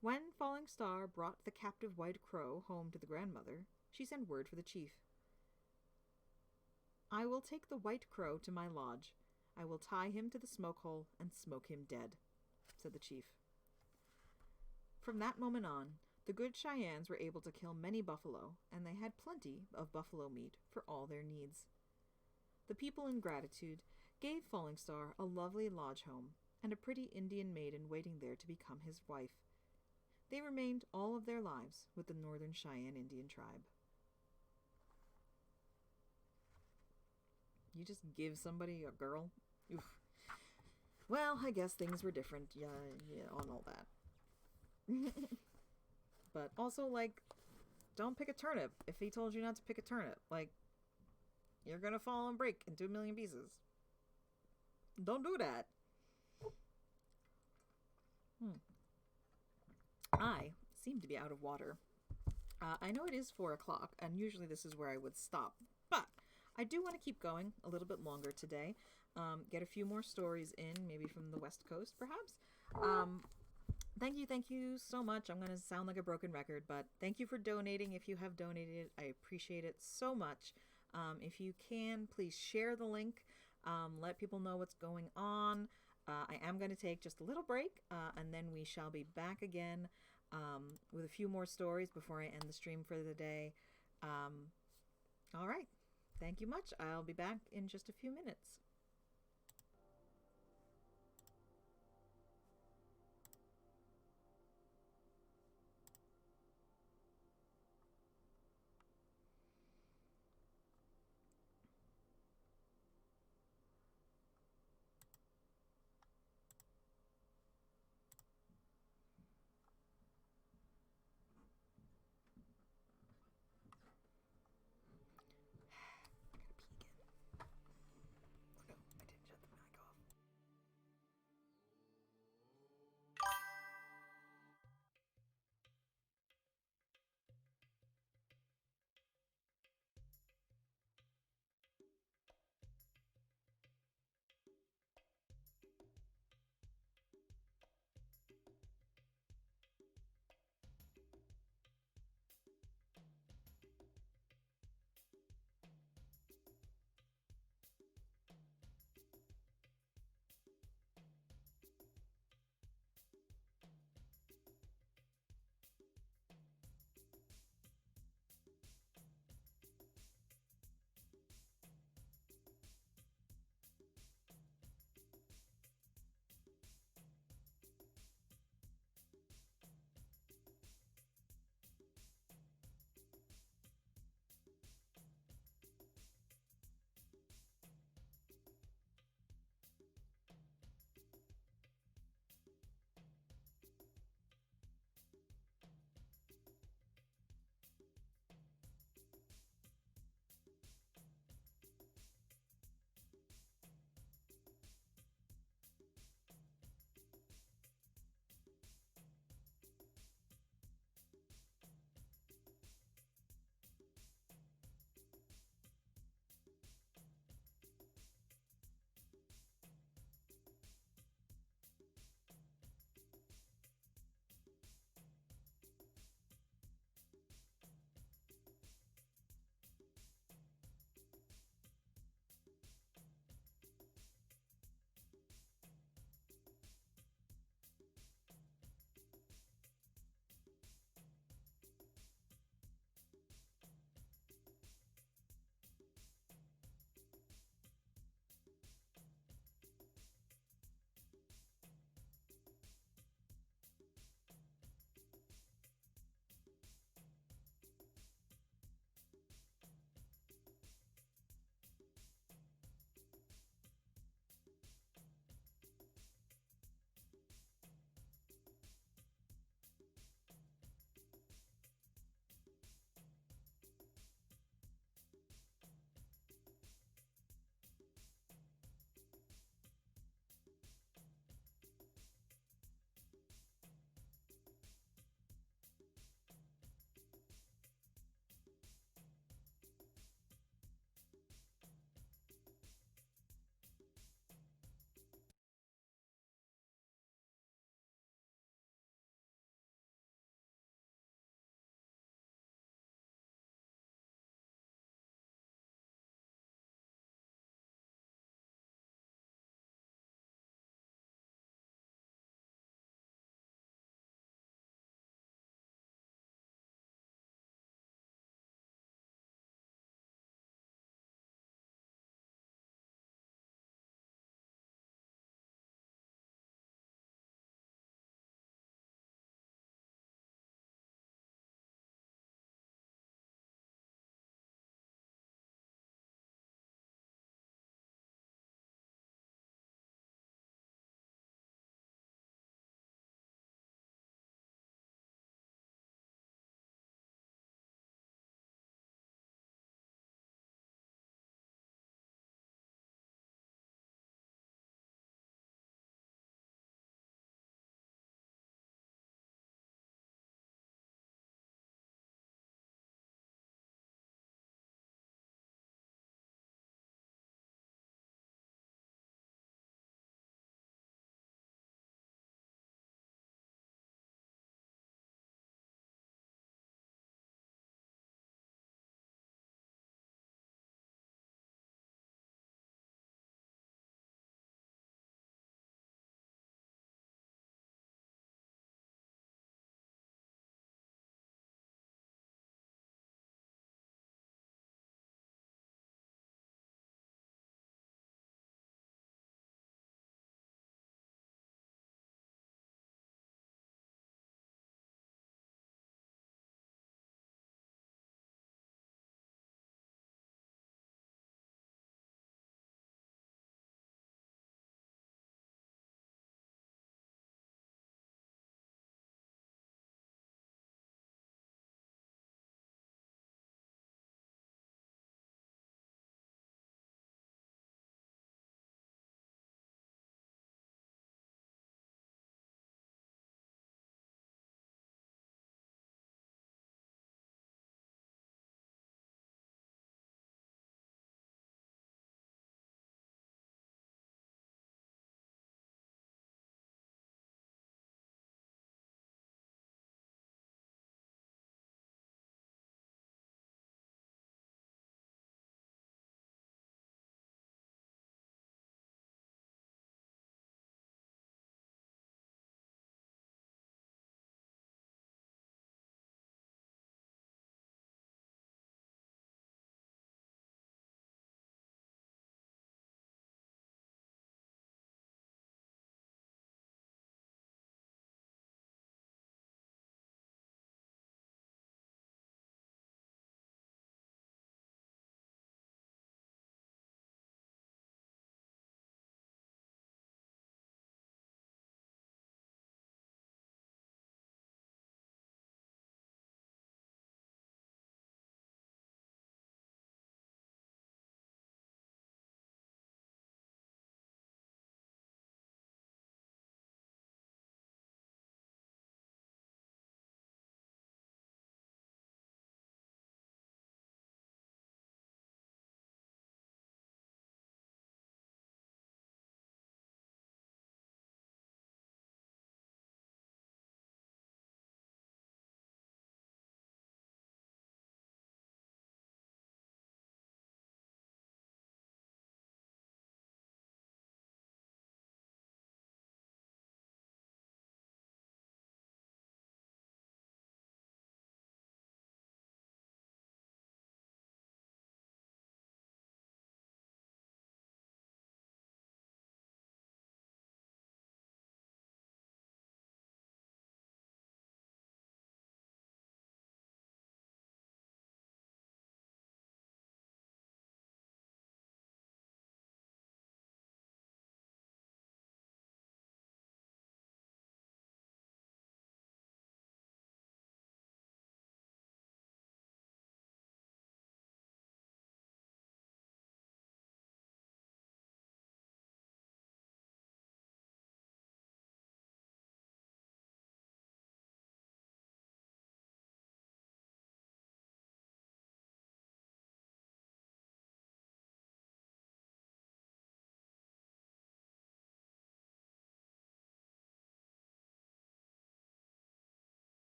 When Falling Star brought the captive white crow home to the grandmother, she sent word for the chief. "I will take the white crow to my lodge. I will tie him to the smoke hole and smoke him dead," said the chief. From that moment on, the good Cheyennes were able to kill many buffalo, and they had plenty of buffalo meat for all their needs. The people, in gratitude, gave Falling Star a lovely lodge home, and a pretty Indian maiden waiting there to become his wife. They remained all of their lives with the Northern Cheyenne Indian tribe. You just give somebody a girl? Oof. Well, I guess things were different, yeah, on all that. But also, like, don't pick a turnip if he told you not to pick a turnip. Like, you're gonna fall and break into a million pieces. Don't do that. I seem to be out of water. I know it is 4 o'clock, and usually this is where I would stop, but I do want to keep going a little bit longer today. Get a few more stories in, maybe from the West Coast, perhaps. Thank you so much. I'm going to sound like a broken record, but thank you for donating. If you have donated, I appreciate it so much. If you can, please share the link. Let people know what's going on. I am going to take just a little break, and then we shall be back again with a few more stories before I end the stream for the day. All right. Thank you much. I'll be back in just a few minutes.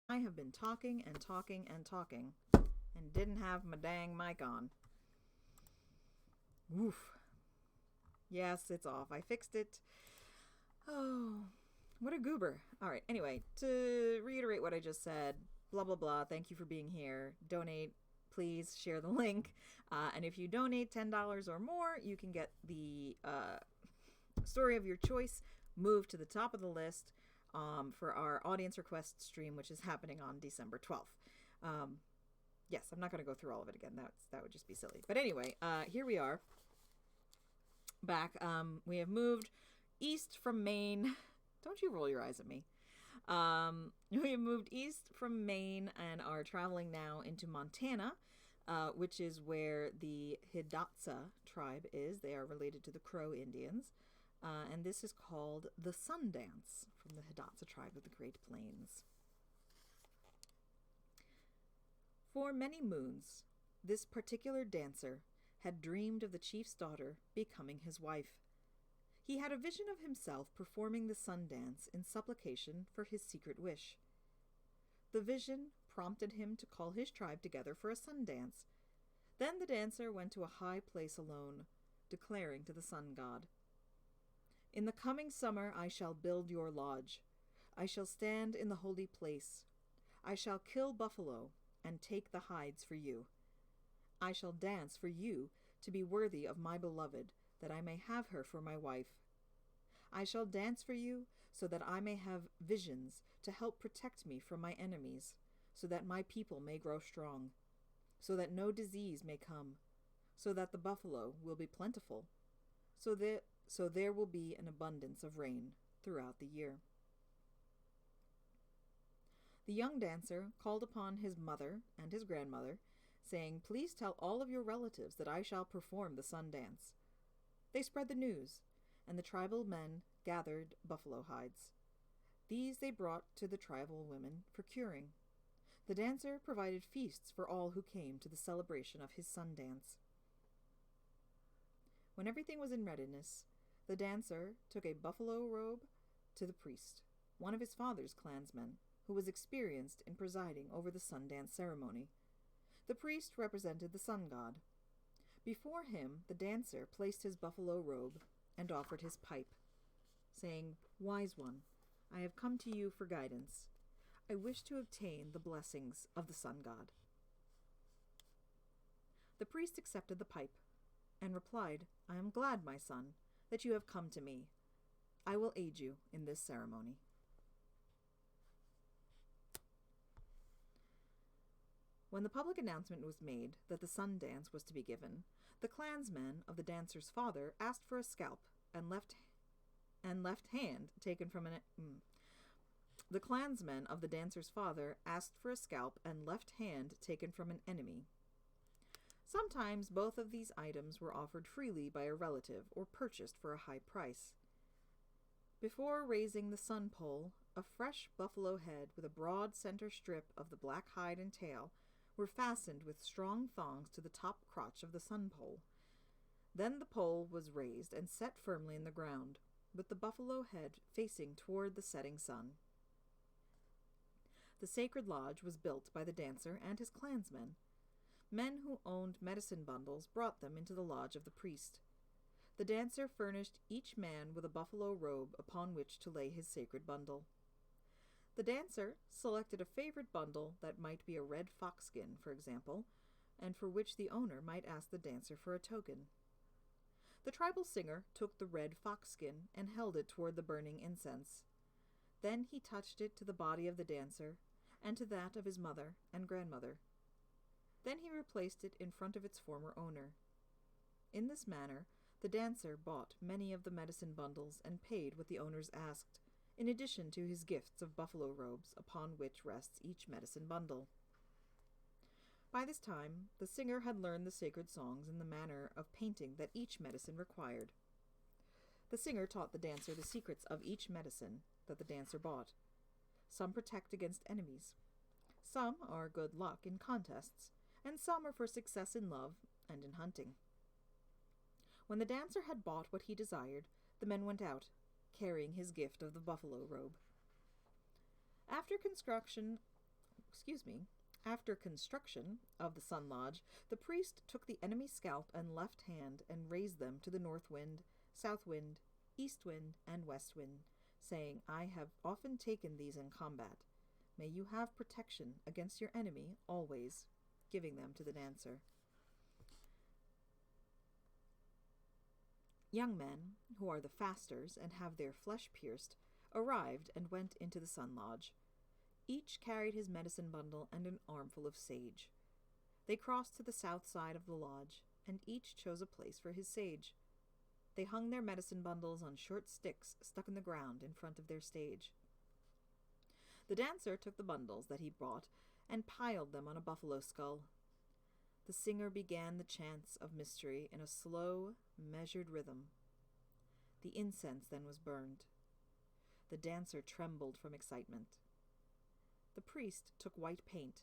I have been talking and talking and talking and didn't have my dang mic on. Woof. Yes, it's off. I fixed it. Oh, what a goober. All right, anyway, to reiterate what I just said, blah, blah, blah, thank you for being here. Donate, please share the link. And if you donate $10 or more, you can get the story of your choice moved to the top of the list for our audience request stream, which is happening on December 12th. Yes, I'm not going to go through all of it again. That would just be silly. But anyway, here we are back. We have moved east from Maine. Don't you roll your eyes at me. We have moved east from Maine and are traveling now into Montana, which is where the Hidatsa tribe is. They are related to the Crow Indians. And this is called the Sun Dance from the Hidatsa tribe of the Great Plains. For many moons, this particular dancer had dreamed of the chief's daughter becoming his wife. He had a vision of himself performing the sun dance in supplication for his secret wish. The vision prompted him to call his tribe together for a sun dance. Then the dancer went to a high place alone, declaring to the sun god, "In the coming summer I shall build your lodge. I shall stand in the holy place. I shall kill buffalo and take the hides for you. I shall dance for you to be worthy of my beloved, that I may have her for my wife. I shall dance for you so that I may have visions to help protect me from my enemies, so that my people may grow strong, so that no disease may come, so that the buffalo will be plentiful, so there will be an abundance of rain throughout the year." The young dancer called upon his mother and his grandmother, saying, "Please tell all of your relatives that I shall perform the sun dance." They spread the news, and the tribal men gathered buffalo hides. These they brought to the tribal women for curing. The dancer provided feasts for all who came to the celebration of his sun dance. When everything was in readiness, the dancer took a buffalo robe to the priest, one of his father's clansmen, who was experienced in presiding over the sun dance ceremony. The priest represented the sun god. Before him, the dancer placed his buffalo robe and offered his pipe, saying, "Wise one, I have come to you for guidance. I wish to obtain the blessings of the sun god." The priest accepted the pipe and replied, "I am glad, my son, that you have come to me. I will aid you in this ceremony." When the public announcement was made that the sun dance was to be given, the clansmen of the dancer's father asked for a scalp and left hand taken from an The clansmen of the dancer's father asked for a scalp and left hand taken from an enemy. Sometimes both of these items were offered freely by a relative or purchased for a high price. Before raising the sun pole, a fresh buffalo head with a broad center strip of the black hide and tail were fastened with strong thongs to the top crotch of the sun pole. Then the pole was raised and set firmly in the ground, with the buffalo head facing toward the setting sun. The sacred lodge was built by the dancer and his clansmen. Men who owned medicine bundles brought them into the lodge of the priest. The dancer furnished each man with a buffalo robe upon which to lay his sacred bundle. The dancer selected a favorite bundle that might be a red foxskin, for example, and for which the owner might ask the dancer for a token. The tribal singer took the red foxskin and held it toward the burning incense. Then he touched it to the body of the dancer and to that of his mother and grandmother. Then he replaced it in front of its former owner. In this manner, the dancer bought many of the medicine bundles and paid what the owners asked, in addition to his gifts of buffalo robes upon which rests each medicine bundle. By this time, the singer had learned the sacred songs in the manner of painting that each medicine required. The singer taught the dancer the secrets of each medicine that the dancer bought. Some protect against enemies. Some are good luck in contests, and some are for success in love and in hunting. When the dancer had bought what he desired, the men went out, carrying his gift of the buffalo robe. After construction After construction of the Sun Lodge, the priest took the enemy's scalp and left hand and raised them to the north wind, south wind, east wind, and west wind, saying, I have often taken these in combat. May you have protection against your enemy always, giving them to the dancer. Young men, who are the fasters and have their flesh pierced, arrived and went into the Sun Lodge. Each carried his medicine bundle and an armful of sage. They crossed to the south side of the lodge, and each chose a place for his sage. They hung their medicine bundles on short sticks stuck in the ground in front of their stage. The dancer took the bundles that he brought and piled them on a buffalo skull. The singer began the chants of mystery in a slow, measured rhythm. The incense then was burned. The dancer trembled from excitement. The priest took white paint,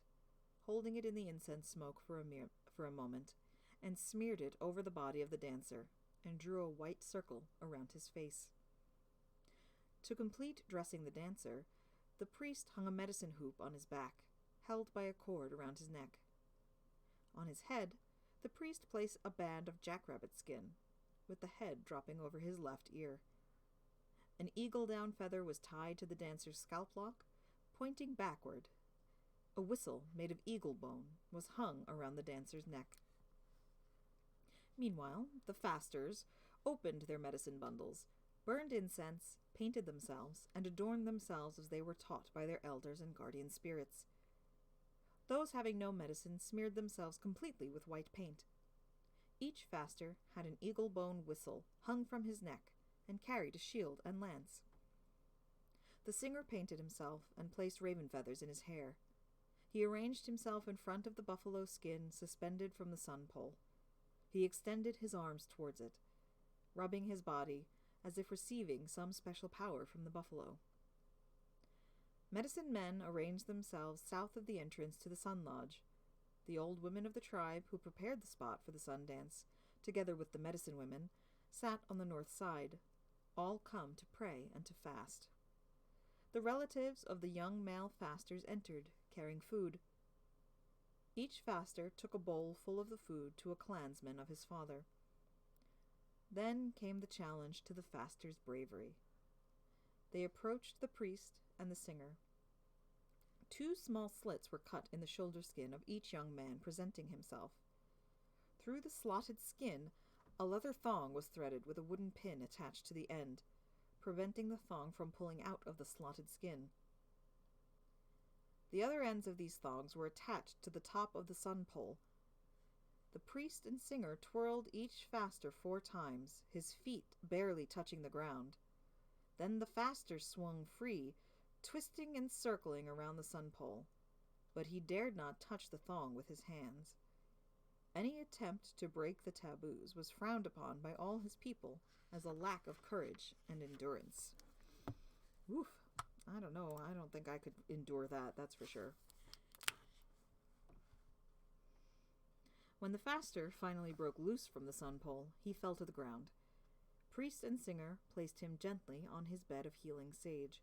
holding it in the incense smoke for a moment, and smeared it over the body of the dancer, and drew a white circle around his face. To complete dressing the dancer, the priest hung a medicine hoop on his back, held by a cord around his neck. On his head, the priest placed a band of jackrabbit skin, with the head dropping over his left ear. An eagle-down feather was tied to the dancer's scalp lock, pointing backward. A whistle made of eagle bone was hung around the dancer's neck. Meanwhile, the fasters opened their medicine bundles, burned incense, painted themselves, and adorned themselves as they were taught by their elders and guardian spirits. Those having no medicine smeared themselves completely with white paint. Each faster had an eagle bone whistle hung from his neck and carried a shield and lance. The singer painted himself and placed raven feathers in his hair. He arranged himself in front of the buffalo skin suspended from the sun pole. He extended his arms towards it, rubbing his body as if receiving some special power from the buffalo. Medicine men arranged themselves south of the entrance to the Sun Lodge. The old women of the tribe who prepared the spot for the sun dance, together with the medicine women, sat on the north side, all come to pray and to fast. The relatives of the young male fasters entered, carrying food. Each faster took a bowl full of the food to a clansman of his father. Then came the challenge to the fasters' bravery. They approached the priest and the singer. 2 small slits were cut in the shoulder skin of each young man presenting himself. Through the slotted skin, a leather thong was threaded with a wooden pin attached to the end, preventing the thong from pulling out of the slotted skin. The other ends of these thongs were attached to the top of the sun pole. The priest and singer twirled each faster 4 times, his feet barely touching the ground. Then the faster swung free, twisting and circling around the sun pole, but he dared not touch the thong with his hands. Any attempt to break the taboos was frowned upon by all his people as a lack of courage and endurance. Oof, I don't know. I don't think I could endure that, that's for sure. When the faster finally broke loose from the sun pole, he fell to the ground. Priest and singer placed him gently on his bed of healing sage.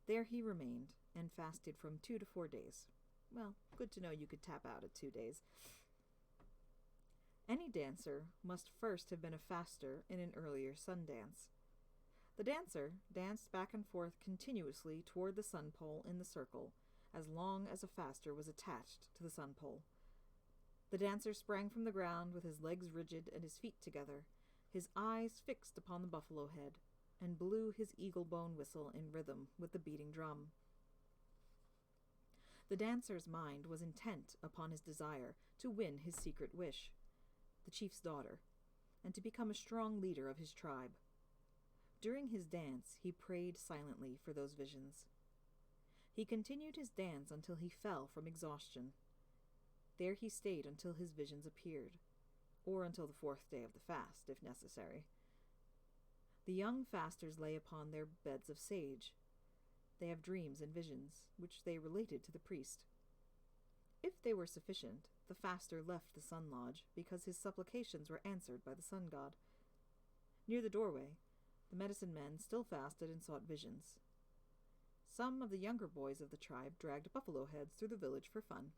There he remained, and fasted from 2 to 4 days. Well, good to know you could tap out at 2 days. Any dancer must first have been a faster in an earlier sun dance. The dancer danced back and forth continuously toward the sun pole in the circle, as long as a faster was attached to the sun pole. The dancer sprang from the ground with his legs rigid and his feet together, his eyes fixed upon the buffalo head, and blew his eagle-bone whistle in rhythm with the beating drum. The dancer's mind was intent upon his desire to win his secret wish, the chief's daughter, and to become a strong leader of his tribe. During his dance, he prayed silently for those visions. He continued his dance until he fell from exhaustion. There he stayed until his visions appeared, or until the 4th day of the fast, if necessary. The young fasters lay upon their beds of sage. They have dreams and visions, which they related to the priest. If they were sufficient, the faster left the sun lodge, because his supplications were answered by the sun god. Near the doorway, the medicine men still fasted and sought visions. some of the younger boys of the tribe dragged buffalo heads through the village for fun.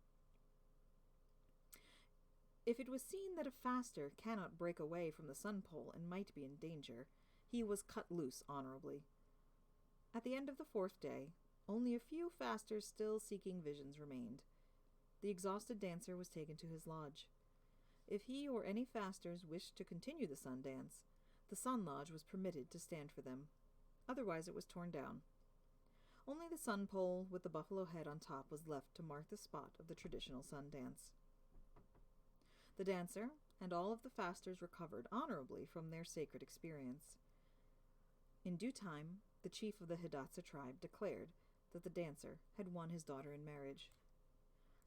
If it was seen that a faster cannot break away from the sun pole and might be in danger, he was cut loose honorably. At the end of the 4th day, only a few fasters still seeking visions remained. The exhausted dancer was taken to his lodge. If he or any fasters wished to continue the sun dance, the sun lodge was permitted to stand for them. Otherwise it was torn down. Only the sun pole with the buffalo head on top was left to mark the spot of the traditional sun dance. The dancer and all of the fasters recovered honorably from their sacred experience. In due time, the chief of the Hidatsa tribe declared that the dancer had won his daughter in marriage.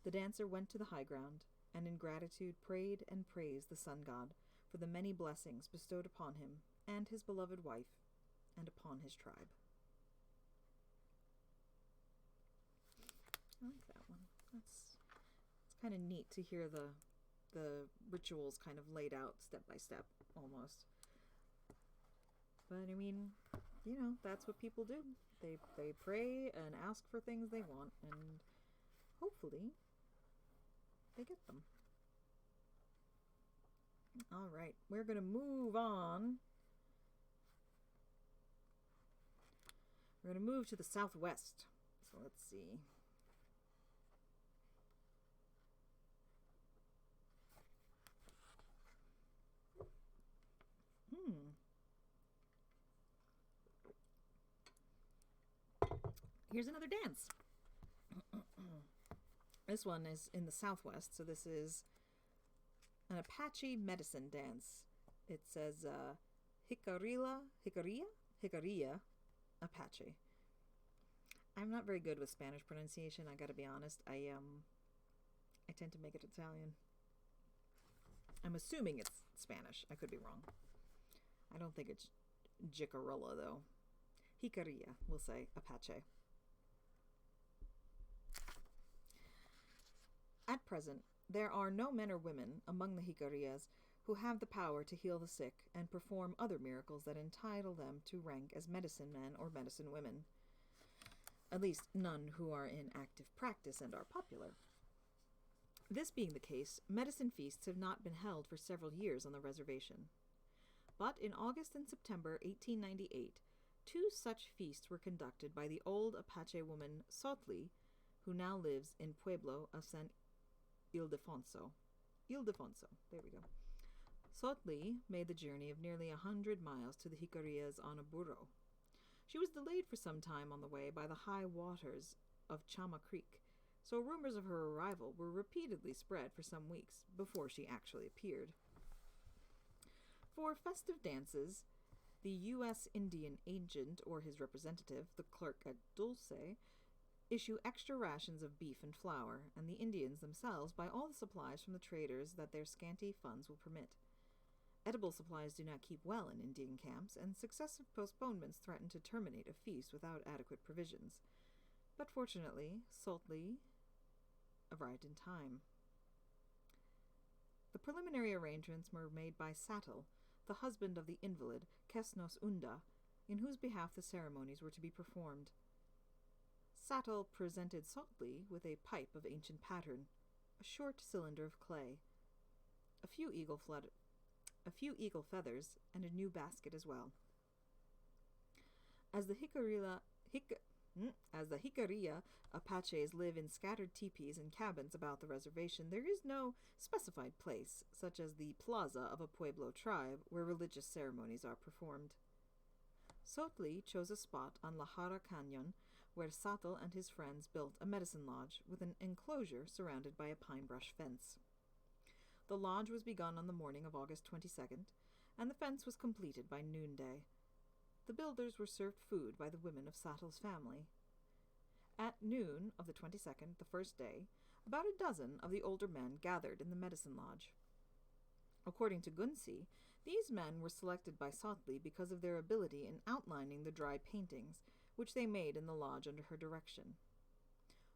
The dancer went to the high ground, and in gratitude prayed and praised the sun god for the many blessings bestowed upon him and his beloved wife, and upon his tribe. I like that one. It's kind of neat to hear the rituals kind of laid out step by step, almost. But I mean, that's what people do. They pray and ask for things they want, and hopefully they get them. All right, we're going to move on. We're going to move to the southwest. So let's see. Here's another dance. This one is in the southwest, so this is an Apache medicine dance. It says Hikaria Apache. I'm not very good with Spanish pronunciation, I gotta be honest. I tend to make it Italian. I'm assuming it's Spanish. I could be wrong. I don't think it's Jicarilla, though. Hikaria, we'll say Apache. At present, there are no men or women among the Hikarias who have the power to heal the sick and perform other miracles that entitle them to rank as medicine men or medicine women. At least none who are in active practice and are popular. This being the case, medicine feasts have not been held for several years on the reservation. But in August and September 1898, 2 such feasts were conducted by the old Apache woman Sotli, who now lives in Pueblo of San Ildefonso. There we go. Sotli made the journey of nearly 100 miles to the Hikarias on a burro. She was delayed for some time on the way by the high waters of Chama Creek, so rumors of her arrival were repeatedly spread for some weeks before she actually appeared. For festive dances, the U.S. Indian agent or his representative, the clerk at Dulce, issue extra rations of beef and flour, and the Indians themselves buy all the supplies from the traders that their scanty funds will permit. Edible supplies do not keep well in Indian camps, and successive postponements threaten to terminate a feast without adequate provisions. But fortunately, Sotli arrived in time. The preliminary arrangements were made by Satel, the husband of the invalid Kesnos Unda, in whose behalf the ceremonies were to be performed. Satel presented Sotli with a pipe of ancient pattern, a short cylinder of clay, a few eagle feathers, and a new basket as well. As the Hikaria Apaches live in scattered teepees and cabins about the reservation, there is no specified place, such as the plaza of a Pueblo tribe, where religious ceremonies are performed. Sotli chose a spot on La Jara Canyon, where Satel and his friends built a medicine lodge with an enclosure surrounded by a pine brush fence. The lodge was begun on the morning of August 22nd, and the fence was completed by noonday. The builders were served food by the women of Satel's family. At noon of the 22nd, the first day, about a dozen of the older men gathered in the medicine lodge. According to Gunsi, these men were selected by Sotli because of their ability in outlining the dry paintings, which they made in the lodge under her direction.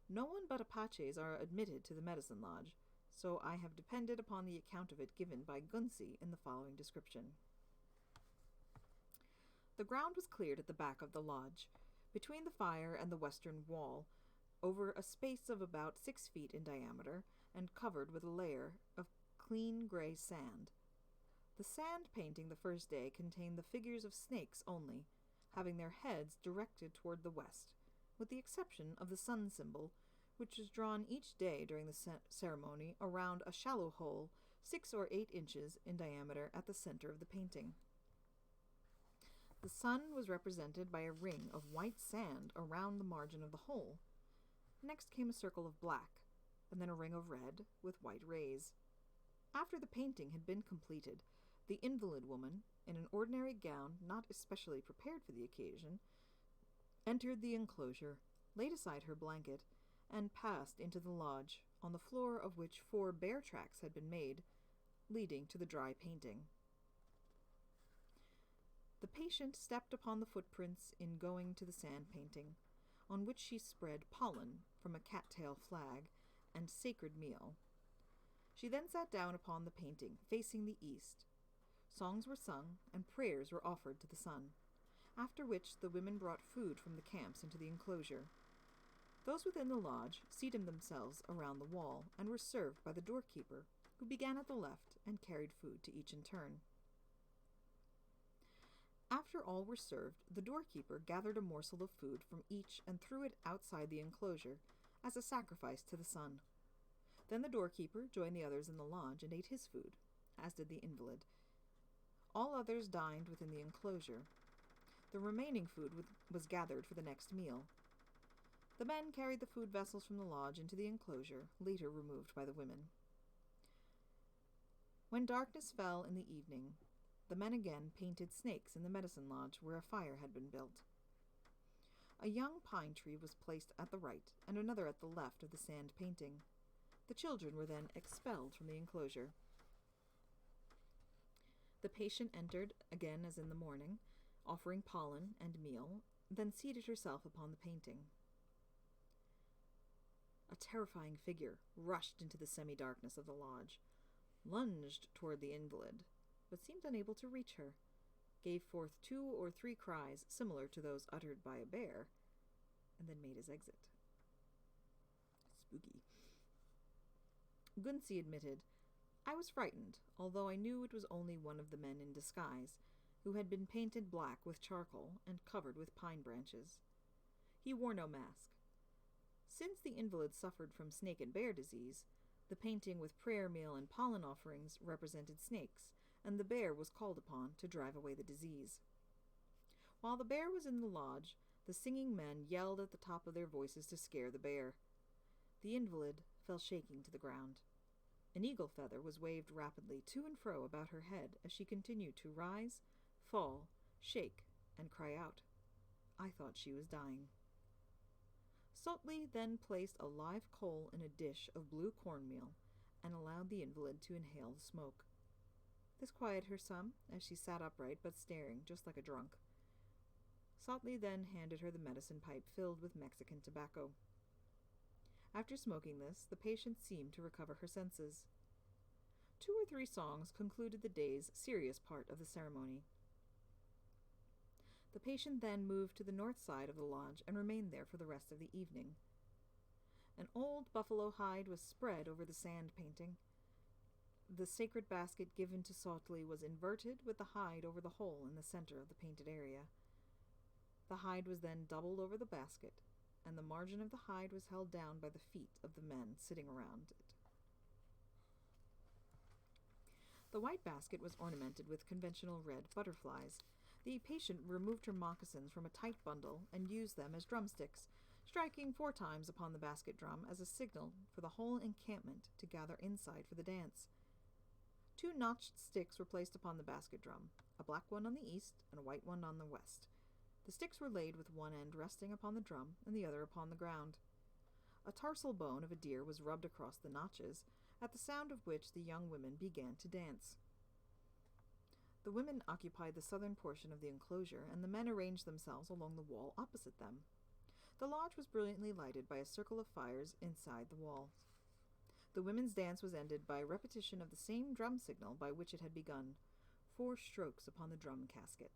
No one but Apaches are admitted to the medicine lodge, so I have depended upon the account of it given by Gunsi in the following description. The ground was cleared at the back of the lodge, Between the fire and the western wall, over a space of about 6 feet in diameter, and covered with a layer of clean gray sand. The sand painting the first day contained the figures of snakes only, having their heads directed toward the west, with the exception of the sun symbol, which was drawn each day during the ceremony around a shallow hole 6 or 8 inches in diameter at the center of the painting. The sun was represented by a ring of white sand around the margin of the hole. Next came a circle of black, and then a ring of red with white rays. After the painting had been completed, the invalid woman, in an ordinary gown not especially prepared for the occasion, entered the enclosure, laid aside her blanket, and passed into the lodge, on the floor of which 4 bear tracks had been made, leading to the dry painting. The patient stepped upon the footprints in going to the sand painting, on which she spread pollen from a cattail flag and sacred meal. She then sat down upon the painting, facing the east. Songs were sung, and prayers were offered to the sun, after which the women brought food from the camps into the enclosure. Those within the lodge seated themselves around the wall and were served by the doorkeeper, who began at the left and carried food to each in turn. After all were served, the doorkeeper gathered a morsel of food from each and threw it outside the enclosure as a sacrifice to the sun. Then the doorkeeper joined the others in the lodge and ate his food, as did the invalid. All others dined within the enclosure. The remaining food was gathered for the next meal. The men carried the food vessels from the lodge into the enclosure, later removed by the women. When darkness fell in the evening, the men again painted snakes in the medicine lodge where a fire had been built. A young pine tree was placed at the right and another at the left of the sand painting. The children were then expelled from the enclosure. The patient entered, again as in the morning, offering pollen and meal, then seated herself upon the painting. A terrifying figure rushed into the semi-darkness of the lodge, lunged toward the invalid, but seemed unable to reach her, gave forth 2 or 3 cries similar to those uttered by a bear, and then made his exit. Spooky. Gunsi admitted, "I was frightened, although I knew it was only one of the men in disguise, who had been painted black with charcoal and covered with pine branches. He wore no mask. Since the invalid suffered from snake and bear disease, the painting with prayer meal and pollen offerings represented snakes, and the bear was called upon to drive away the disease. While the bear was in the lodge, the singing men yelled at the top of their voices to scare the bear. The invalid fell shaking to the ground. An eagle feather was waved rapidly to and fro about her head as she continued to rise, fall, shake, and cry out. I thought she was dying. Sotli then placed a live coal in a dish of blue cornmeal and allowed the invalid to inhale the smoke. This quieted her some, as she sat upright but staring just like a drunk. Sotli then handed her the medicine pipe filled with Mexican tobacco. After smoking this, the patient seemed to recover her senses. 2 or 3 songs concluded the day's serious part of the ceremony. The patient then moved to the north side of the lodge and remained there for the rest of the evening. An old buffalo hide was spread over the sand painting. The sacred basket given to Sotli was inverted with the hide over the hole in the center of the painted area. The hide was then doubled over the basket, and the margin of the hide was held down by the feet of the men sitting around it. The white basket was ornamented with conventional red butterflies. The patient removed her moccasins from a tight bundle and used them as drumsticks, striking 4 times upon the basket drum as a signal for the whole encampment to gather inside for the dance. 2 notched sticks were placed upon the basket drum, a black one on the east and a white one on the west. The sticks were laid with one end resting upon the drum and the other upon the ground. A tarsal bone of a deer was rubbed across the notches, at the sound of which the young women began to dance. The women occupied the southern portion of the enclosure, and the men arranged themselves along the wall opposite them. The lodge was brilliantly lighted by a circle of fires inside the wall. The women's dance was ended by a repetition of the same drum signal by which it had begun, 4 strokes upon the drum casket.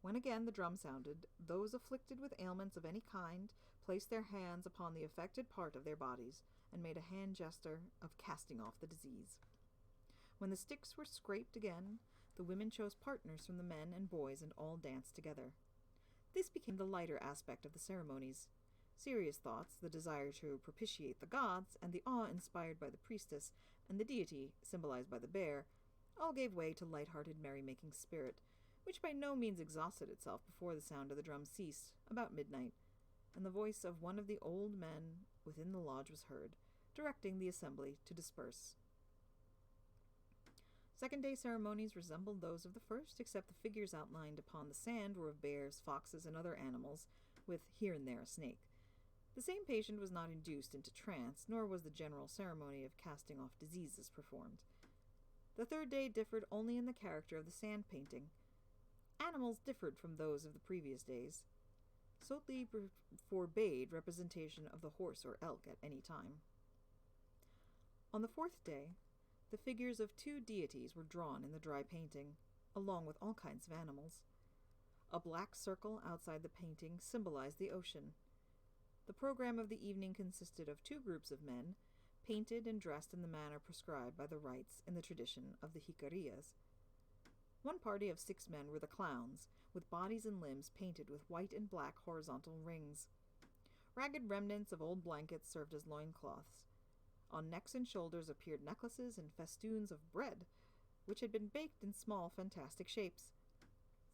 When again the drum sounded, those afflicted with ailments of any kind placed their hands upon the affected part of their bodies and made a hand gesture of casting off the disease. When the sticks were scraped again, the women chose partners from the men and boys and all danced together. This became the lighter aspect of the ceremonies. Serious thoughts, the desire to propitiate the gods, and the awe inspired by the priestess and the deity, symbolized by the bear, all gave way to light-hearted merrymaking spirit, which by no means exhausted itself before the sound of the drum ceased, about midnight, and the voice of one of the old men within the lodge was heard, directing the assembly to disperse. Second-day ceremonies resembled those of the first, except the figures outlined upon the sand were of bears, foxes, and other animals, with here and there a snake. The same patient was not induced into trance, nor was the general ceremony of casting off diseases performed. The third day differed only in the character of the sand painting. Animals differed from those of the previous days. Sotli forbade representation of the horse or elk at any time. On the fourth day, the figures of 2 deities were drawn in the dry painting, along with all kinds of animals. A black circle outside the painting symbolized the ocean. The program of the evening consisted of 2 groups of men, painted and dressed in the manner prescribed by the rites in the tradition of the Hikarias. One party of 6 men were the clowns, with bodies and limbs painted with white and black horizontal rings. Ragged remnants of old blankets served as loincloths. On necks and shoulders appeared necklaces and festoons of bread, which had been baked in small, fantastic shapes.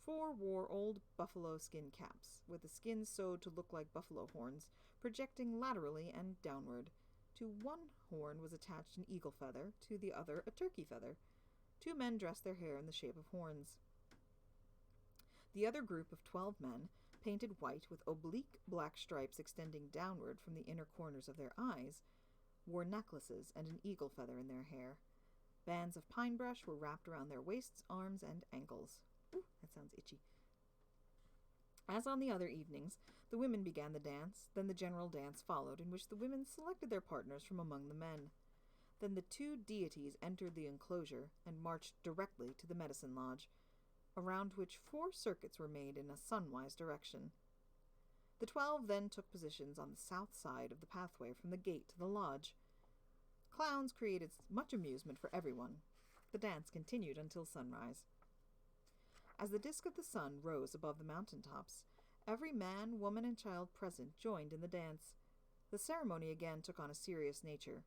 4 wore old buffalo skin caps, with the skins sewed to look like buffalo horns, projecting laterally and downward. To one horn was attached an eagle feather, to the other a turkey feather. 2 men dressed their hair in the shape of horns. The other group of 12 men, painted white with oblique black stripes extending downward from the inner corners of their eyes, wore necklaces and an eagle feather in their hair. Bands of pine brush were wrapped around their waists, arms, and ankles. Ooh, that sounds itchy. As on the other evenings, the women began the dance, then the general dance followed, in which the women selected their partners from among the men. Then the 2 deities entered the enclosure and marched directly to the medicine lodge, around which 4 circuits were made in a sunwise direction. The 12 then took positions on the south side of the pathway from the gate to the lodge. Clowns created much amusement for everyone. The dance continued until sunrise. As the disk of the sun rose above the mountain tops, every man, woman, and child present joined in the dance. The ceremony again took on a serious nature,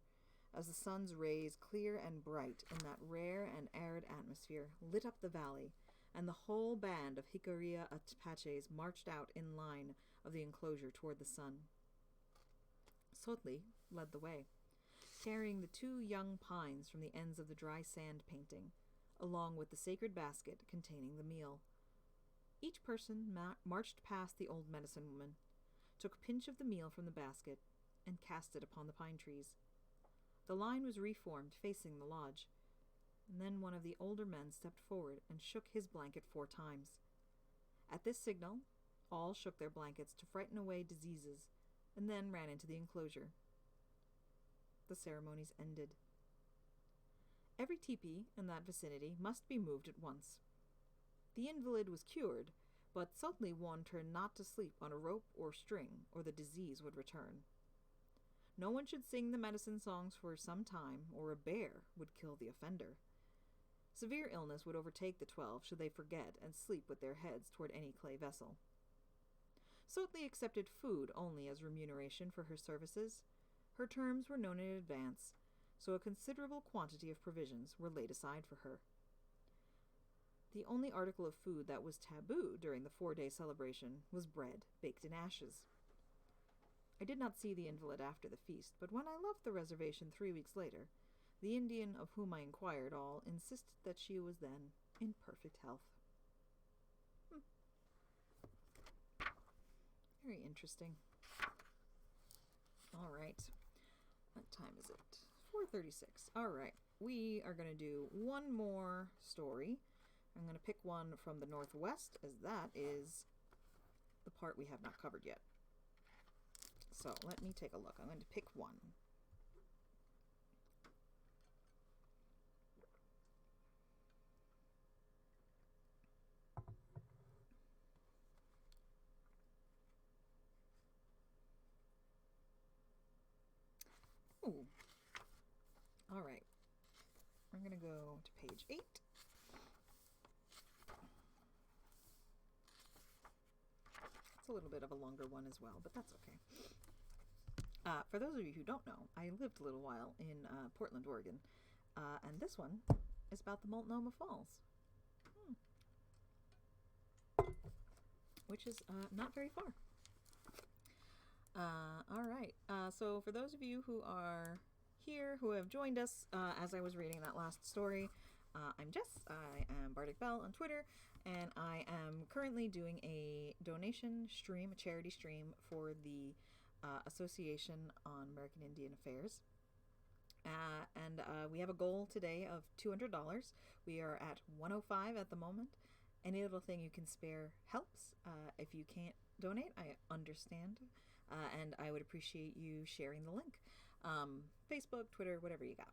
as the sun's rays, clear and bright in that rare and arid atmosphere, lit up the valley, and the whole band of Hikaria Apaches marched out in line of the enclosure toward the sun. Sotli led the way, carrying the 2 young pines from the ends of the dry sand painting, along with the sacred basket containing the meal. Each person marched past the old medicine woman, took a pinch of the meal from the basket, and cast it upon the pine trees. The line was reformed facing the lodge, and then one of the older men stepped forward and shook his blanket 4 times. At this signal, all shook their blankets to frighten away diseases, and then ran into the enclosure. The ceremonies ended. Every teepee in that vicinity must be moved at once. The invalid was cured, but Sotli warned her not to sleep on a rope or string, or the disease would return. No one should sing the medicine songs for some time, or a bear would kill the offender. Severe illness would overtake the 12 should they forget and sleep with their heads toward any clay vessel. Sotli accepted food only as remuneration for her services. Her terms were known in advance, so a considerable quantity of provisions were laid aside for her. The only article of food that was taboo during the 4-day celebration was bread baked in ashes. I did not see the invalid after the feast, but when I left the reservation 3 weeks later, the Indian of whom I inquired all insisted that she was then in perfect health. Very interesting. All right. What time is it? 4:36. All right. We are going to do one more story. I'm going to pick one from the Northwest, as that is the part we have not covered yet. So let me take a look. I'm going to pick one. we're going to go to page 8. It's a little bit of a longer one as well, but that's okay. For those of you who don't know, I lived a little while in Portland, Oregon, and this one is about the Multnomah Falls, which is not very far. All right, so for those of you who are here, who have joined us as I was reading that last story, I'm Jess. I am Bardic Belle on Twitter, and I am currently doing a donation stream, a charity stream for the Association on American Indian Affairs. And we have a goal today of $200. We are at $105 at the moment. Any little thing you can spare helps. If you can't donate, I understand. And I would appreciate you sharing the link. Facebook, Twitter, whatever you got.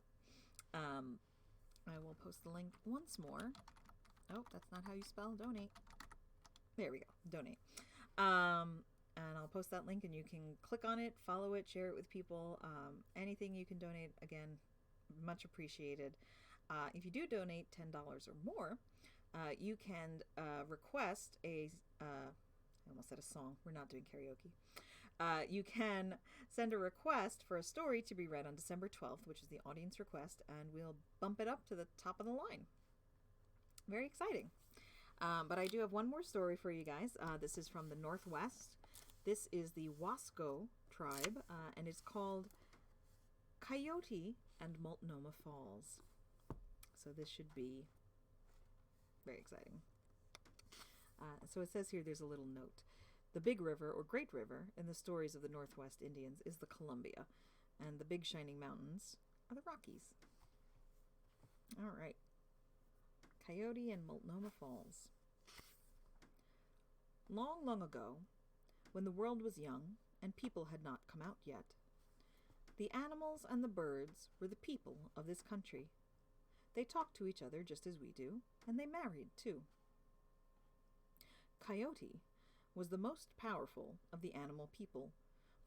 I will post the link once more. Oh, that's not how you spell donate. There we go. Donate. And I'll post that link and you can click on it, follow it, share it with people. Anything you can donate, again, much appreciated. If you do donate $10 or more, you can request I almost said a song. We're not doing karaoke. You can send a request for a story to be read on December 12th, which is the audience request, and we'll bump it up to the top of the line. Very exciting. But I do have one more story for you guys. This is from the Northwest. This is the Wasco tribe, and it's called Coyote and Multnomah Falls. So this should be very exciting. So it says here, there's a little note. The big river, or great river, in the stories of the Northwest Indians is the Columbia, and the big shining mountains are the Rockies. All right. Coyote and Multnomah Falls. Long, long ago, when the world was young and people had not come out yet, the animals and the birds were the people of this country. They talked to each other just as we do, and they married too. Coyote was the most powerful of the animal people,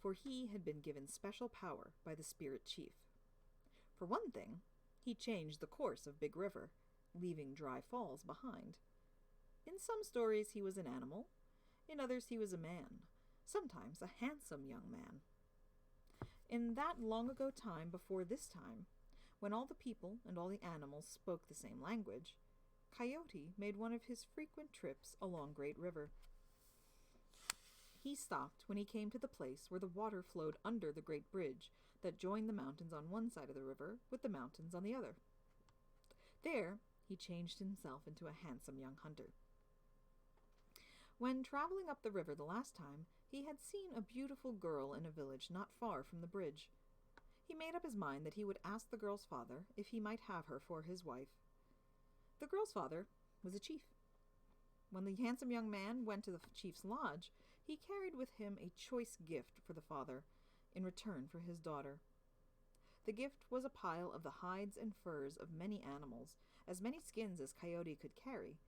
for he had been given special power by the spirit chief. For one thing, he changed the course of Big River, leaving dry falls behind. In some stories he was an animal, in others he was a man, sometimes a handsome young man. In that long ago time before this time, when all the people and all the animals spoke the same language, Coyote made one of his frequent trips along Great River. He stopped when he came to the place where the water flowed under the great bridge that joined the mountains on one side of the river with the mountains on the other. There, he changed himself into a handsome young hunter. When traveling up the river the last time, he had seen a beautiful girl in a village not far from the bridge. He made up his mind that he would ask the girl's father if he might have her for his wife. The girl's father was a chief. When the handsome young man went to the chief's lodge, he carried with him a choice gift for the father in return for his daughter. The gift was a pile of the hides and furs of many animals, as many skins as Coyote could carry.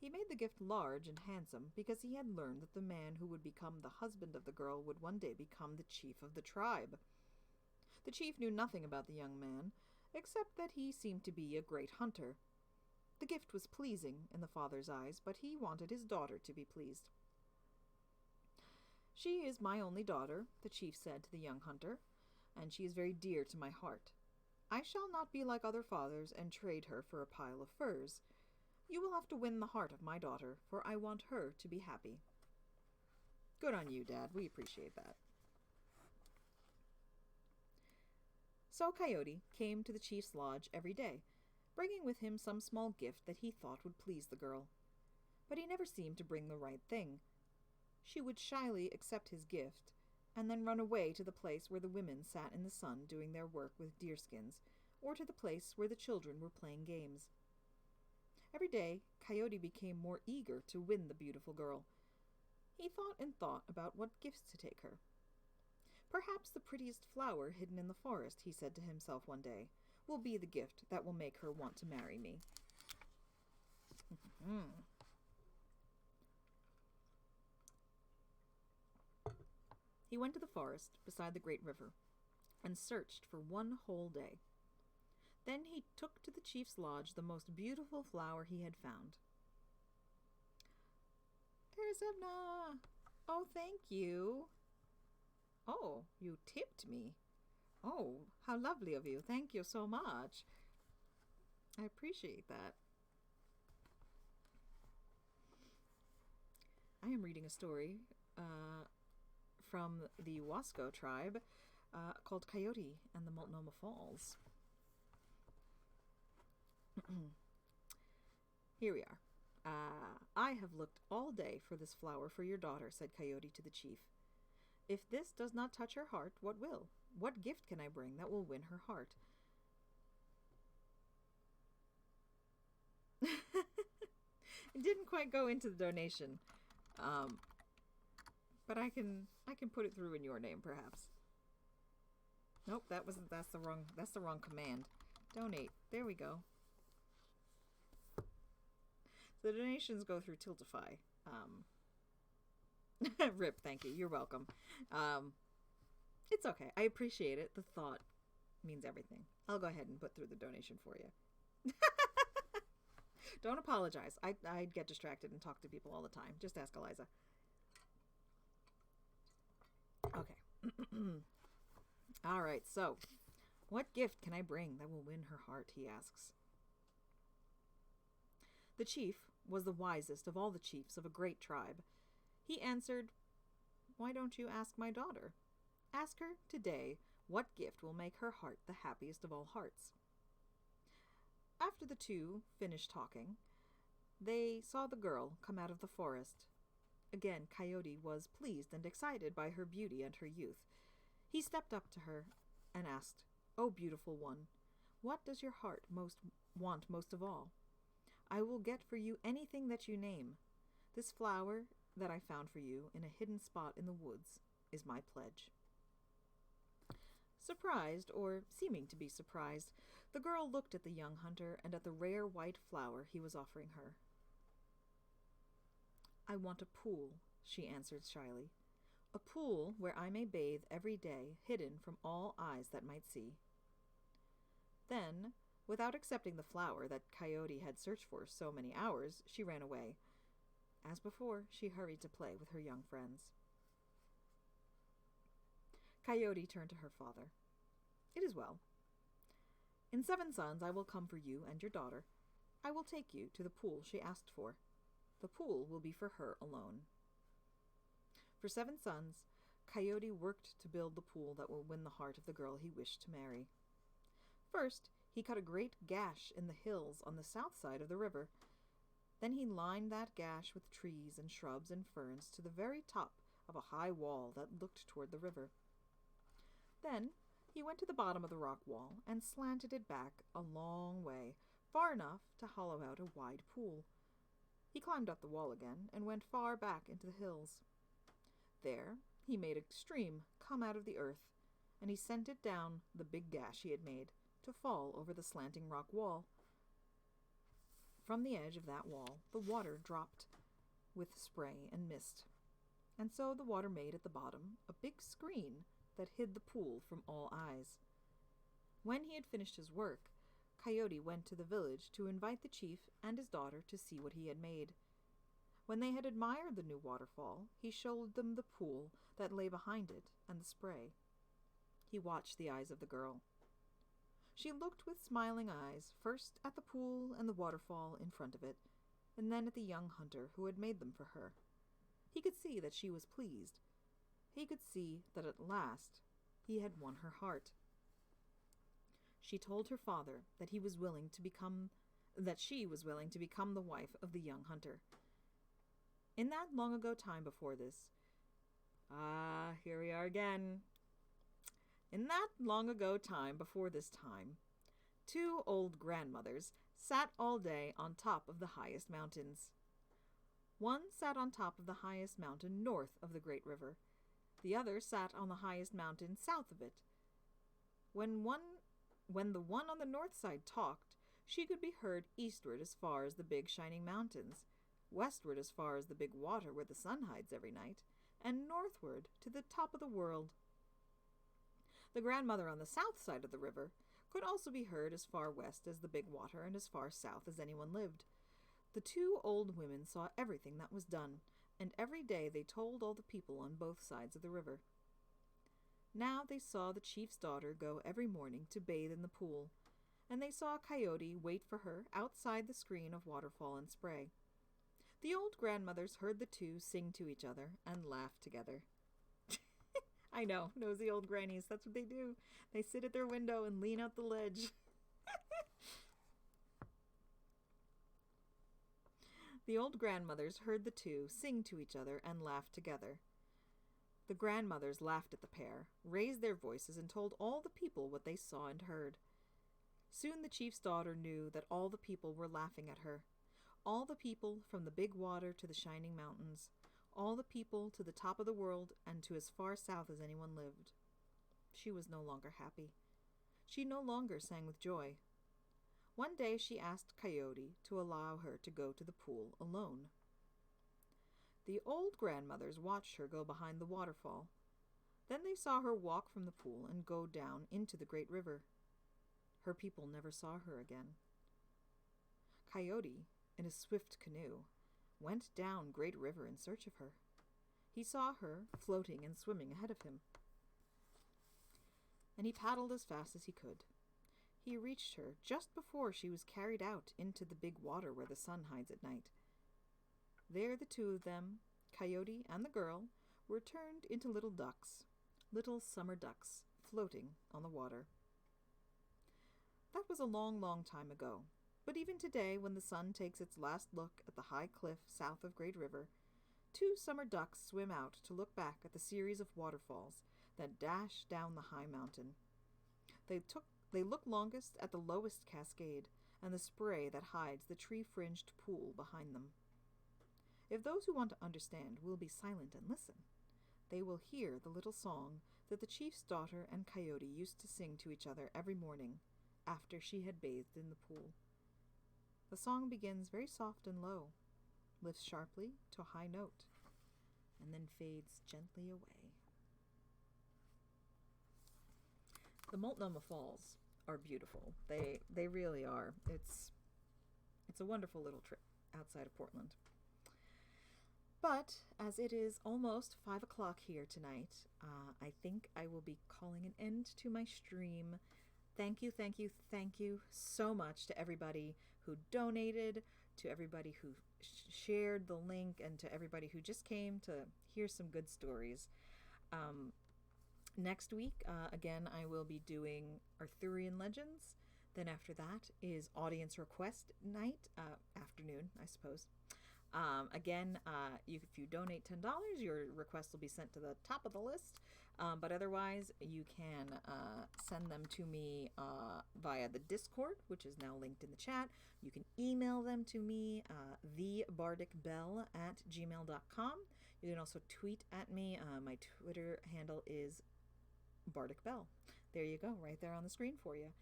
He made the gift large and handsome because he had learned that the man who would become the husband of the girl would one day become the chief of the tribe. The chief knew nothing about the young man, except that he seemed to be a great hunter. The gift was pleasing in the father's eyes, but he wanted his daughter to be pleased. "She is my only daughter," the chief said to the young hunter, "and she is very dear to my heart. I shall not be like other fathers and trade her for a pile of furs. You will have to win the heart of my daughter, for I want her to be happy." Good on you, Dad. We appreciate that. So Coyote came to the chief's lodge every day, bringing with him some small gift that he thought would please the girl. But he never seemed to bring the right thing. She would shyly accept his gift, and then run away to the place where the women sat in the sun doing their work with deerskins, or to the place where the children were playing games. Every day, Coyote became more eager to win the beautiful girl. He thought and thought about what gifts to take her. "Perhaps the prettiest flower hidden in the forest," he said to himself one day, "will be the gift that will make her want to marry me." He went to the forest beside the great river and searched for one whole day. Then he took to the chief's lodge the most beautiful flower he had found. Erzebna! Oh, thank you. Oh, you tipped me. Oh, how lovely of you. Thank you so much. I appreciate that. I am reading a story from the Wasco tribe called Coyote and the Multnomah Falls. Here we are. I have looked all day for this flower for your daughter, said Coyote to the chief. If this does not touch her heart, what will? What gift can I bring that will win her heart? It didn't quite go into the donation, but I can put it through in your name, perhaps. Nope, that's the wrong command. Donate. There we go. So the donations go through Tiltify. Rip, thank you. You're welcome. It's okay. I appreciate it. The thought means everything. I'll go ahead and put through the donation for you. Don't apologize. I get distracted and talk to people all the time. Just ask Eliza. Okay. All right, so what gift can I bring that will win her heart, he asks. The chief was the wisest of all the chiefs of a great tribe. He answered, Why don't you ask my daughter? Ask her today what gift will make her heart the happiest of all hearts. After the two finished talking, they saw the girl come out of the forest. Again, Coyote was pleased and excited by her beauty and her youth. He stepped up to her and asked, "Oh, beautiful one, what does your heart want most of all? I will get for you anything that you name. This flower that I found for you in a hidden spot in the woods is my pledge." Surprised, or seeming to be surprised, the girl looked at the young hunter and at the rare white flower he was offering her. "I want a pool," she answered shyly. "A pool where I may bathe every day, hidden from all eyes that might see." Then, without accepting the flower that Coyote had searched for so many hours, she ran away. As before, she hurried to play with her young friends. Coyote turned to her father. "It is well. In 7 sons I will come for you and your daughter. I will take you to the pool she asked for. The pool will be for her alone." For 7 sons, Coyote worked to build the pool that will win the heart of the girl he wished to marry. First, he cut a great gash in the hills on the south side of the river. Then he lined that gash with trees and shrubs and ferns to the very top of a high wall that looked toward the river. Then he went to the bottom of the rock wall and slanted it back a long way, far enough to hollow out a wide pool. He climbed up the wall again and went far back into the hills. There he made a stream come out of the earth, and he sent it down the big gash he had made to fall over the slanting rock wall. From the edge of that wall the water dropped with spray and mist, and so the water made at the bottom a big screen that hid the pool from all eyes. When he had finished his work, Coyote went to the village to invite the chief and his daughter to see what he had made. When they had admired the new waterfall, he showed them the pool that lay behind it and the spray. He watched the eyes of the girl. She looked with smiling eyes, first at the pool and the waterfall in front of it, and then at the young hunter who had made them for her. He could see that she was pleased. He could see that at last he had won her heart. She told her father that she was willing to become the wife of the young hunter. In that long ago time before this, here we are again. In that long ago time before this time, 2 old grandmothers sat all day on top of the highest mountains. One sat on top of the highest mountain north of the great river. The other sat on the highest mountain south of it. When the one on the north side talked, she could be heard eastward as far as the big shining mountains, westward as far as the big water where the sun hides every night, and northward to the top of the world. The grandmother on the south side of the river could also be heard as far west as the big water and as far south as anyone lived. The two old women saw everything that was done, and every day they told all the people on both sides of the river. Now they saw the chief's daughter go every morning to bathe in the pool, and they saw Coyote wait for her outside the screen of waterfall and spray. The old grandmothers heard the two sing to each other and laugh together. I know, nosy old grannies, that's what they do. They sit at their window and lean out the ledge. The old grandmothers heard the two sing to each other and laugh together. The grandmothers laughed at the pair, raised their voices, and told all the people what they saw and heard. Soon the chief's daughter knew that all the people were laughing at her. All the people from the big water to the shining mountains. All the people to the top of the world and to as far south as anyone lived. She was no longer happy. She no longer sang with joy. One day she asked Coyote to allow her to go to the pool alone. The old grandmothers watched her go behind the waterfall. Then they saw her walk from the pool and go down into the great river. Her people never saw her again. Coyote, in a swift canoe, went down Great River in search of her. He saw her floating and swimming ahead of him, and he paddled as fast as he could. He reached her just before she was carried out into the big water where the sun hides at night. There the two of them, Coyote and the girl, were turned into little ducks, little summer ducks, floating on the water. That was a long, long time ago, but even today, when the sun takes its last look at the high cliff south of Great River, two summer ducks swim out to look back at the series of waterfalls that dash down the high mountain. They look longest at the lowest cascade and the spray that hides the tree-fringed pool behind them. If those who want to understand will be silent and listen, they will hear the little song that the chief's daughter and Coyote used to sing to each other every morning after she had bathed in the pool. The song begins very soft and low, lifts sharply to a high note, and then fades gently away. The Multnomah Falls are beautiful. They really are. It's a wonderful little trip outside of Portland. But as it is almost 5 o'clock here tonight, I think I will be calling an end to my stream. Thank you, thank you, thank you so much to everybody who donated, to everybody who shared the link, and to everybody who just came to hear some good stories. Next week, again, I will be doing Arthurian Legends. Then after that is audience request night, afternoon, I suppose. Again, if you donate $10, your request will be sent to the top of the list. But otherwise, you can send them to me via the Discord, which is now linked in the chat. You can email them to me, thebardicbelle@gmail.com. You can also tweet at me. My Twitter handle is Bardic Belle. There you go, right there on the screen for you.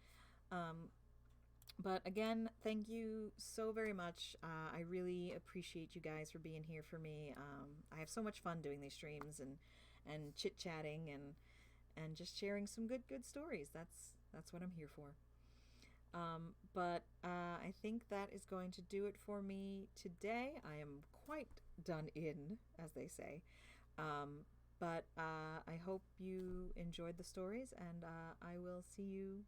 But again, thank you so very much. I really appreciate you guys for being here for me. I have so much fun doing these streams and chit-chatting and just sharing some good stories. That's what I'm here for. But I think that is going to do it for me today. I am quite done in, as they say. But I hope you enjoyed the stories, and I will see you